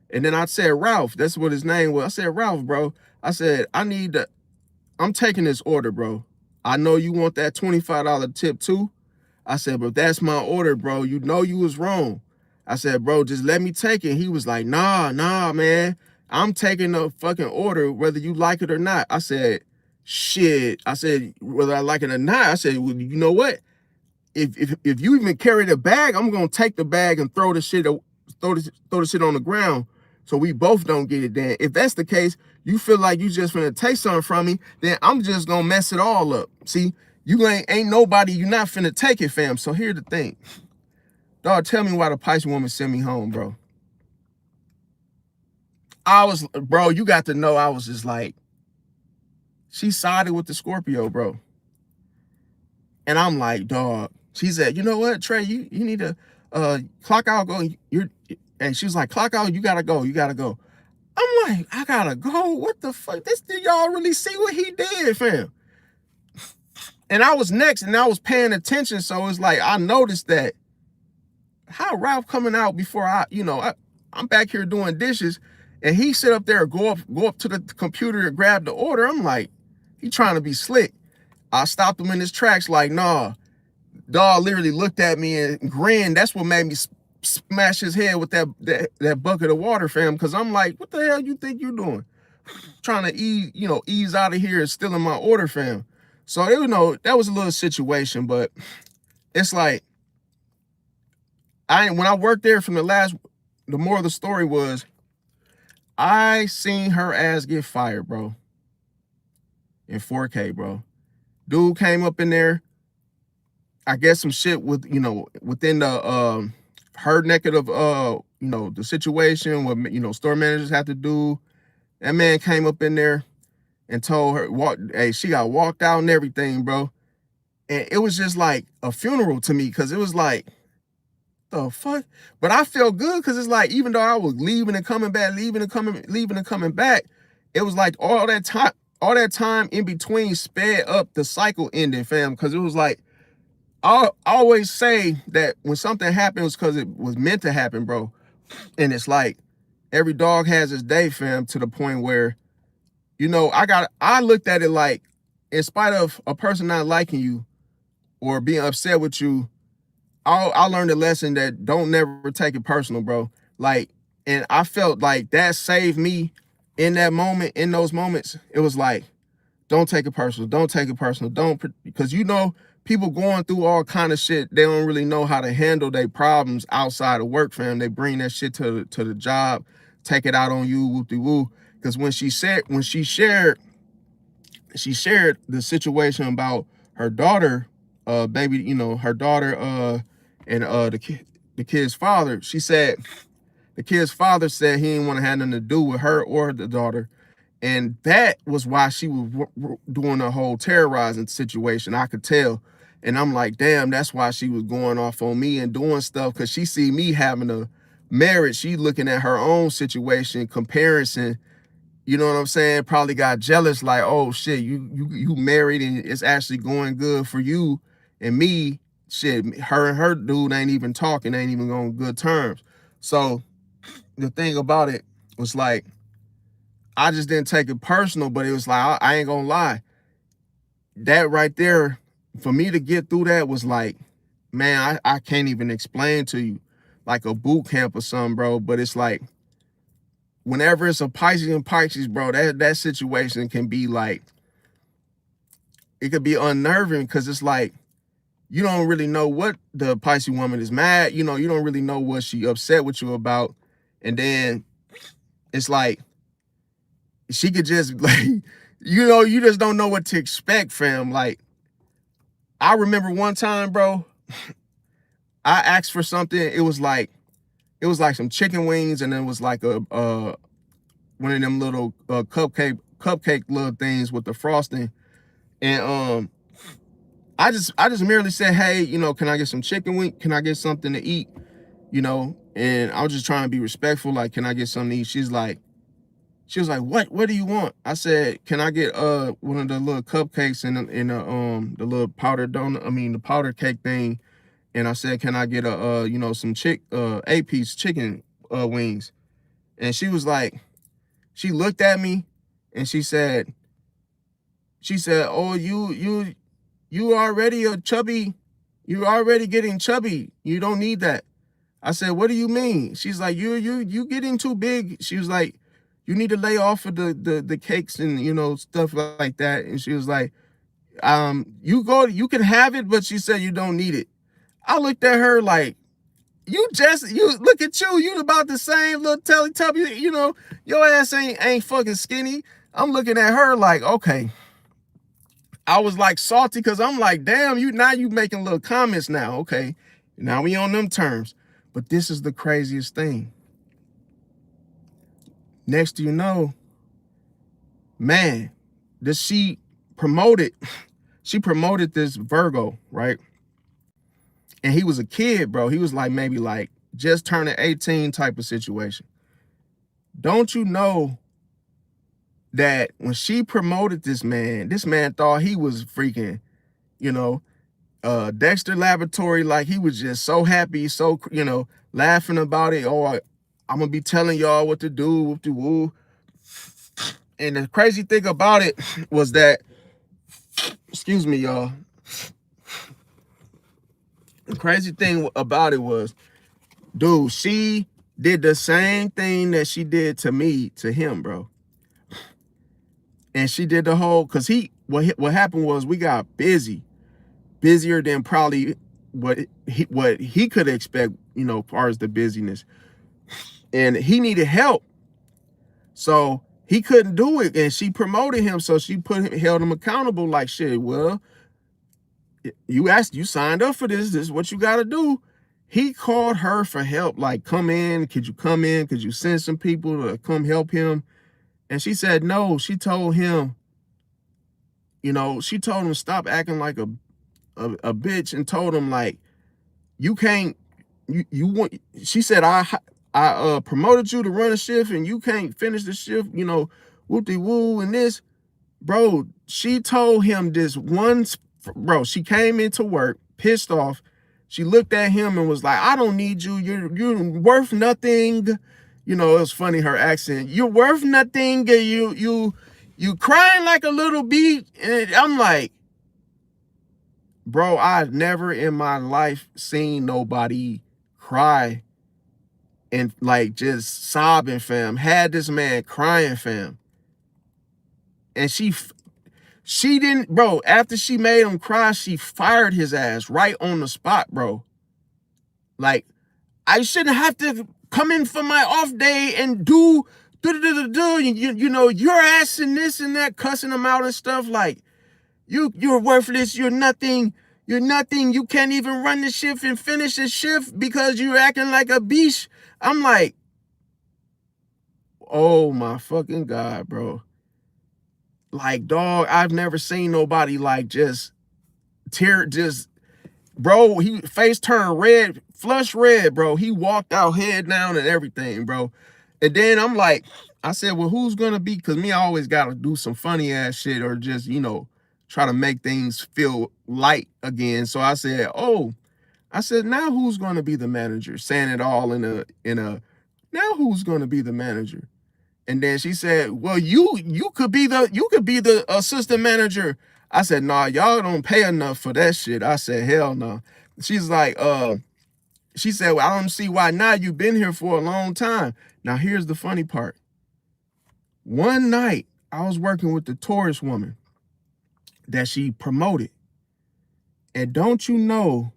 And then I said, Ralph, that's what his name was. I said, Ralph, bro. I said, I'm taking this order, bro. I know you want that $25 tip too. I said, but that's my order, bro. You know you was wrong. I said, bro, just let me take it. He was like, nah, man. I'm taking the fucking order, whether you like it or not. I said, shit. I said, whether I like it or not, I said, well, you know what? If you even carry the bag, I'm gonna take the bag and throw the shit on the ground so we both don't get it. Then if that's the case, you feel like you just finna take something from me, then I'm just gonna mess it all up. See, you ain't nobody, you not finna take it, fam. So here's the thing. Dog, tell me why the Pisces woman sent me home, bro. Bro, you got to know I was just like, she sided with the Scorpio, bro. And I'm like, dog. She said, you know what, Trey, you need to clock out, go. And she was like, clock out, you gotta go. I'm like, I gotta go? What the fuck? Did y'all really see what he did, fam? And I was next and I was paying attention. So it's like, I noticed that how Ralph coming out before I'm back here doing dishes and he sit up there, go up to the computer and grab the order. I'm like, he trying to be slick. I stopped him in his tracks like, nah. Dog literally looked at me and grinned. That's what made me smash his head with that bucket of water, fam. Cause I'm like, what the hell you think you doing? Trying to ease out of here and stealing my order, fam. So, that was a little situation, but it's like, when I worked there the more of the story was, I seen her ass get fired, bro. In 4K, bro. Dude came up in there. I guess some shit with, within the her neck of the situation, what store managers have to do. That man came up in there and told her, she got walked out and everything, bro. And it was just like a funeral to me, because it was like, the fuck? But I felt good because it's like, even though I was leaving and coming back, leaving and coming back, it was like all that time in between sped up the cycle ending, fam. Because it was like, I always say that when something happens because it was meant to happen, bro. And it's like, every dog has its day, fam, to the point where, you know, I looked at it like, in spite of a person not liking you or being upset with you, I learned a lesson that don't never take it personal, bro. Like, and I felt like that saved me in that moment, in those moments. It was like, don't take it personal. Don't take it personal. Don't, because you know, people going through all kind of shit, they don't really know how to handle their problems outside of work, fam. They bring that shit to the job, take it out on you, whoop-de-woo. Because when she shared the situation about her daughter, baby, you know, her daughter, and the kid's father, she said the kid's father said he didn't want to have nothing to do with her or the daughter. And that was why she was doing a whole terrorizing situation. I could tell. And I'm like, damn, that's why she was going off on me and doing stuff, because she see me having a marriage. She looking at her own situation, comparison. You know what I'm saying? Probably got jealous, like, oh shit, you married and it's actually going good for you. And me, shit, her and her dude ain't even talking, ain't even on good terms. So the thing about it was like, I just didn't take it personal, but it was like, I ain't gonna lie. That right there, for me to get through that was like, man, I can't even explain to you, like a boot camp or something, bro. But it's like, whenever it's a Pisces and Pisces, bro, that situation can be like, it could be unnerving, because it's like, you don't really know what the Pisces woman is mad. You know, you don't really know what she upset with you about. And then it's like, she could just like, you know, you just don't know what to expect, fam. Like, I remember one time, bro, I asked for something. It was like some chicken wings, and it was like a one of them little cupcake little things with the frosting. And I just merely said, hey, you know, can I get some chicken wing? Can I get something to eat? You know, and I was just trying to be respectful. Like, can I get something to eat? She was like, what do you want? I said, can I get one of the little cupcakes in the little powder donut, I mean the powder cake thing. And I said, can I get a you know, some 8-piece chicken wings? And she was like, she looked at me and she said, oh, you already a chubby, you already getting chubby. You don't need that. I said, what do you mean? She's like, you getting too big. She was like, you need to lay off of the cakes and, you know, stuff like that. And she was like, you can have it, but she said you don't need it. I looked at her like, you look at you about the same little Teletubby, you know, your ass ain't fucking skinny. I'm looking at her like, okay. I was like salty, because I'm like, damn, you making little comments now. Okay, now we on them terms. But this is the craziest thing. Next you know, man, she promoted this Virgo, right? And he was a kid, bro. He was like maybe like just turning 18 type of situation. Don't you know that when she promoted this man thought he was freaking, you know, Dexter Laboratory, like he was just so happy, so, you know, laughing about it. Oh, I'm gonna be telling y'all what to do, whoop-de-woo. And the crazy thing about it was that, excuse me, y'all. The crazy thing about it was, dude, she did the same thing that she did to me, to him, bro. And she did the whole, because what happened was we got busier than probably what he could expect, you know, as far as the busyness. And he needed help. So he couldn't do it. And she promoted him. So she held him accountable, like, shit, well, you signed up for this. This is what you got to do. He called her for help, like, come in. Could you come in? Could you send some people to come help him? And she said no. She told him, you know, she told him stop acting like a bitch, and told him, like, you can't, you want, she said, I promoted you to run a shift and you can't finish the shift, you know, whoop-de-woo and this. Bro, she told him this once, bro, she came into work pissed off. She looked at him and was like, I don't need you. You're worth nothing. you know, it was funny, her accent. You're worth nothing. You crying like a little bee. And I'm like, bro, I've never in my life seen nobody cry and like just sobbing, fam. Had this man crying, fam. And she didn't, bro, after she made him cry, she fired his ass right on the spot, bro. Like, I shouldn't have to come in for my off day and do you know, your ass and this and that, cussing him out and stuff. Like, you're worthless, you're nothing, you can't even run the shift and finish the shift because you're acting like a beast. I'm like, oh my fucking God, bro. Like, dog, I've never seen nobody like just bro, he face turned red, flush red, bro. He walked out head down and everything, bro. And then I'm like, I said, well, who's gonna be? Because me, I always gotta do some funny ass shit or just, you know, try to make things feel light again. So I said, now who's gonna be the manager? Saying it all in a now who's gonna be the manager? And then she said, well, you could be the assistant manager. I said, nah, y'all don't pay enough for that shit. I said, hell no. She's like, she said, well, I don't see why not. You've been here for a long time. Now, here's the funny part. One night, I was working with the Taurus woman that she promoted. And don't you know,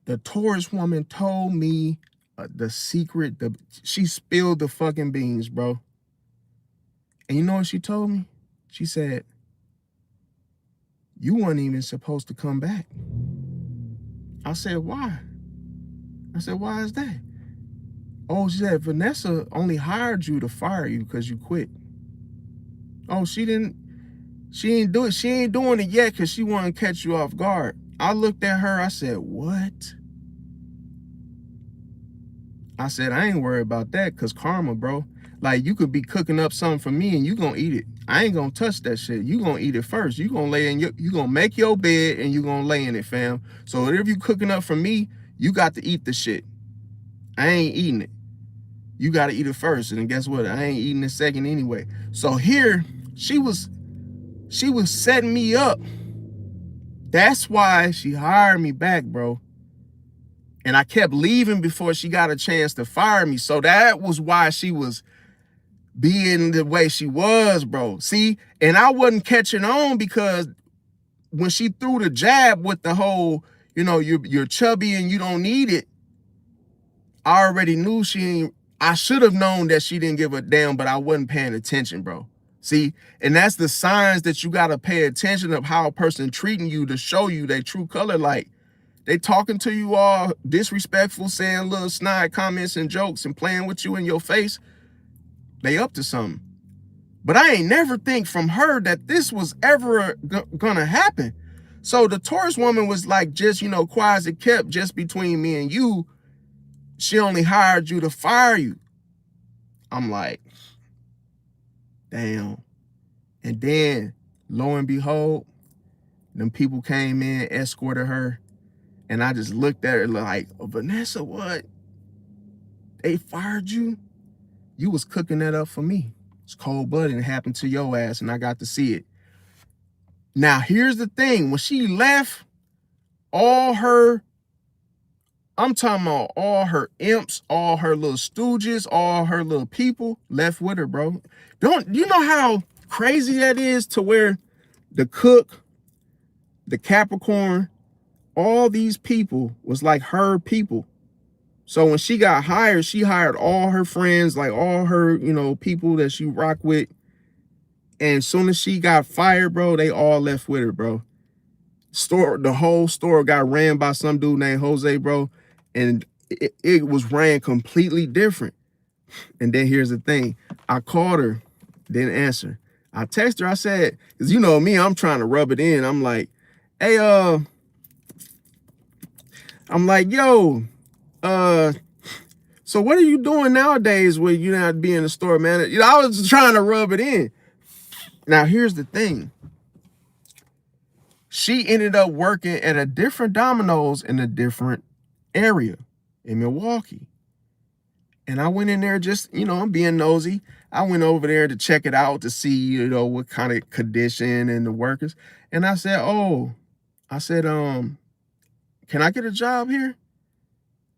the Taurus woman told me the secret. She spilled the fucking beans, bro. And you know what she told me? She said, you weren't even supposed to come back. I said, why? I said, why is that? Oh, she said, Vanessa only hired you to fire you because you quit. Oh, she ain't do it. She ain't doing it yet because she wanted to catch you off guard. I looked at her, I said, what? I said, I ain't worried about that because karma, bro. Like, you could be cooking up something for me and you gonna eat it. I ain't gonna touch that shit. You gonna eat it first. You gonna you gonna make your bed and you gonna lay in it, fam. So whatever you cooking up for me, you got to eat the shit. I ain't eating it. You got to eat it first. And guess what? I ain't eating it second anyway. So here, she was setting me up. That's why she hired me back, bro. And I kept leaving before she got a chance to fire me. So that was why she was being the way she was, bro. See, and I wasn't catching on because when she threw the jab with the whole, you know, you're chubby and you don't need it, I already knew I should have known that she didn't give a damn, but I wasn't paying attention, bro. See, and that's the signs that you got to pay attention of how a person treating you to show you their true color. Like, they talking to you all disrespectful, saying little snide comments and jokes and playing with you in your face. They up to something. But I ain't never think from her that this was ever gonna happen. So the Taurus woman was like, just, you know, quiet as it kept, just between me and you. She only hired you to fire you. I'm like, damn. And then, lo and behold, them people came in, escorted her, and I just looked at her like, oh, Vanessa, what? They fired you? You was cooking that up for me. It's cold-blooded and it happened to your ass, and I got to see it. Now, here's the thing. When she left, I'm talking about all her imps, all her little stooges, all her little people left with her, bro. Don't you know how crazy that is, to where the cook, the Capricorn, all these people was like her people. So when she got hired, she hired all her friends, like all her, you know, people that she rock with. And as soon as she got fired, bro, they all left with her, bro. The whole store got ran by some dude named Jose, bro. And it was ran completely different. And then here's the thing. I called her, didn't answer. I texted her, I said, because you know me, I'm trying to rub it in. I'm like, hey, yo, so what are you doing nowadays when you're not being a store manager? You know, I was trying to rub it in. Now, here's the thing. She ended up working at a different Domino's in a different area in Milwaukee. And I went in there just, I'm being nosy. I went over there to check it out to see, what kind of condition and the workers. And I said, can I get a job here?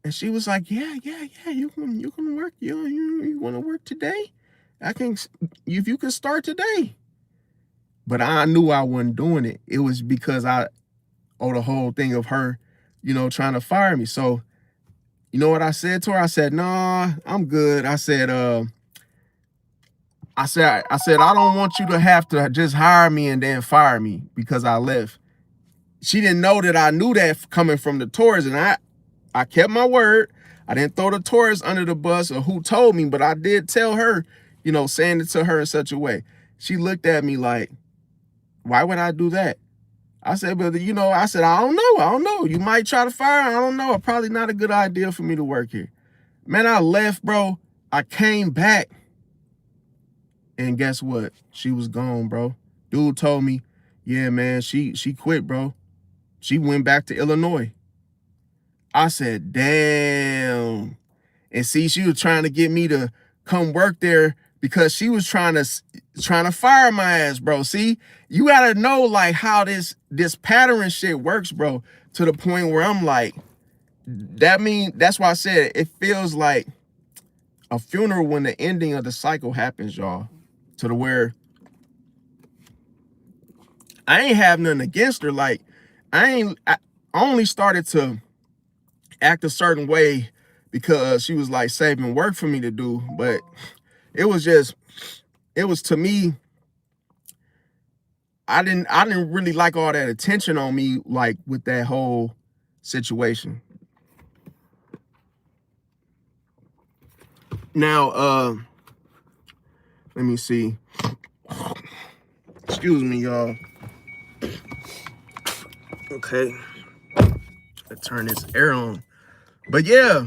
And she was like, yeah, you can work. You want to work today? I can, if you can start today. But I knew I wasn't doing it. It was because the whole thing of her, trying to fire me. So, you know what I said to her? I said, nah, I'm good. I said, I don't want you to have to just hire me and then fire me because I left. She didn't know that I knew that coming from the Taurus, and I kept my word. I didn't throw the Taurus under the bus or who told me, but I did tell her, saying it to her in such a way. She looked at me like, why would I do that? I said, but I don't know. You might try to fire. I don't know. Probably not a good idea for me to work here. Man, I left, bro. I came back. And guess what? She was gone, bro. Dude told me, yeah, man, she quit, bro. She went back to Illinois. I said, damn. And see, she was trying to get me to come work there because she was trying to fire my ass, bro. See, you gotta know like how this pattern and shit works, bro, to the point where I'm like, that's why I said it feels like a funeral when the ending of the cycle happens, y'all. To the where I ain't have nothing against her. Like, I only started to act a certain way because she was like saving work for me to do. But it was to me, I didn't really like all that attention on me, like with that whole situation. Now, let me see. Excuse me, y'all. Okay. Let's turn this air on. But yeah,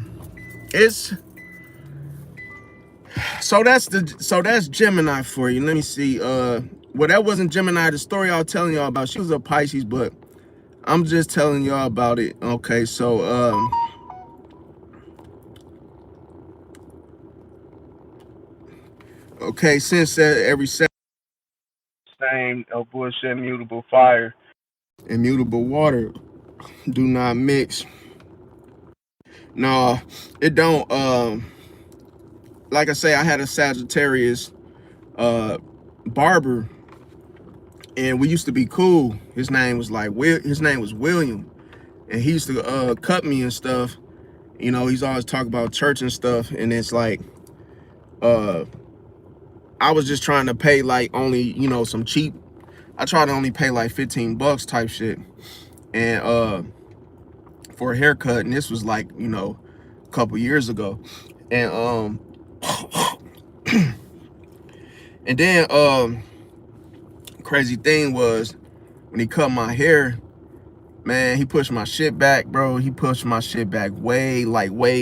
so that's Gemini for you. Let me see. Well, that wasn't Gemini. The story I was telling y'all about, she was a Pisces, but I'm just telling y'all about it. Okay, so okay, since every same bullshit, immutable fire, immutable water do not mix. No, it don't. Like I say, I had a Sagittarius barber, and we used to be cool. His name was William, and he used to cut me and stuff. He's always talking about church and stuff, and it's like I was just trying to pay like only some cheap. I tried to only pay like $15 type shit, and for a haircut, and this was like a couple years ago, and and then crazy thing was when he cut my hair, man, he pushed my shit back, bro. He pushed my shit back way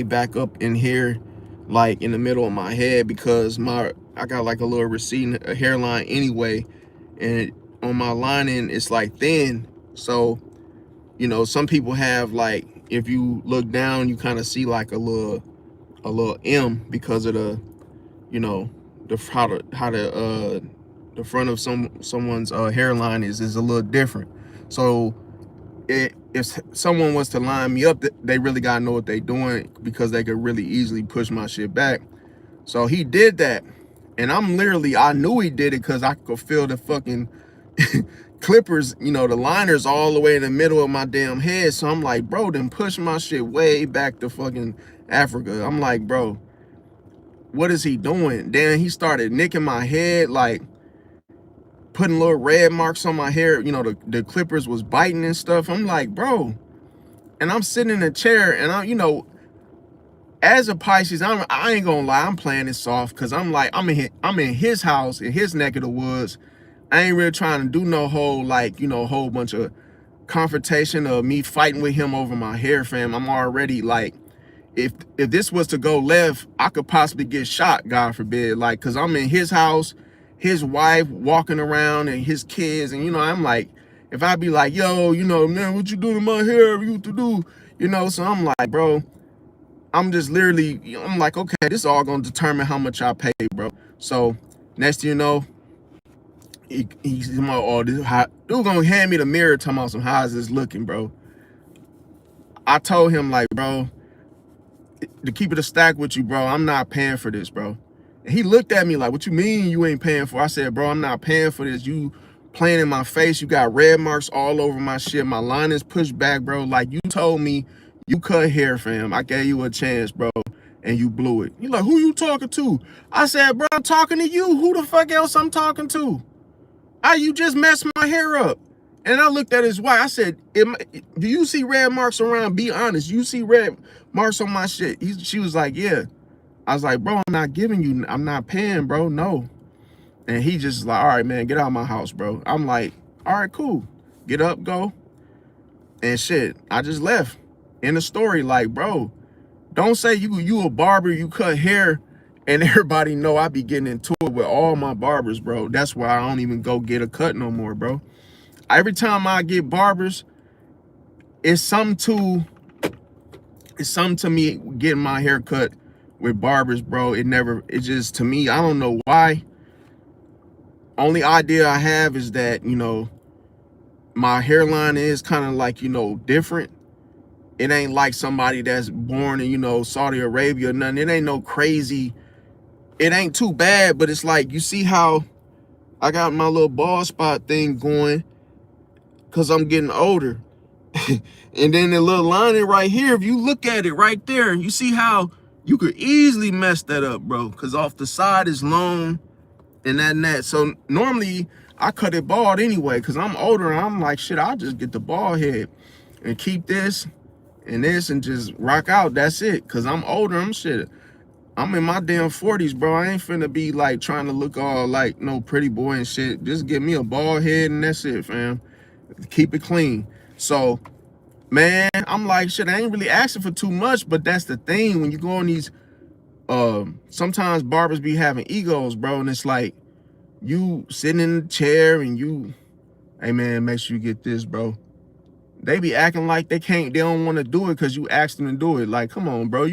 back up in here, like in the middle of my head, because I got like a little receding hairline anyway, and on my lining it's like thin. So some people have, like, if you look down, you kind of see like a little M because of the the front of someone's hairline is a little different. So if someone was to line me up, they really gotta know what they doing, because they could really easily push my shit back. So he did that, and I knew he did it because I could feel the fucking clippers, the liners all the way in the middle of my damn head. So I'm like, bro, then push my shit way back to fucking Africa. I'm like, bro, what is he doing? Then he started nicking my head, like putting little red marks on my hair. The clippers was biting and stuff. I'm like, bro. And I'm sitting in a chair, and as a Pisces, I ain't gonna lie, I'm playing it soft, because I'm like, I'm in his house, in his neck of the woods. I ain't really trying to do no whole, like, whole bunch of confrontation of me fighting with him over my hair, fam. I'm already like, if this was to go left, I could possibly get shot, God forbid, like, because I'm in his house, his wife walking around, and his kids, and I'm like, if I be like, yo, man, what you doing to my hair? You to do, so I'm like, bro, I'm just literally, I'm like, okay, this is all gonna determine how much I pay, bro. So next thing you know, he's my, oh, this how dude gonna hand me the mirror, talking about some, how is this looking, bro? I told him, like, bro, to keep it a stack with you, bro, I'm not paying for this, bro. And he looked at me like, what you mean you ain't paying for? I said, bro, I'm not paying for this. You playing in my face. You got red marks all over my shit. My line is pushed back, bro. Like, you told me you cut hair, fam. I gave you a chance, bro, and you blew it. You like, who you talking to? I said, bro, I'm talking to you. Who the fuck else I'm talking to? You just messed my hair up. And I looked at his wife. I said, do you see red marks around? Be honest. You see red marks on my shit? She was like, yeah. I was like, bro, I'm not giving you, I'm not paying, bro, no. And he just like, all right, man, get out of my house, bro. I'm like, all right, cool. Get up, go. And shit, I just left. In the story, like, bro, don't say you a barber, you cut hair, and everybody know I be getting into it with all my barbers, bro. That's why I don't even go get a cut no more, bro. Every time I get barbers, it's something to me getting my hair cut with barbers, bro. It just, to me, I don't know why. Only idea I have is that, you know, my hairline is kind of like, you know, different. It ain't like somebody that's born in, you know, Saudi Arabia or nothing. It ain't no crazy, it ain't too bad, but it's like, you see how I got my little bald spot thing going because I'm getting older. And then the little lining right here, if you look at it right there, you see how you could easily mess that up, bro, because off the side is long and that. So normally I cut it bald anyway because I'm older and I'm like, shit, I'll just get the bald head and keep this and this and just rock out. That's it, because I'm older. I'm in my damn 40s, bro. I ain't finna be like trying to look all like no pretty boy and shit. Just give me a bald head and that's it, fam. Keep it clean. So, man, I'm like, shit, I ain't really asking for too much, but that's the thing. When you go on these, sometimes barbers be having egos, bro, and it's like, you sitting in the chair and you, hey, man, make sure you get this, bro. They be acting like they don't want to do it because you asked them to do it. Like, come on, bro,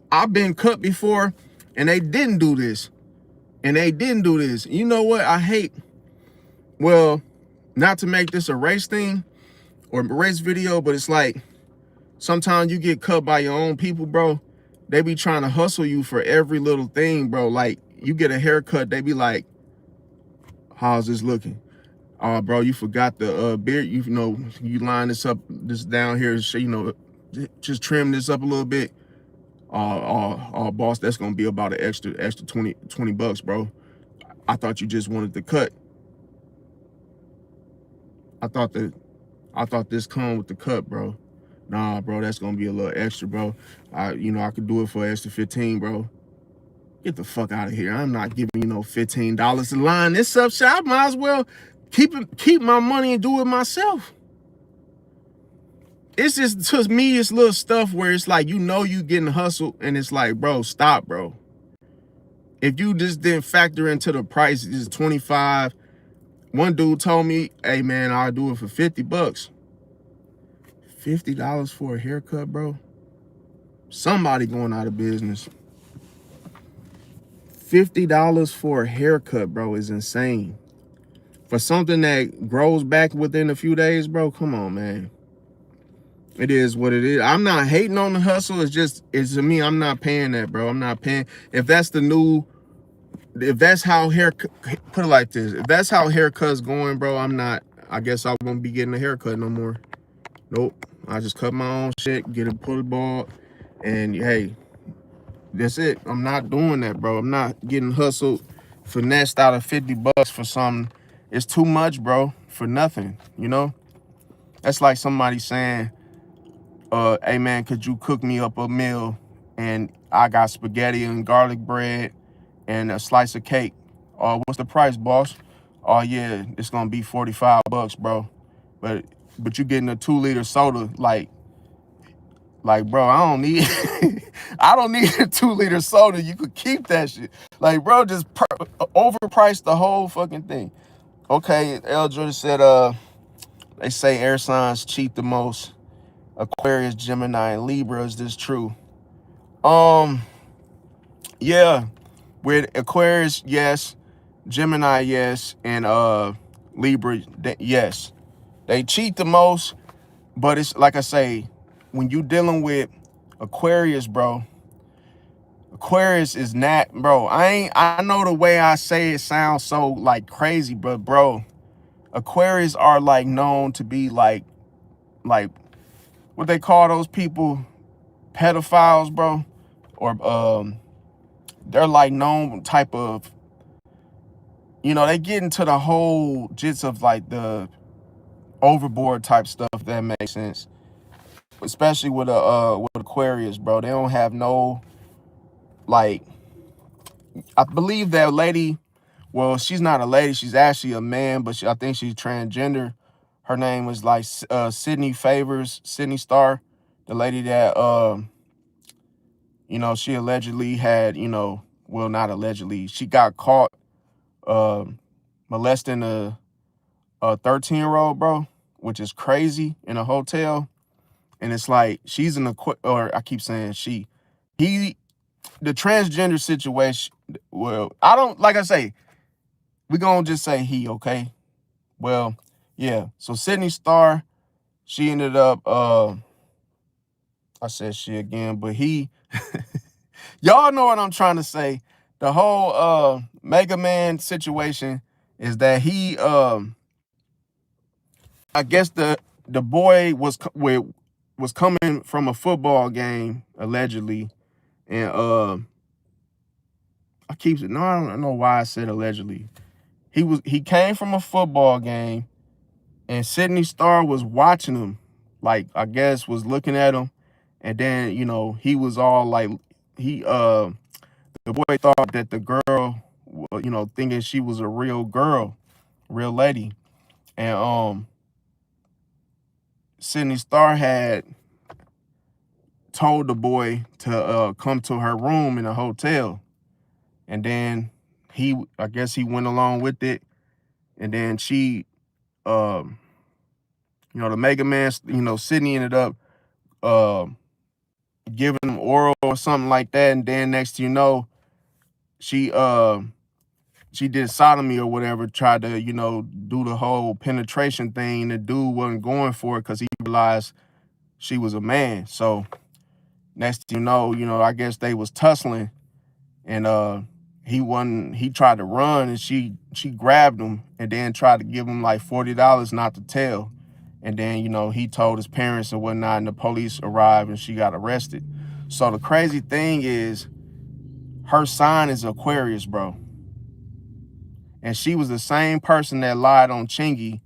I've been cut before and they didn't do this. You know what? I hate, well, not to make this a race thing or a race video, but it's like, sometimes you get cut by your own people, bro. They be trying to hustle you for every little thing, bro. Like, you get a haircut, they be like, how's this looking? Oh, bro, you forgot the beard. You know, you line this down here, you know, just trim this up a little bit. Boss, that's gonna be about an extra 20 bucks, bro. I thought you just wanted the cut. I thought this come with the cut, bro. Nah, bro, that's gonna be a little extra, bro. I could do it for an extra 15, bro. Get the fuck out of here. I'm not giving you no $15 to line this up. Shit, I might as well keep my money and do it myself. It's just, to me, it's little stuff where it's like, you know, you getting hustled and it's like, bro, stop, bro. If you just didn't factor into the price, it's 25. One dude told me, hey, man, I'll do it for 50 bucks. $50 for a haircut, bro? Somebody going out of business. $50 for a haircut, bro, is insane. For something that grows back within a few days, bro, come on, man. It is what it is. I'm not hating on the hustle. It's to me, I'm not paying that, bro. I'm not paying. If that's how put it like this, if that's how haircuts going, bro, I guess I won't be getting a haircut no more. Nope. I just cut my own shit, get it pulled bald, and hey, that's it. I'm not doing that, bro. I'm not getting hustled, finessed out of 50 bucks for something. It's too much, bro, for nothing, you know? That's like somebody saying, hey, man, could you cook me up a meal? And I got spaghetti and garlic bread and a slice of cake. What's the price, boss? Oh, yeah, it's going to be 45 bucks, bro. But you getting a 2-liter soda, like, bro, I don't need I don't need a 2-liter soda. You could keep that shit. Like, bro, just overprice the whole fucking thing. Okay, Eldridge said, they say air signs cheat the most. Aquarius, Gemini, and Libra. Is this true? Um, yeah, with Aquarius, yes. Gemini, yes, and Libra, yes. They cheat the most, but it's like I say, when you dealing with Aquarius, bro, Aquarius is not, bro. I know the way I say it sounds so like crazy, but bro, Aquarius are like known to be like what they call those people, pedophiles, bro, or they're like known type of, they get into the whole jits of like the overboard type stuff, if that makes sense. Especially with Aquarius, bro. They don't have no, like, I believe that lady, well, she's not a lady, she's actually a man, but I think she's transgender. Her name was like Sydney Star, the lady that she allegedly had, well, not allegedly, she got caught molesting a 13-year-old, bro, which is crazy, in a hotel. And it's like she's or I keep saying the transgender situation. Well, I don't, like I say, we're gonna just say he, okay? Well, yeah. So Sydney Star, she ended up I said she again, but he y'all know what I'm trying to say. The whole Mega Man situation is that he I guess the boy was coming from a football game, allegedly, and I don't know why I said allegedly. He came from a football game, and Sydney Star was watching him, like, I guess was looking at him, and then he was all like, the boy thought that the girl, thinking she was a real girl, real lady, and Sydney Star had told the boy to come to her room in a hotel, and then I guess he went along with it, and then she, the Mega Man, Sydney ended up giving him oral or something like that, and then next thing you know, she did sodomy or whatever, tried to do the whole penetration thing. The dude wasn't going for it because he realized she was a man. So next thing you know, I guess they was tussling, and he tried to run, and she grabbed him and then tried to give him like $40 not to tell. And then, he told his parents and whatnot, and the police arrived and she got arrested. So the crazy thing is, her sign is Aquarius, bro. And she was the same person that lied on Chingy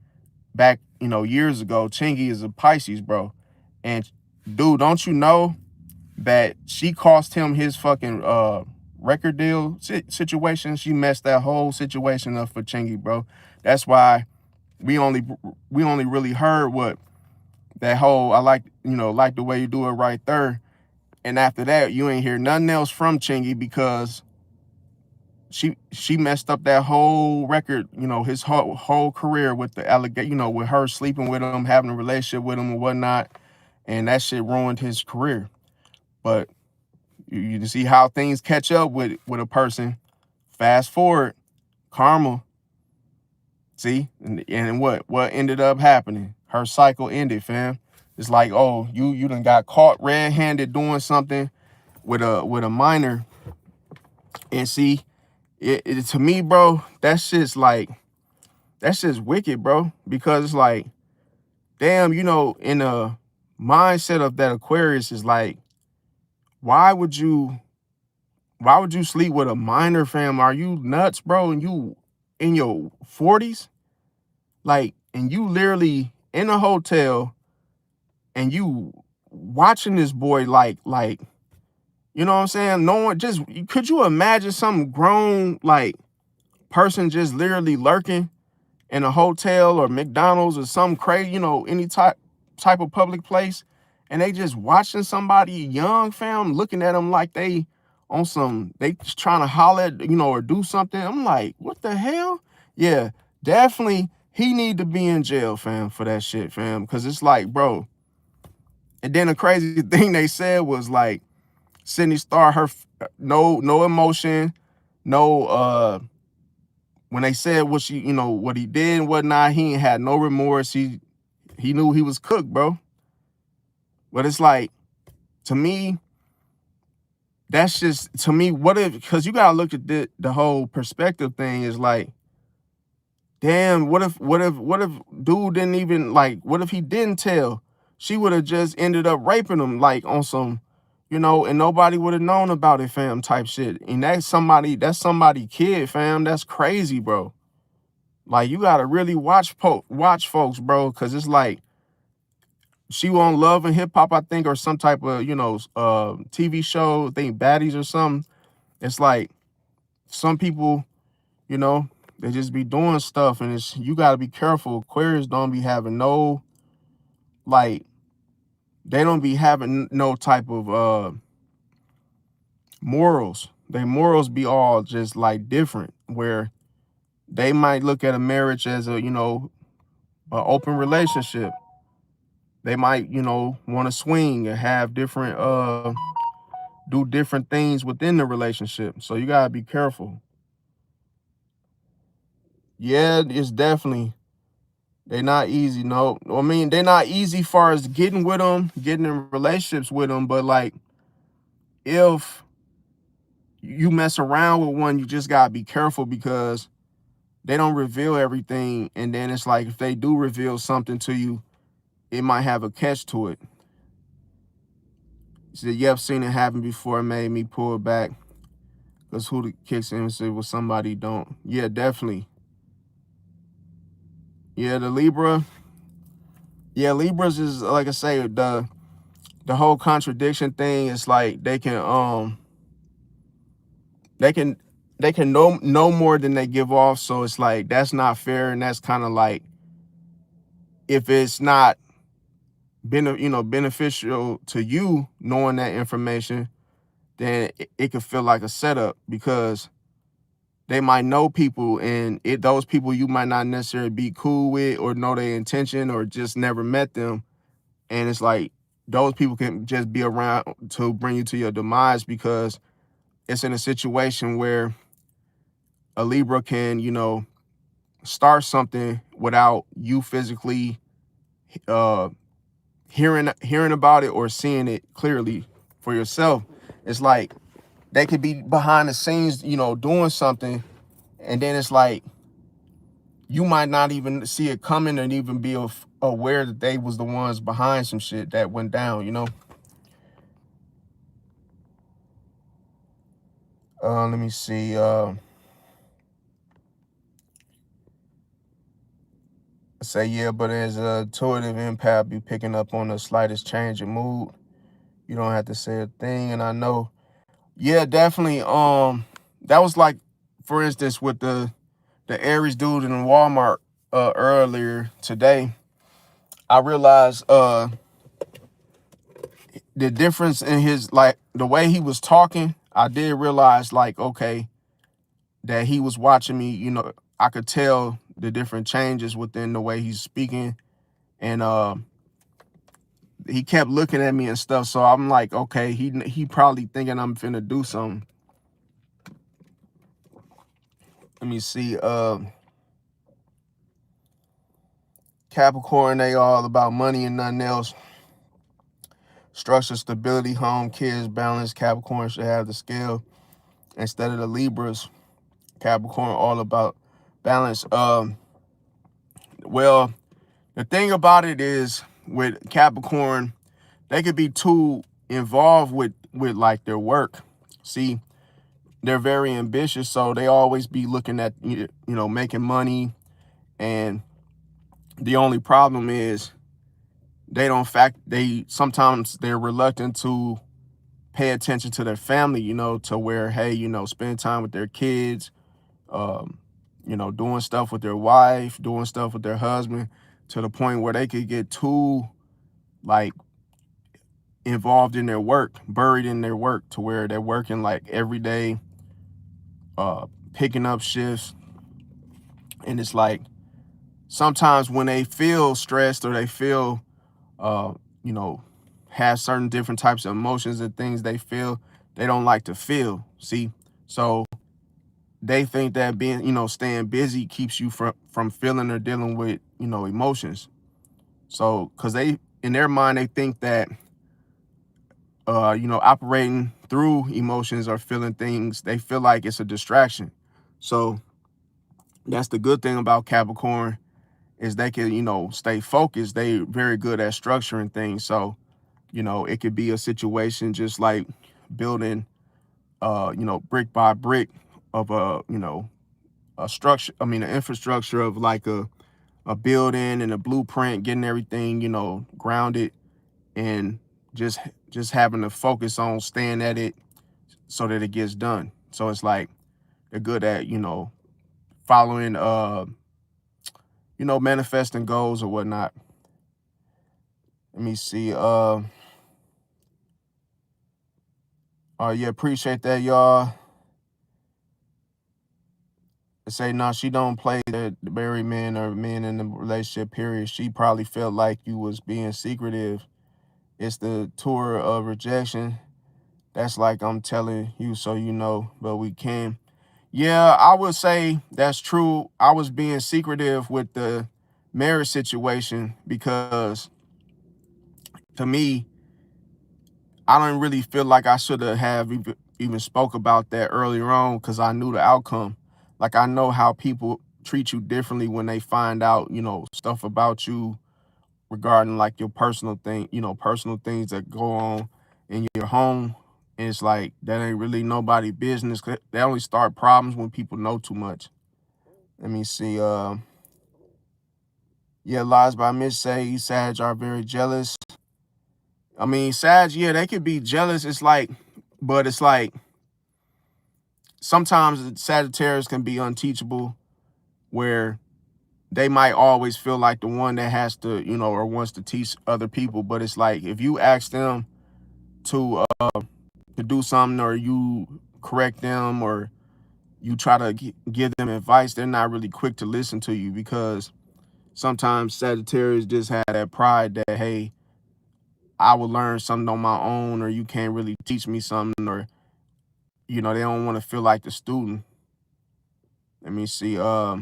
back, years ago. Chingy is a Pisces, bro. And dude, don't you know that she cost him his fucking record deal situation? She messed that whole situation up for Chingy, bro. That's why we only really heard what that whole, I like the way you do it right there. And after that, you ain't hear nothing else from Chingy, because she messed up that whole record, his whole career with the allegation, with her sleeping with him, having a relationship with him and whatnot. And that shit ruined his career. But you see how things catch up with a person. Fast forward, karma. See, and what ended up happening? Her cycle ended, fam. It's like, oh, you done got caught red-handed doing something with a minor, and see, it to me, bro, that's just wicked, bro. Because it's like, damn, in a mindset of that Aquarius is like, why would you sleep with a minor, fam? Are you nuts, bro? And you in your 40s? Like, and you literally in a hotel, and you watching this boy like, you know what I'm saying? No one just, could you imagine some grown, like, person just literally lurking in a hotel or McDonald's or some crazy, any type of public place, and they just watching somebody young, fam, looking at them like they on some, they just trying to holler at, or do something. I'm like, what the hell? Yeah, definitely he need to be in jail, fam, for that shit, fam. Because it's like, bro, And then the crazy thing they said was like Sydney Star, no emotion, no when they said what she, what he did and whatnot, he ain't had no remorse. He knew he was cooked, bro. But it's like, to me, that's just, to me, what if, because you gotta look at the whole perspective thing is like, damn, what if dude didn't even, like, what if he didn't tell? She would have just ended up raping him, like, on some, and nobody would have known about it, fam, type shit. And that's somebody kid, fam. That's crazy, bro. Like, you gotta really watch folks, bro, because it's like, she on Love and Hip Hop, I think, or some type of, TV show, I think Baddies or something. It's like, some people, they just be doing stuff, and you got to be careful. Aquarius don't be having no, like, they don't be having no type of morals. Their morals be all just like different, where they might look at a marriage as a, an open relationship. They might, want to swing and have different, do different things within the relationship. So you got to be careful. Yeah, it's definitely, they're not easy. No, I mean, they're not easy far as getting with them, getting in relationships with them. But like, if you mess around with one, you just gotta be careful, because they don't reveal everything. And then it's like, if they do reveal something to you, it might have a catch to it. She said, yeah, I've seen it happen before. It made me pull back, because who kicks in and say, well, somebody don't. Yeah, definitely. Yeah, the Libra. Yeah, Libras is, like I say, the whole contradiction thing is like, they can know more than they give off. So it's like, that's not fair. And that's kind of like, if it's not beneficial to you knowing that information, then it could feel like a setup, because they might know people, and those people you might not necessarily be cool with or know their intention, or just never met them. And it's like, those people can just be around to bring you to your demise, because it's in a situation where a Libra can, start something without you physically uh hearing about it or seeing it clearly for yourself. It's like, they could be behind the scenes, doing something, and then it's like, you might not even see it coming and even be aware that they was the ones behind some shit that went down. Let me see. Say, yeah, but as a intuitive empath, be picking up on the slightest change in mood. You don't have to say a thing. And I know, yeah, definitely. That was like, for instance, with the Aries dude in Walmart earlier today. I realized the difference in his, like, the way he was talking. I did realize, like, okay, that he was watching me. I could tell the different changes within the way he's speaking, and he kept looking at me and stuff. So I'm like, okay, he probably thinking I'm finna do something. Let me see. Capricorn, they all about money and nothing else. Structure, stability, home, kids, balance. Capricorn should have the scale instead of the Libras. Capricorn all about balance. Well, the thing about it is, with Capricorn, they could be too involved with like their work. See, they're very ambitious, so they always be looking at, making money. And the only problem is, sometimes they're reluctant to pay attention to their family, to where, hey, spend time with their kids, doing stuff with their wife, doing stuff with their husband, to the point where they could get too, like, involved in their work, buried in their work, to where they're working like every day, picking up shifts. And it's like, sometimes when they feel stressed, or they feel, uh, you know, have certain different types of emotions and things they feel they don't like to feel. See, so they think that being, staying busy keeps you from feeling or dealing with, emotions. So, because they, in their mind, they think that, operating through emotions or feeling things, they feel like it's a distraction. So that's the good thing about Capricorn, is they can, stay focused. They very good at structuring things. So, it could be a situation just like building, brick by brick of a structure. I mean, an infrastructure of like a building and a blueprint, getting everything, grounded, and just having to focus on staying at it so that it gets done. So it's like they're good at, following, manifesting goals or whatnot. Let me see. Yeah, appreciate that, y'all. They say, no, she don't play the married men or men in the relationship, period. She probably felt like you was being secretive. It's the tour of rejection. That's like I'm telling you so you know, but we can. Yeah, I would say that's true. I was being secretive with the marriage situation because, to me, I don't really feel like I should have even spoke about that earlier on, because I knew the outcome. Like, I know how people treat you differently when they find out, stuff about you regarding like your personal thing, personal things that go on in your home. And it's like, that ain't really nobody business. They only start problems when people know too much. Let me see. Yeah, Lies by Miss say Sag are very jealous. I mean, Sag, yeah, they could be jealous. It's like, but it's like, sometimes Sagittarius can be unteachable, where they might always feel like the one that has to, or wants to teach other people. But it's like, if you ask them to do something, or you correct them, or you try to give them advice, they're not really quick to listen to you, because sometimes Sagittarius just have that pride that, hey, I will learn something on my own, or you can't really teach me something, or, they don't want to feel like the student. Let me see. No,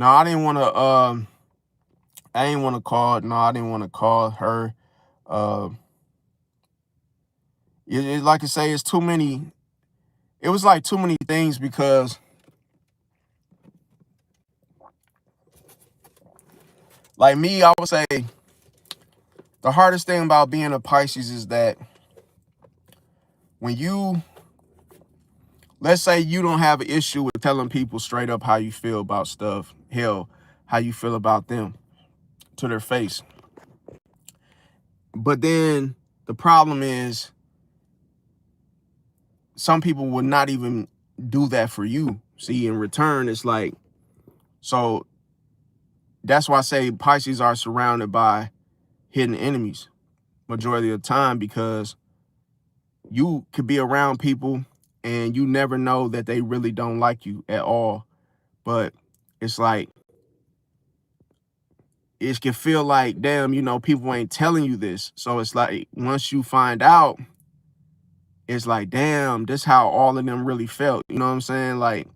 I didn't want to, I didn't want to call, no, I didn't want to call her. Uh, like I say, it's too many, it was like too many things, because like me, I would say the hardest thing about being a Pisces is that when you, let's say you don't have an issue with telling people straight up how you feel about stuff, hell, how you feel about them to their face. But then the problem is, some people would not even do that for you. See, in return, it's like, so that's why I say Pisces are surrounded by hidden enemies majority of the time, because you could be around people and you never know that they really don't like you at all. But it's like, it can feel like, damn, people ain't telling you this. So it's like, once you find out, it's like, damn, this how all of them really felt. You know what I'm saying? Like,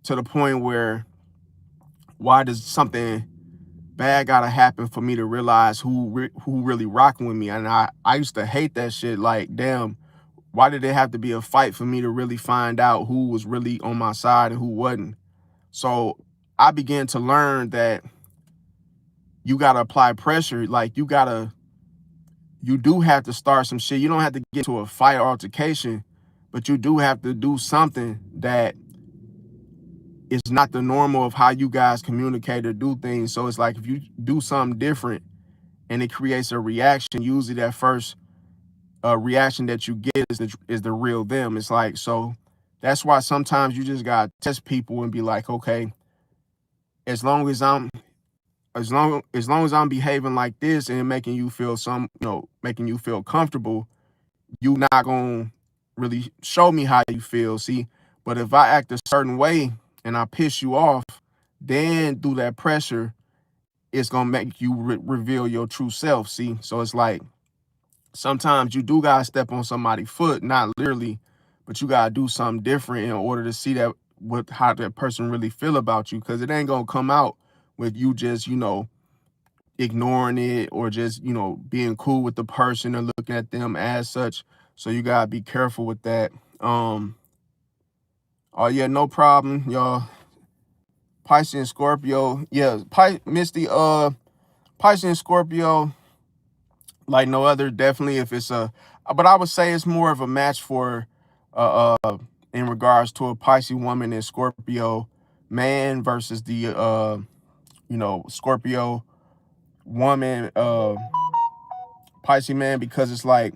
to the point where, why does something bad gotta happen for me to realize who really rocking with me? And I used to hate that shit. Like, damn, why did it have to be a fight for me to really find out who was really on my side and who wasn't? So I began to learn that you gotta apply pressure. Like, you do have to start some shit. You don't have to get to a fight or altercation, but you do have to do something that is not the normal of how you guys communicate or do things. So it's like, if you do something different and it creates a reaction, usually that first reaction that you get is the real them. It's like, so that's why sometimes you just gotta test people and be like, okay, as long as I'm behaving like this and making you feel making you feel comfortable, you not gonna really show me how you feel. See, but if I act a certain way and I piss you off, then through that pressure, it's gonna make you reveal your true self. See, so it's like sometimes you do gotta step on somebody's foot, not literally, but you gotta do something different in order to see that how that person really feel about you, because it ain't gonna come out with you just, you know, ignoring it or just, you know, being cool with the person or looking at them as such. So you gotta be careful with that. Oh yeah, no problem, y'all. Pisces and Scorpio, yeah, Misty, Pisces and Scorpio, like no other, definitely. If it's a, but I would say it's more of a match for, in regards to a Pisces woman and Scorpio man versus the, you know, Scorpio woman, Pisces man, because it's like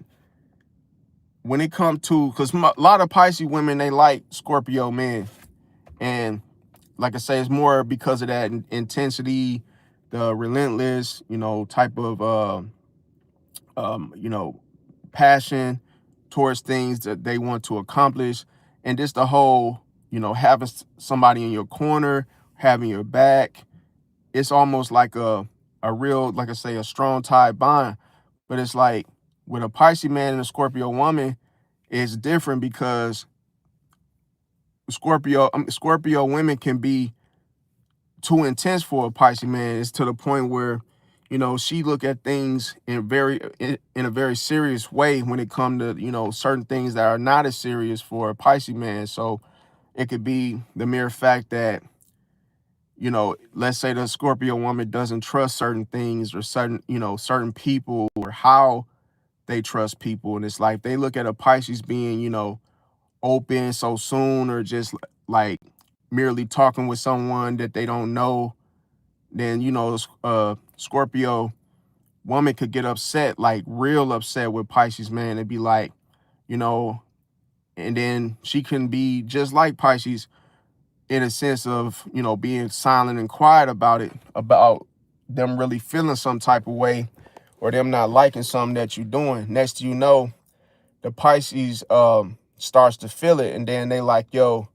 when it comes to, because a lot of Pisces women, they like Scorpio men, and like I say, it's more because of that intensity, the relentless, you know, type of, you know, passion towards things that they want to accomplish. And just the whole, you know, having somebody in your corner, having your back, it's almost like a real, like I say, a strong tie bond. But it's like with a Pisces man and a Scorpio woman, it's different because Scorpio women can be too intense for a Pisces man. It's to the point where, you know, she look at things in a very serious way when it comes to, you know, certain things that are not as serious for a Pisces man. So it could be the mere fact that, you know, let's say the Scorpio woman doesn't trust certain things or certain, you know, certain people, or how they trust people. And it's like they look at a Pisces being, you know, open so soon, or just like merely talking with someone that they don't know, then, you know, Scorpio woman could get upset, like real upset with Pisces man, and be like, you know, and then she can be just like Pisces in a sense of, you know, being silent and quiet about it, about them really feeling some type of way, or them not liking something that you're doing. Next you know, the Pisces starts to feel it, and then they like, yo,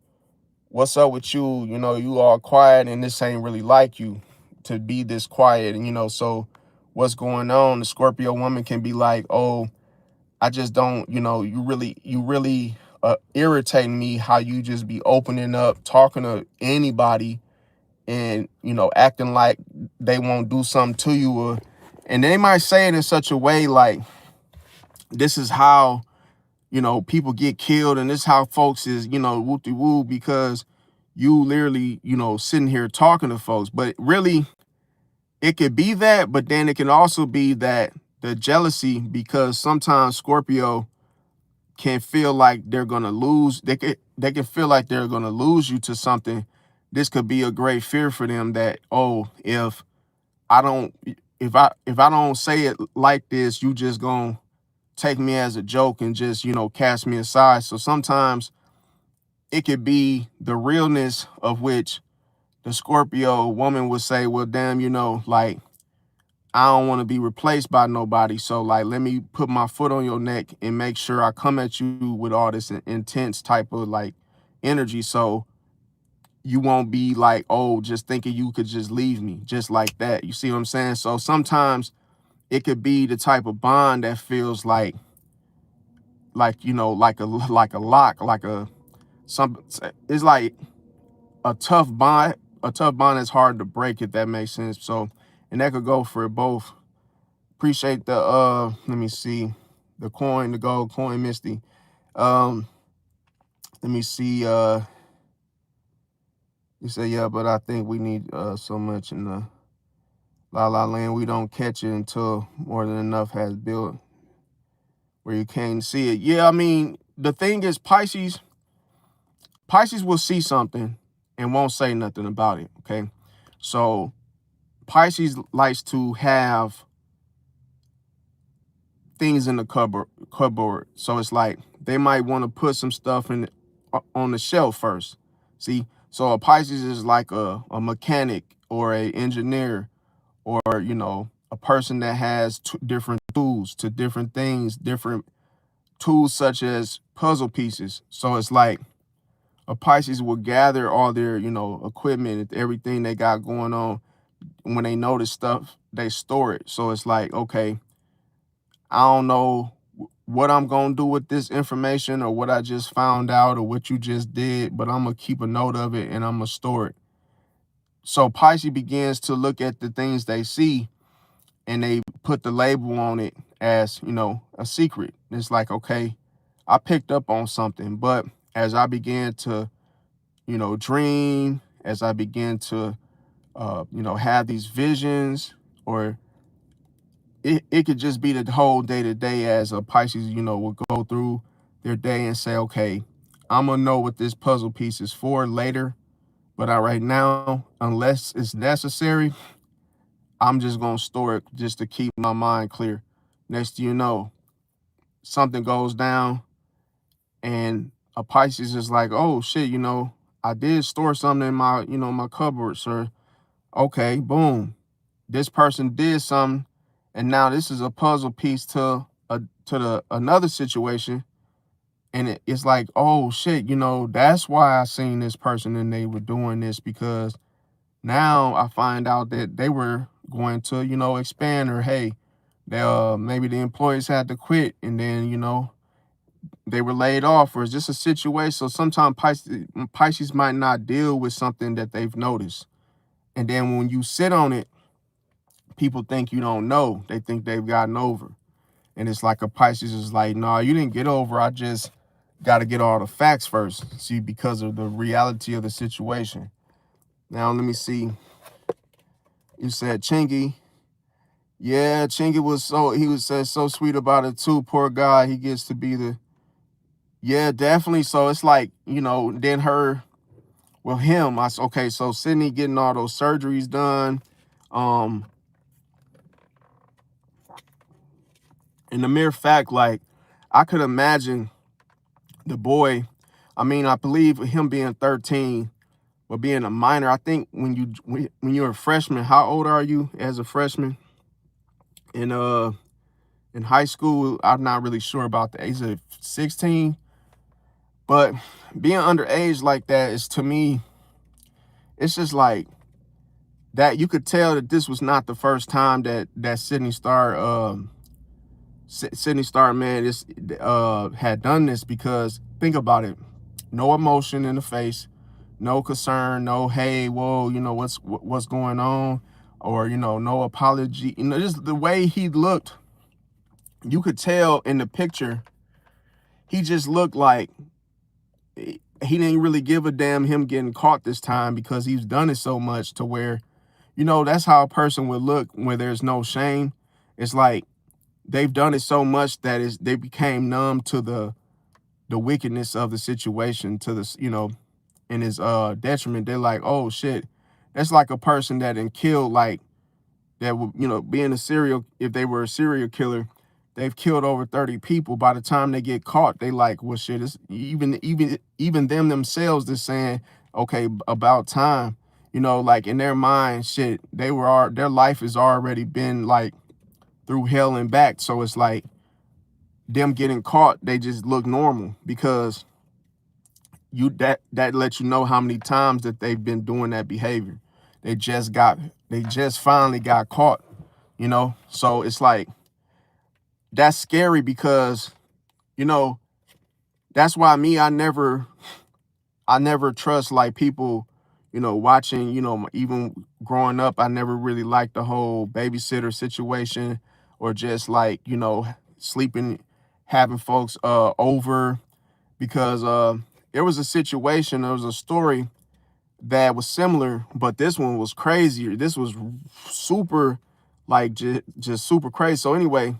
what's up with you? You know, you all quiet, and this ain't really like you to be this quiet. And, you know, so what's going on? The Scorpio woman can be like, oh, I just don't, you know, you really irritating me, how you just be opening up, talking to anybody, and, you know, acting like they won't do something to you. And they might say it in such a way like, this is how, you know, people get killed, and this is how folks is, you know, whoop-de-woo, because you literally, you know, sitting here talking to folks. But really, it could be that, but then it can also be that the jealousy, because sometimes Scorpio can feel like they're gonna lose. They can feel like they're gonna lose you to something. This could be a great fear for them that, oh, I don't, if I don't say it like this, you just gonna take me as a joke and just, you know, cast me aside. So sometimes it could be the realness of which the Scorpio woman would say, well, damn, you know, like, I don't want to be replaced by nobody. So like, let me put my foot on your neck and make sure I come at you with all this intense type of like energy. So you won't be like, oh, just thinking you could just leave me just like that. You see what I'm saying? So sometimes it could be the type of bond that feels like, you know, like a lock, like it's like a tough bond. A tough bond is hard to break, if that makes sense. So, and that could go for both. Appreciate the let me see, the coin, the gold coin, Misty. Let me see, you say, yeah, but I think we need so much in the La La Land, we don't catch it until more than enough has built where you can't see it. Yeah, I mean, the thing is, Pisces will see something and won't say nothing about it, okay? So Pisces likes to have things in the cupboard. So it's like they might want to put some stuff in on the shelf first. See, so a Pisces is like a mechanic or a engineer, or, you know, a person that has different tools to different things, different tools such as puzzle pieces. So it's like a Pisces will gather all their, you know, equipment, everything they got going on, when they notice stuff, they store it. So it's like, okay, I don't know what I'm going to do with this information or what I just found out or what you just did, but I'm going to keep a note of it and I'm going to store it. So Pisces begins to look at the things they see and they put the label on it as, a secret. It's like, okay, I picked up on something, but as I began to, dream, as I began to, have these visions, or it could just be the whole day to day as a Pisces, will go through their day and say, okay, I'm going to know what this puzzle piece is for later. But right now, unless it's necessary, I'm just going to store it just to keep my mind clear. Next thing you know, something goes down and a Pisces is like, oh shit, I did store something in my, my cupboard, sir. Okay, boom. This person did something, and now this is a puzzle piece to another situation. And it's like, oh shit, that's why I seen this person and they were doing this, because now I find out that they were going to, expand, or hey, they maybe the employees had to quit and then, they were laid off, or is this a situation? So sometimes Pisces might not deal with something that they've noticed. And then when you sit on it, people think you don't know. They think they've gotten over. And it's like a Pisces is like, no, you didn't get over. I just got to get all the facts first. See, because of the reality of the situation. Now, let me see. You said Chingy. Yeah, Chingy was so sweet about it too. Poor guy. He gets to be the, yeah, definitely. So it's like, then him, okay, so Sydney getting all those surgeries done. And the mere fact, like, I could imagine the boy, I believe him being 13, but being a minor. I think when you're a freshman, how old are you as a freshman? In high school, I'm not really sure about the age of 16. But being underage like that is, to me, it's just like that. You could tell that this was not the first time that Sydney Star man had done this, because think about it. No emotion in the face, no concern, no, hey, whoa, what's going on, or, no apology. Just the way he looked, you could tell in the picture, he just looked like he didn't really give a damn him getting caught this time, because he's done it so much to where, that's how a person would look when there's no shame. It's like they've done it so much that they became numb to the wickedness of the situation, to this, in his detriment. They're like, oh shit, that's like a person that killed, like, that would, being if they were a serial killer, they've killed over 30 people. By the time they get caught, they like, well shit, it's even them themselves, they're saying, okay, about time. Like in their mind, shit, their life has already been like through hell and back. So it's like them getting caught, they just look normal, because that lets you know how many times that they've been doing that behavior. They just finally got caught, So it's like, that's scary, because, that's why I never trust, like, people, watching, even growing up, I never really liked the whole babysitter situation, or just like, sleeping, having folks over, because there was a situation, there was a story that was similar, but this one was crazier. This was super, like, just super crazy. So anyway,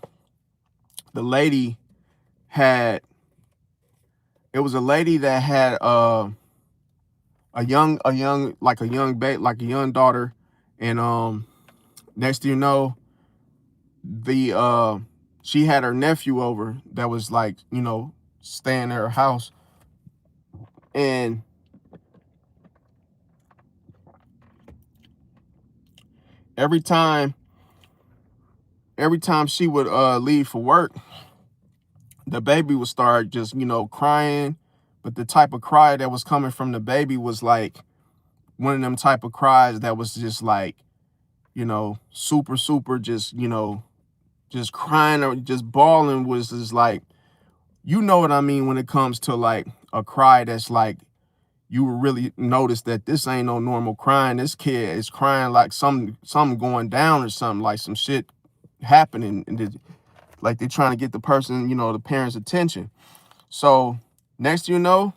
the lady had, it was a lady that had a young daughter, and next thing you know, she had her nephew over that was like, staying at her house. And every time she would leave for work, the baby would start just, crying. But the type of cry that was coming from the baby was like one of them type of cries that was just like, you know, super, just, you know, just crying or just bawling was just like, you know what I mean when it comes to like a cry that's like, you really notice that this ain't no normal crying. This kid is crying like something going down or something, like some shit happening. And like they're trying to get the person, you know, the parents' attention. So next you know,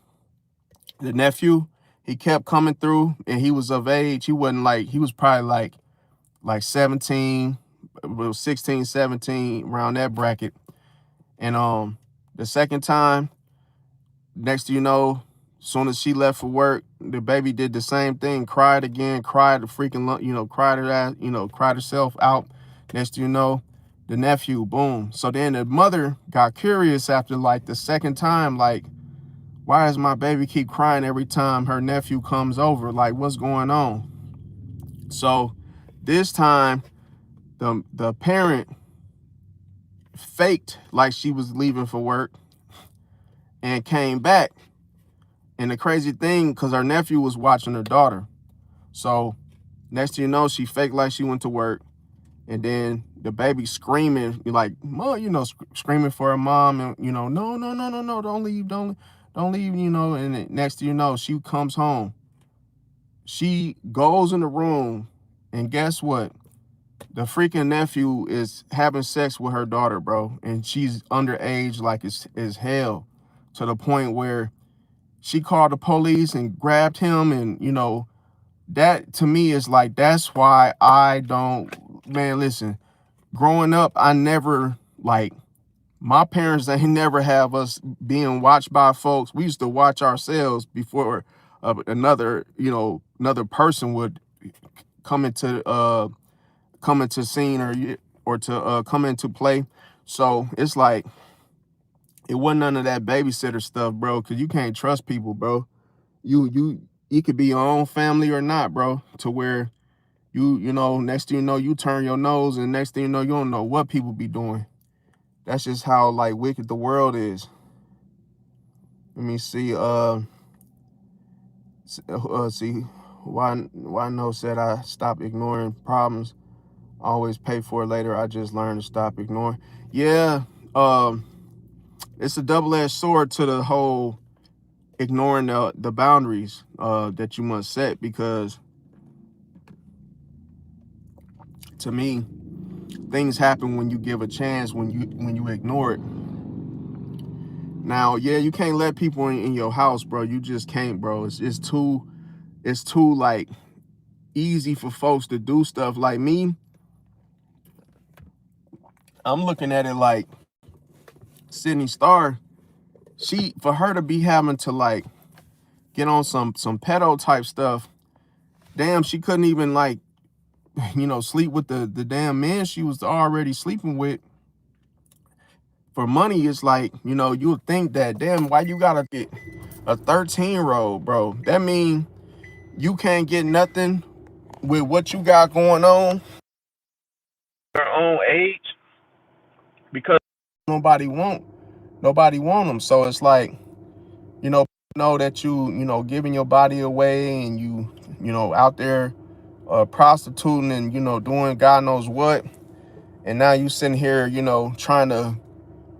the nephew, he kept coming through and he was of age. He wasn't like, he was probably like 17, 16, 17, around that bracket. And the second time, next you know, soon as she left for work, the baby did the same thing, cried again, cried the freaking, you know, cried her ass, you know, cried herself out. Next you know, the nephew, boom. So then the mother got curious after like the second time, like, why does my baby keep crying every time her nephew comes over? Like, what's going on? So this time, the parent faked like she was leaving for work and came back. And the crazy thing, because her nephew was watching her daughter. So next thing you know, she faked like she went to work. And then the baby screaming, like, mom, you know, screaming for her mom. And, you know, no, no, no, no, no, don't leave, don't leave, you know. And then next thing you know, she comes home. She goes in the room. And guess what? The freaking nephew is having sex with her daughter, bro. And she's underage like it's hell, to the point where she called the police and grabbed him. And, you know, that to me is like, that's why I don't, man, listen, growing up, I never, like, my parents, they never have us being watched by folks. We used to watch ourselves before another, you know, another person would come into scene or to come into play. So it's like, it wasn't none of that babysitter stuff, bro, because you can't trust people, bro. You could be your own family or not, bro, to where you know, next thing you know, you turn your nose, and next thing you know, you don't know what people be doing. That's just how like wicked the world is. Let me see. See why no said I stop ignoring problems. Always pay for it later. I just learned to stop ignoring. Yeah. It's a double-edged sword to the whole ignoring the boundaries that you must set, because to me, things happen when you give a chance, when you ignore it. Now, yeah, you can't let people in your house, bro. You just can't, bro. It's too like easy for folks to do stuff. Like me, I'm looking at it like Sydney Star, for her to be having to like get on some pedo type stuff, damn, she couldn't even like, you know, sleep with the damn man she was already sleeping with for money. It's like, you know, you would think that, damn, why you gotta get a 13-year-old, bro? That mean you can't get nothing with what you got going on your own age, because nobody want them. So it's like, you know that you know, giving your body away, and you know, out there prostituting and, you know, doing God knows what. And now you sitting here, you know, trying to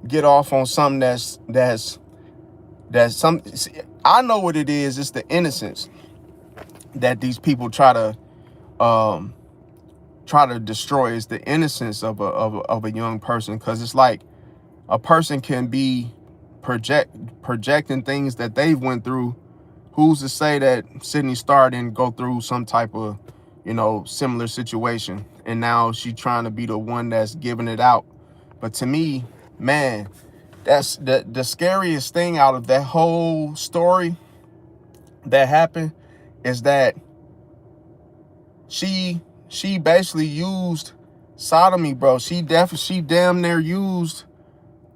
get off on something that's some, I know what it is. It's the innocence that these people try to destroy. Is the innocence of a young person, because it's like a person can be projecting things that they've went through. Who's to say that Sydney Star didn't go through some type of, you know, similar situation, and now she's trying to be the one that's giving it out? But to me, man, that's the scariest thing out of that whole story that happened, is that she basically used sodomy, bro. She damn near used,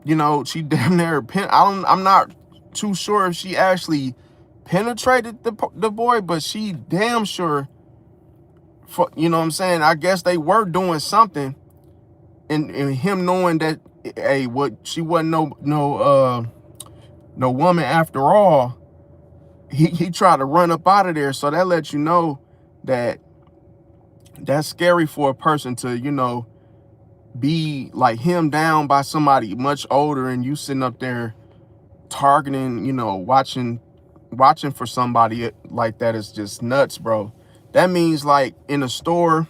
you know, she damn near I'm not too sure if she actually penetrated the boy, but she damn sure, you know what I'm saying? I guess they were doing something, and him knowing that, hey, what, she wasn't no woman after all. He tried to run up out of there. So that lets you know that That's scary for a person to, you know, be like hemmed down by somebody much older, and you sitting up there targeting, you know, watching for somebody like that is just nuts, bro. That means like in a store,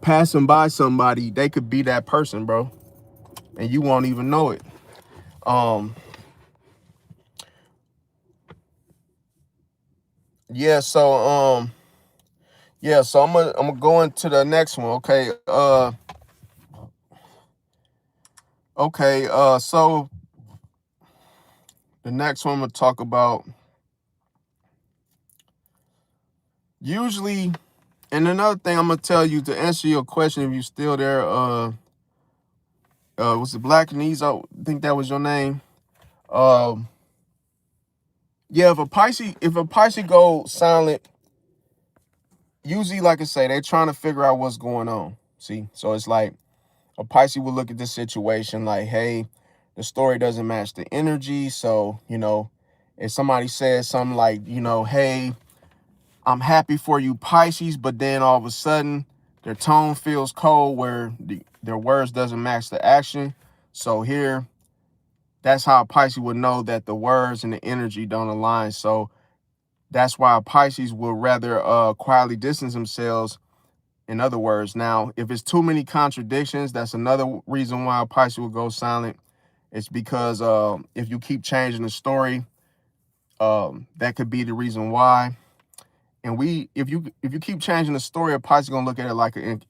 passing by somebody, they could be that person, bro, and you won't even know it. Um, yeah, so I'm gonna go into the next one. So the next one I'm gonna talk about usually, and another thing I'm gonna tell you to answer your question if you're still there. Was it Black Knees? I think that was your name. Um, yeah, if a Pisces go silent, usually, like I say, they're trying to figure out what's going on. See, so it's like a Pisces will look at this situation like, hey, the story doesn't match the energy. So, you know, if somebody says something like, you know, hey, I'm happy for you, Pisces, but then all of a sudden their tone feels cold where their words doesn't match the action. So here, that's how a Pisces would know that the words and the energy don't align. So that's why a Pisces will rather quietly distance themselves. In other words, now, if it's too many contradictions, that's another reason why a Pisces will go silent. It's because if you keep changing the story, that could be the reason why. And if you keep changing the story, a Pisces gonna look at it like an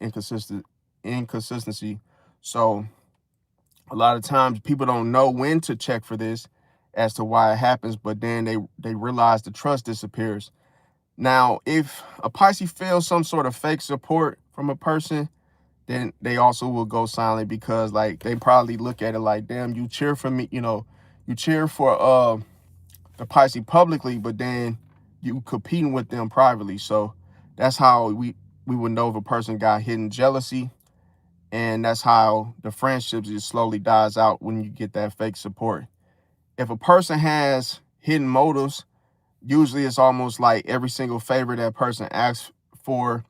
inconsistency. So a lot of times people don't know when to check for this as to why it happens, but then they realize the trust disappears. Now, if a Pisces feels some sort of fake support from a person, then they also will go silent because like they probably look at it like, damn, you cheer for me, you know, you cheer for the Pisces publicly, but then you competing with them privately. So that's how we would know if a person got hidden jealousy, and that's how the friendship just slowly dies out when you get that fake support. If a person has hidden motives, usually it's almost like every single favor that person asks for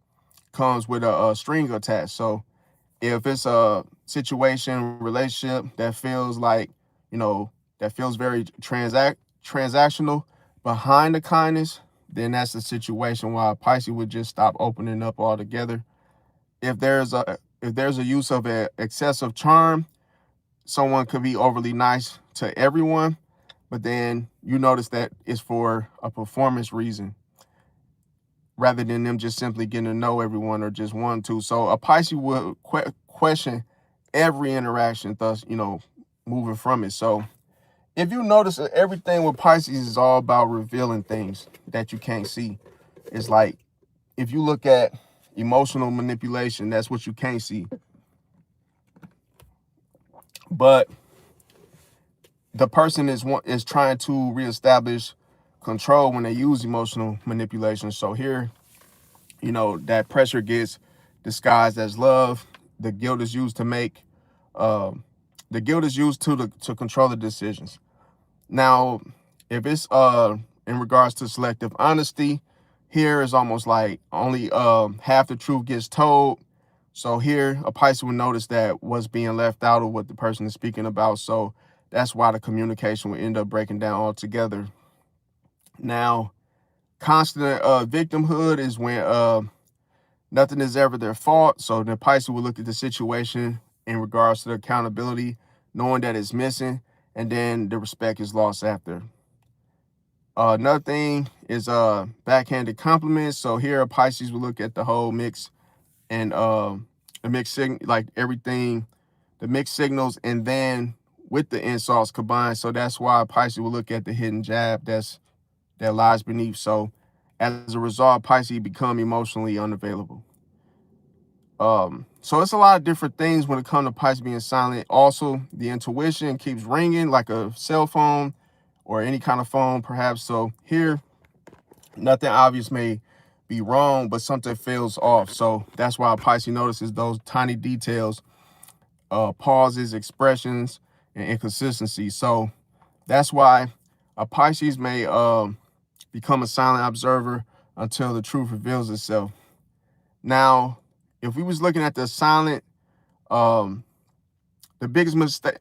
comes with a string attached. So if it's a situation, relationship that feels like, you know, that feels very transactional behind the kindness, then that's the situation why a Pisces would just stop opening up altogether. If there's a use of an excessive charm, someone could be overly nice to everyone, but then you notice that it's for a performance reason rather than them just simply getting to know everyone or just want to. So a Pisces will question every interaction, thus, you know, moving from it. So if you notice that everything with Pisces is all about revealing things that you can't see. It's like if you look at emotional manipulation, that's what you can't see. But the person is trying to reestablish control when they use emotional manipulation. So here, you know, that pressure gets disguised as love. The guilt is used to make the guilt is used to control the decisions. Now, if it's in regards to selective honesty, here is almost like only half the truth gets told. So here a Pisces will notice that what's being left out of what the person is speaking about. So that's why the communication will end up breaking down altogether. Now, constant victimhood is when nothing is ever their fault. So the Pisces will look at the situation in regards to the accountability, knowing that it's missing, and then the respect is lost after. Another thing is backhanded compliments. So here a Pisces will look at the whole mix and the mixed signal, like everything, the mixed signals, and then with the insults combined. So that's why Pisces will look at the hidden jab that lies beneath. So as a result, Pisces become emotionally unavailable. So it's a lot of different things when it comes to Pisces being silent. Also, the intuition keeps ringing like a cell phone or any kind of phone, perhaps. So here, nothing obvious may be wrong, but something feels off. So that's why Pisces notices those tiny details, pauses, expressions, and inconsistencies. So that's why a Pisces may become a silent observer until the truth reveals itself. Now, if we was looking at the silent, the biggest mistake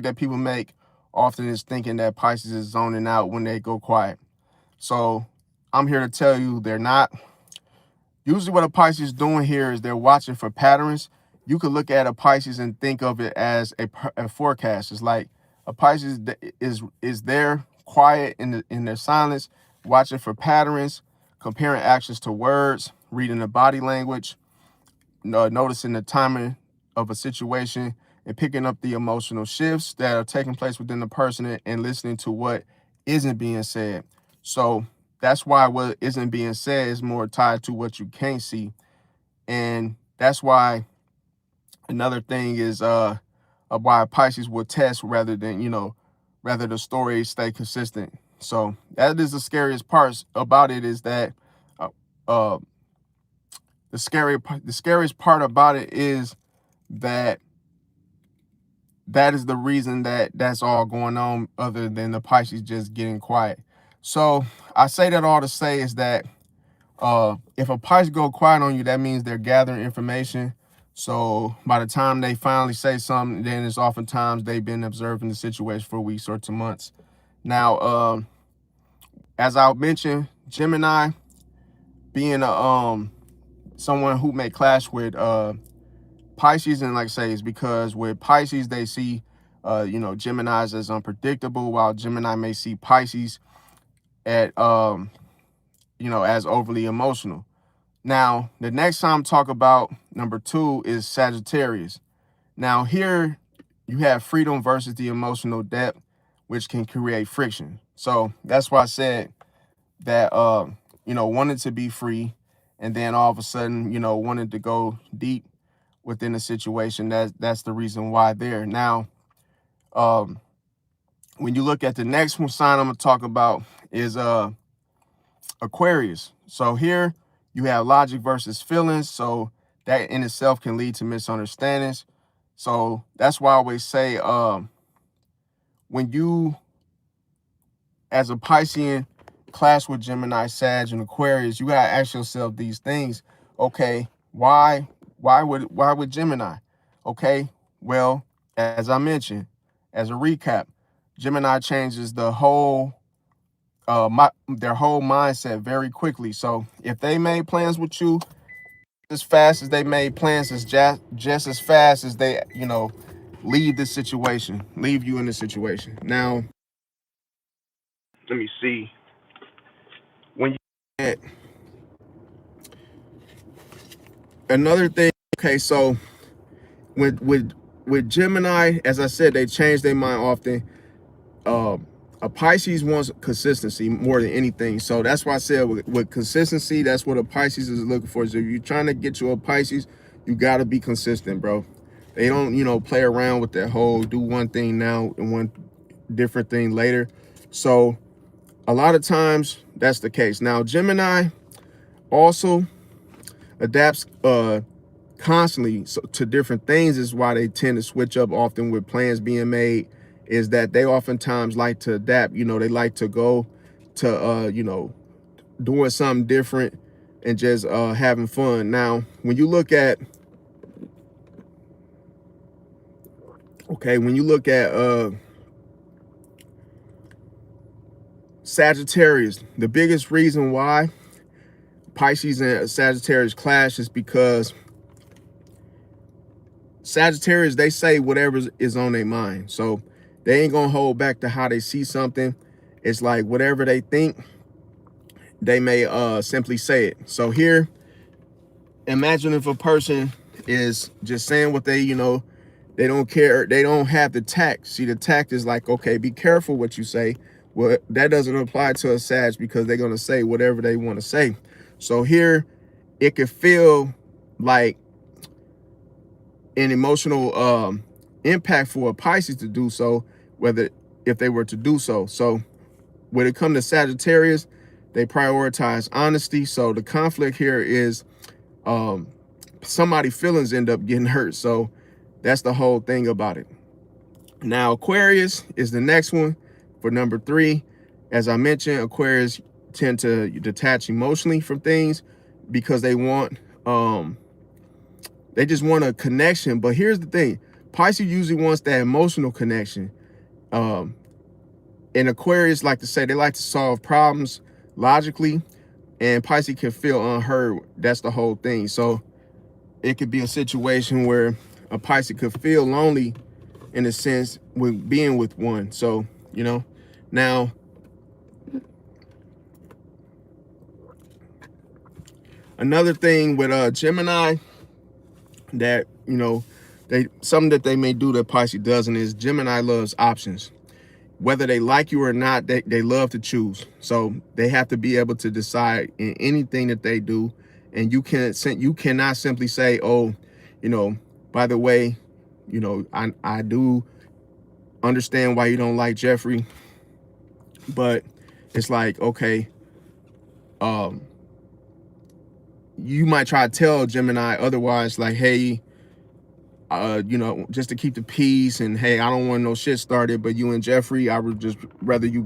that people make often is thinking that Pisces is zoning out when they go quiet. So I'm here to tell you they're not. Usually what a Pisces is doing here is they're watching for patterns. You could look at a Pisces and think of it as a forecast. It's like a Pisces is there quiet in their silence, watching for patterns, comparing actions to words, reading the body language, noticing the timing of a situation, and picking up the emotional shifts that are taking place within the person and listening to what isn't being said. So that's why what isn't being said is more tied to what you can't see. And that's why another thing is why Pisces will test rather than, rather the story stay consistent. So that is the scariest part about it, is that uh, the scariest part about it is that is the reason that's all going on, other than the Pisces just getting quiet. So I say that all to say is that if a Pisces go quiet on you, that means they're gathering information. So by the time they finally say something, then it's oftentimes they've been observing the situation for weeks or 2 months. Now, as I mentioned, Gemini being someone who may clash with Pisces, and like I say, is because with Pisces they see Geminis as unpredictable, while Gemini may see Pisces at as overly emotional. Now, the next time talk about number 2 is Sagittarius. Now here you have freedom versus the emotional depth, which can create friction. So that's why I said that wanted to be free, and then all of a sudden wanted to go deep within the situation. That's the reason why there. Now, when you look at the next one sign I'm gonna talk about is Aquarius. So here you have logic versus feelings. So that in itself can lead to misunderstandings. So that's why I always say when you, as a Piscean, clash with Gemini, Sag, and Aquarius, you gotta ask yourself these things. Okay, why would Gemini? Okay, well, as I mentioned, as a recap, Gemini changes the whole their whole mindset very quickly. So if they made plans with you as fast as they made plans, is just as fast as they leave you in this situation. Now, let me see. When you get another thing, okay, so with Gemini, as I said, they change their mind often. A Pisces wants consistency more than anything. So that's why I said with consistency, that's what a Pisces is looking for. So if you're trying to get to a Pisces, you got to be consistent, bro. They don't, play around with that whole do one thing now and one different thing later. So a lot of times that's the case. Now, Gemini also adapts constantly to different things, is why they tend to switch up often with plans being made, is that they oftentimes like to adapt. They like to go to doing something different and just having fun. Now, when you look at Sagittarius, the biggest reason why Pisces and Sagittarius clash is because Sagittarius, they say whatever is on their mind. So they ain't gonna hold back to how they see something. It's like whatever they think, they may simply say it. So here, imagine if a person is just saying what they don't care, they don't have the tact. See, the tact is like, okay, be careful what you say. Well, that doesn't apply to a Sag, because they're gonna say whatever they want to say. So here, it could feel like an emotional impact for a Pisces to do so, if they were to do so. So when it comes to Sagittarius, they prioritize honesty. So the conflict here is somebody's feelings end up getting hurt. So that's the whole thing about it. Now, Aquarius is the next one for number 3. As I mentioned, Aquarius tend to detach emotionally from things because they want They just want a connection. But here's the thing. Pisces usually wants that emotional connection. And Aquarius like to say they like to solve problems logically, and Pisces can feel unheard. That's the whole thing. So it could be a situation where a Pisces could feel lonely in a sense with being with one. So, you know, now another thing with Gemini that, you know, something that they may do that Pisces doesn't is Gemini loves options. Whether they like you or not, they love to choose. So they have to be able to decide in anything that they do. And you cannot simply say, oh, you know, by the way, you know, I do understand why you don't like Jeffrey, but it's like, okay, you might try to tell Gemini otherwise, like, hey, you know, just to keep the peace, and hey, I don't want no shit started, but you and Jeffrey, I would just rather you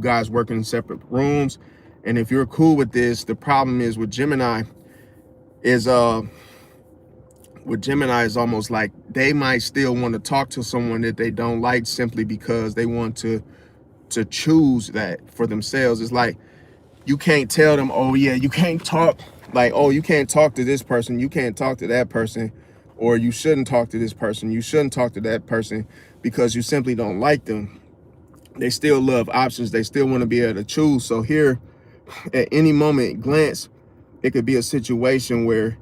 guys work in separate rooms. And if you're cool with this, the problem is with Gemini is almost like they might still want to talk to someone that they don't like simply because they want to choose that for themselves. It's like you can't tell them, oh yeah, you can't talk, like, oh, you can't talk to this person, you can't talk to that person, or you shouldn't talk to this person, you shouldn't talk to that person, because you simply don't like them. They still love options. They still want to be able to choose. So here, at any moment glance, it could be a situation where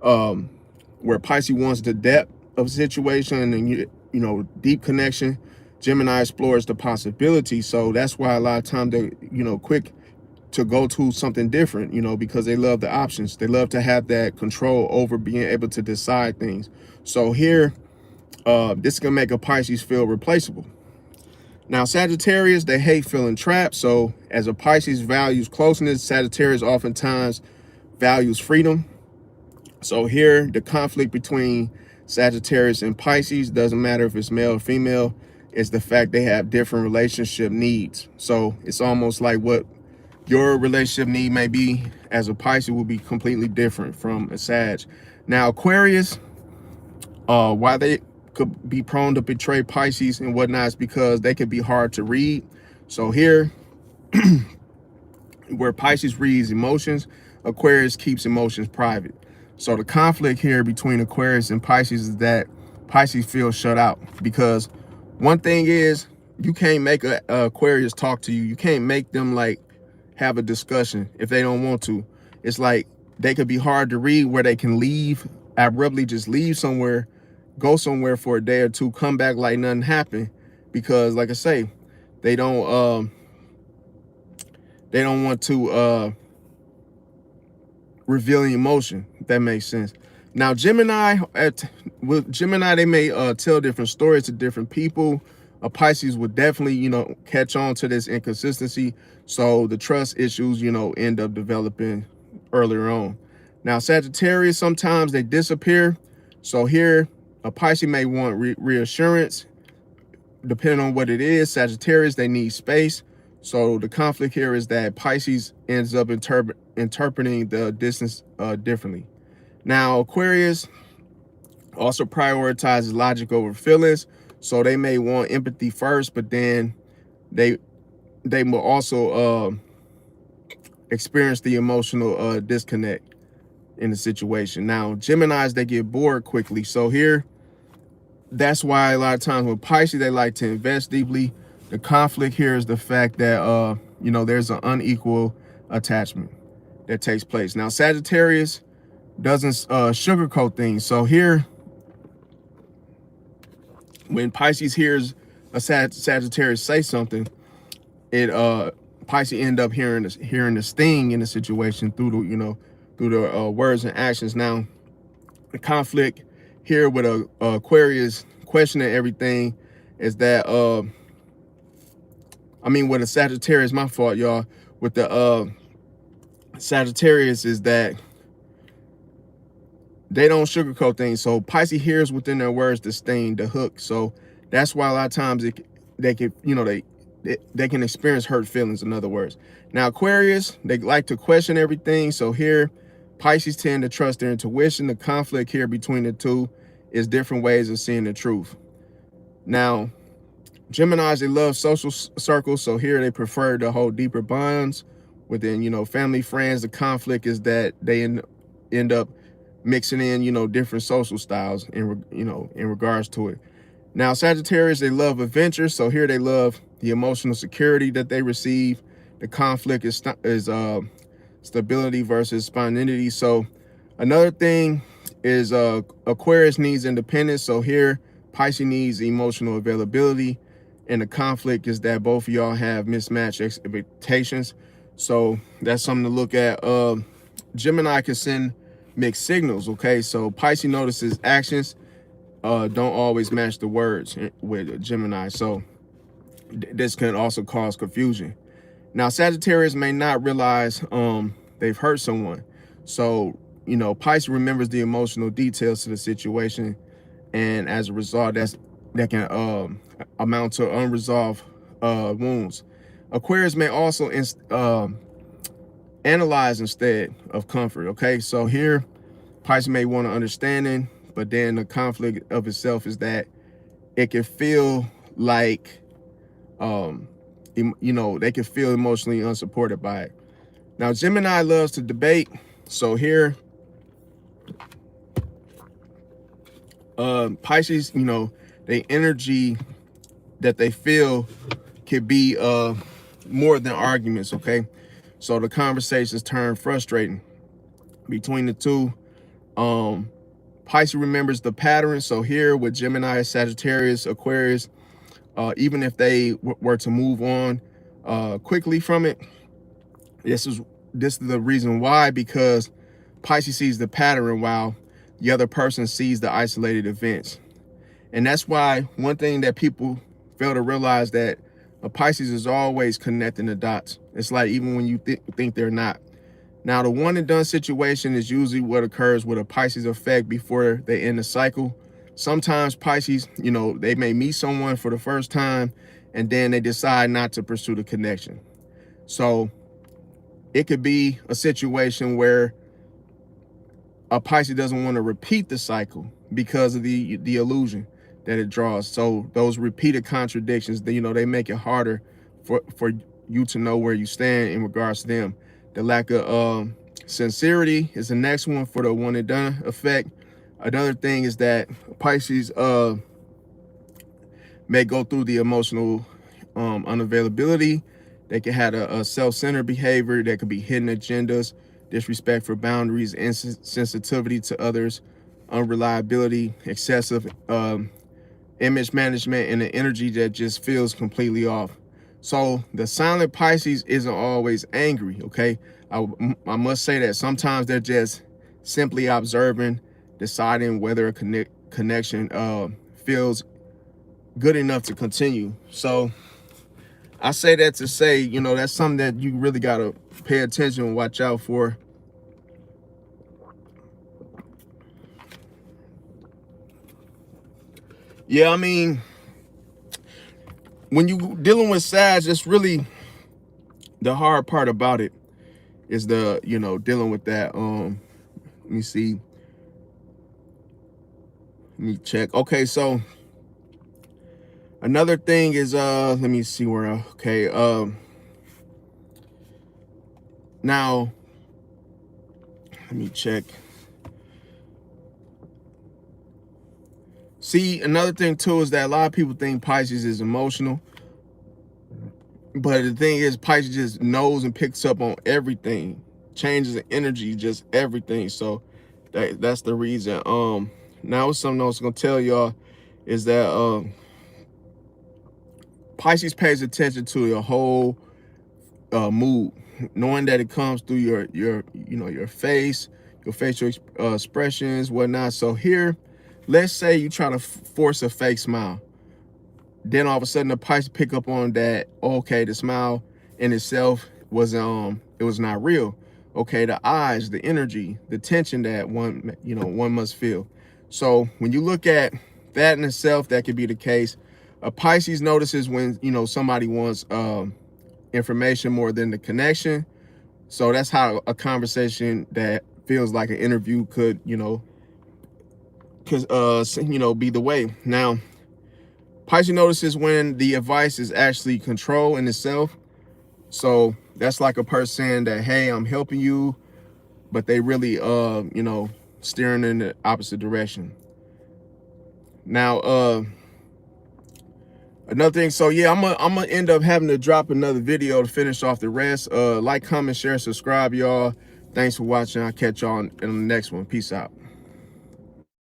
Pisces wants the depth of situation and you know, deep connection. Gemini explores the possibility. So that's why a lot of times they're, you know, quick to go to something different, you know, because they love the options. They love to have that control over being able to decide things. So here, this can make a Pisces feel replaceable. Now, Sagittarius, they hate feeling trapped. So as a Pisces values closeness, Sagittarius oftentimes values freedom. So here, the conflict between Sagittarius and Pisces doesn't matter if it's male or female. It's the fact they have different relationship needs. So it's almost like what your relationship need may be as a Pisces will be completely different from a Sag. Now, Aquarius, why they could be prone to betray Pisces and whatnot is because they could be hard to read. So here, where Pisces reads emotions, Aquarius keeps emotions private. So the conflict here between Aquarius and Pisces is that Pisces feels shut out, because one thing is you can't make a Aquarius talk to you. You can't make them like have a discussion if they don't want to. It's like they could be hard to read where they can leave, abruptly just leave somewhere, go somewhere for a day or two, come back like nothing happened, because like I say, they don't want to reveal emotion, if that makes sense. Now, Gemini, with Gemini, they may tell different stories to different people. A Pisces would definitely, you know, catch on to this inconsistency. So the trust issues, you know, end up developing earlier on. Now, Sagittarius, sometimes they disappear. So here, a Pisces may want reassurance. Depending on what it is, Sagittarius, they need space. So the conflict here is that Pisces ends up interpreting the distance differently. Now, Aquarius also prioritizes logic over feelings. So they may want empathy first, but then they will also experience the emotional disconnect in the situation. Now, Geminis, they get bored quickly. So here, that's why a lot of times with Pisces, they like to invest deeply. The conflict here is the fact that, you know, there's an unequal attachment that takes place. Now, Sagittarius doesn't sugarcoat things. So here, when Pisces hears a Sagittarius say something, Pisces end up hearing the sting in the situation through the, you know, through the words and actions. Now, the conflict here with Aquarius questioning everything is that I mean, with a Sagittarius, my fault, y'all. With the Sagittarius is that they don't sugarcoat things. So Pisces hears within their words the sting, the hook. So that's why a lot of times they can, you know, they can experience hurt feelings, in other words. Now, Aquarius, they like to question everything. So here, Pisces tend to trust their intuition. The conflict here between the two is different ways of seeing the truth. Now, Geminis, they love social circles, so here they prefer to hold deeper bonds within, family, friends. The conflict is that they end up mixing in, different social styles in regards to it. Now, Sagittarius, they love adventure, so here they love the emotional security that they receive. The conflict is stability versus spontaneity. So another thing is Aquarius needs independence. So here Pisces needs emotional availability, and the conflict is that both of y'all have mismatched expectations. So that's something to look at. Gemini can send mixed signals. Okay, so Pisces notices actions don't always match the words with Gemini. So this can also cause confusion. Now, Sagittarius may not realize they've hurt someone. So, Pisces remembers the emotional details to the situation. And as a result, that can amount to unresolved wounds. Aquarius may also analyze instead of comfort. Okay, so here, Pisces may want an understanding, but then the conflict of itself is that it can feel like they can feel emotionally unsupported by it. Now, Gemini loves to debate. So here, Pisces, the energy that they feel could be more than arguments, okay? So the conversations turn frustrating between the two. Pisces remembers the pattern. So here with Gemini, Sagittarius, Aquarius, even if they were to move on quickly from it, this is the reason why, because Pisces sees the pattern while the other person sees the isolated events. And that's why one thing that people fail to realize, that a Pisces is always connecting the dots. It's like even when you think they're not. Now, the one and done situation is usually what occurs with a Pisces effect before they end the cycle. Sometimes Pisces, they may meet someone for the first time and then they decide not to pursue the connection. So it could be a situation where a Pisces doesn't want to repeat the cycle because of the illusion that it draws. So those repeated contradictions, they make it harder for you to know where you stand in regards to them. The lack of sincerity is the next one for the one and done effect. Another thing is that Pisces may go through the emotional unavailability. They can have a self-centered behavior. There could be hidden agendas, disrespect for boundaries, insensitivity to others, unreliability, excessive image management, and an energy that just feels completely off. So the silent Pisces isn't always angry, okay? I must say that sometimes they're just simply observing, deciding whether a connection feels good enough to continue. So I say that to say, that's something that you really got to pay attention and watch out for. Yeah, I mean, when you dealing with Sag, it's really the hard part about it is the, dealing with that. Let me see. Let me check. Okay, so another thing is, let me see where, okay. Now, let me check. See, another thing too is that a lot of people think Pisces is emotional. But the thing is, Pisces just knows and picks up on everything. Changes the energy, just everything. So that's the reason. Now something I was gonna tell y'all is that Pisces pays attention to your whole mood, knowing that it comes through your face, your facial expressions, whatnot. So here, let's say you try to force a fake smile. Then all of a sudden the Pisces pick up on that, okay, the smile in itself was it was not real. Okay, the eyes, the energy, the tension that one must feel. So when you look at that in itself, that could be the case. A Pisces notices when somebody wants information more than the connection. So that's how a conversation that feels like an interview could, you know, be the way. Now, Pisces notices when the advice is actually control in itself. So that's like a person saying that, hey, I'm helping you, but they really, you know, steering in the opposite direction. Now, another thing, so yeah, I'm gonna end up having to drop another video to finish off the rest. Like, comment, share, subscribe, y'all. Thanks for watching. I'll catch y'all in the next one. Peace out.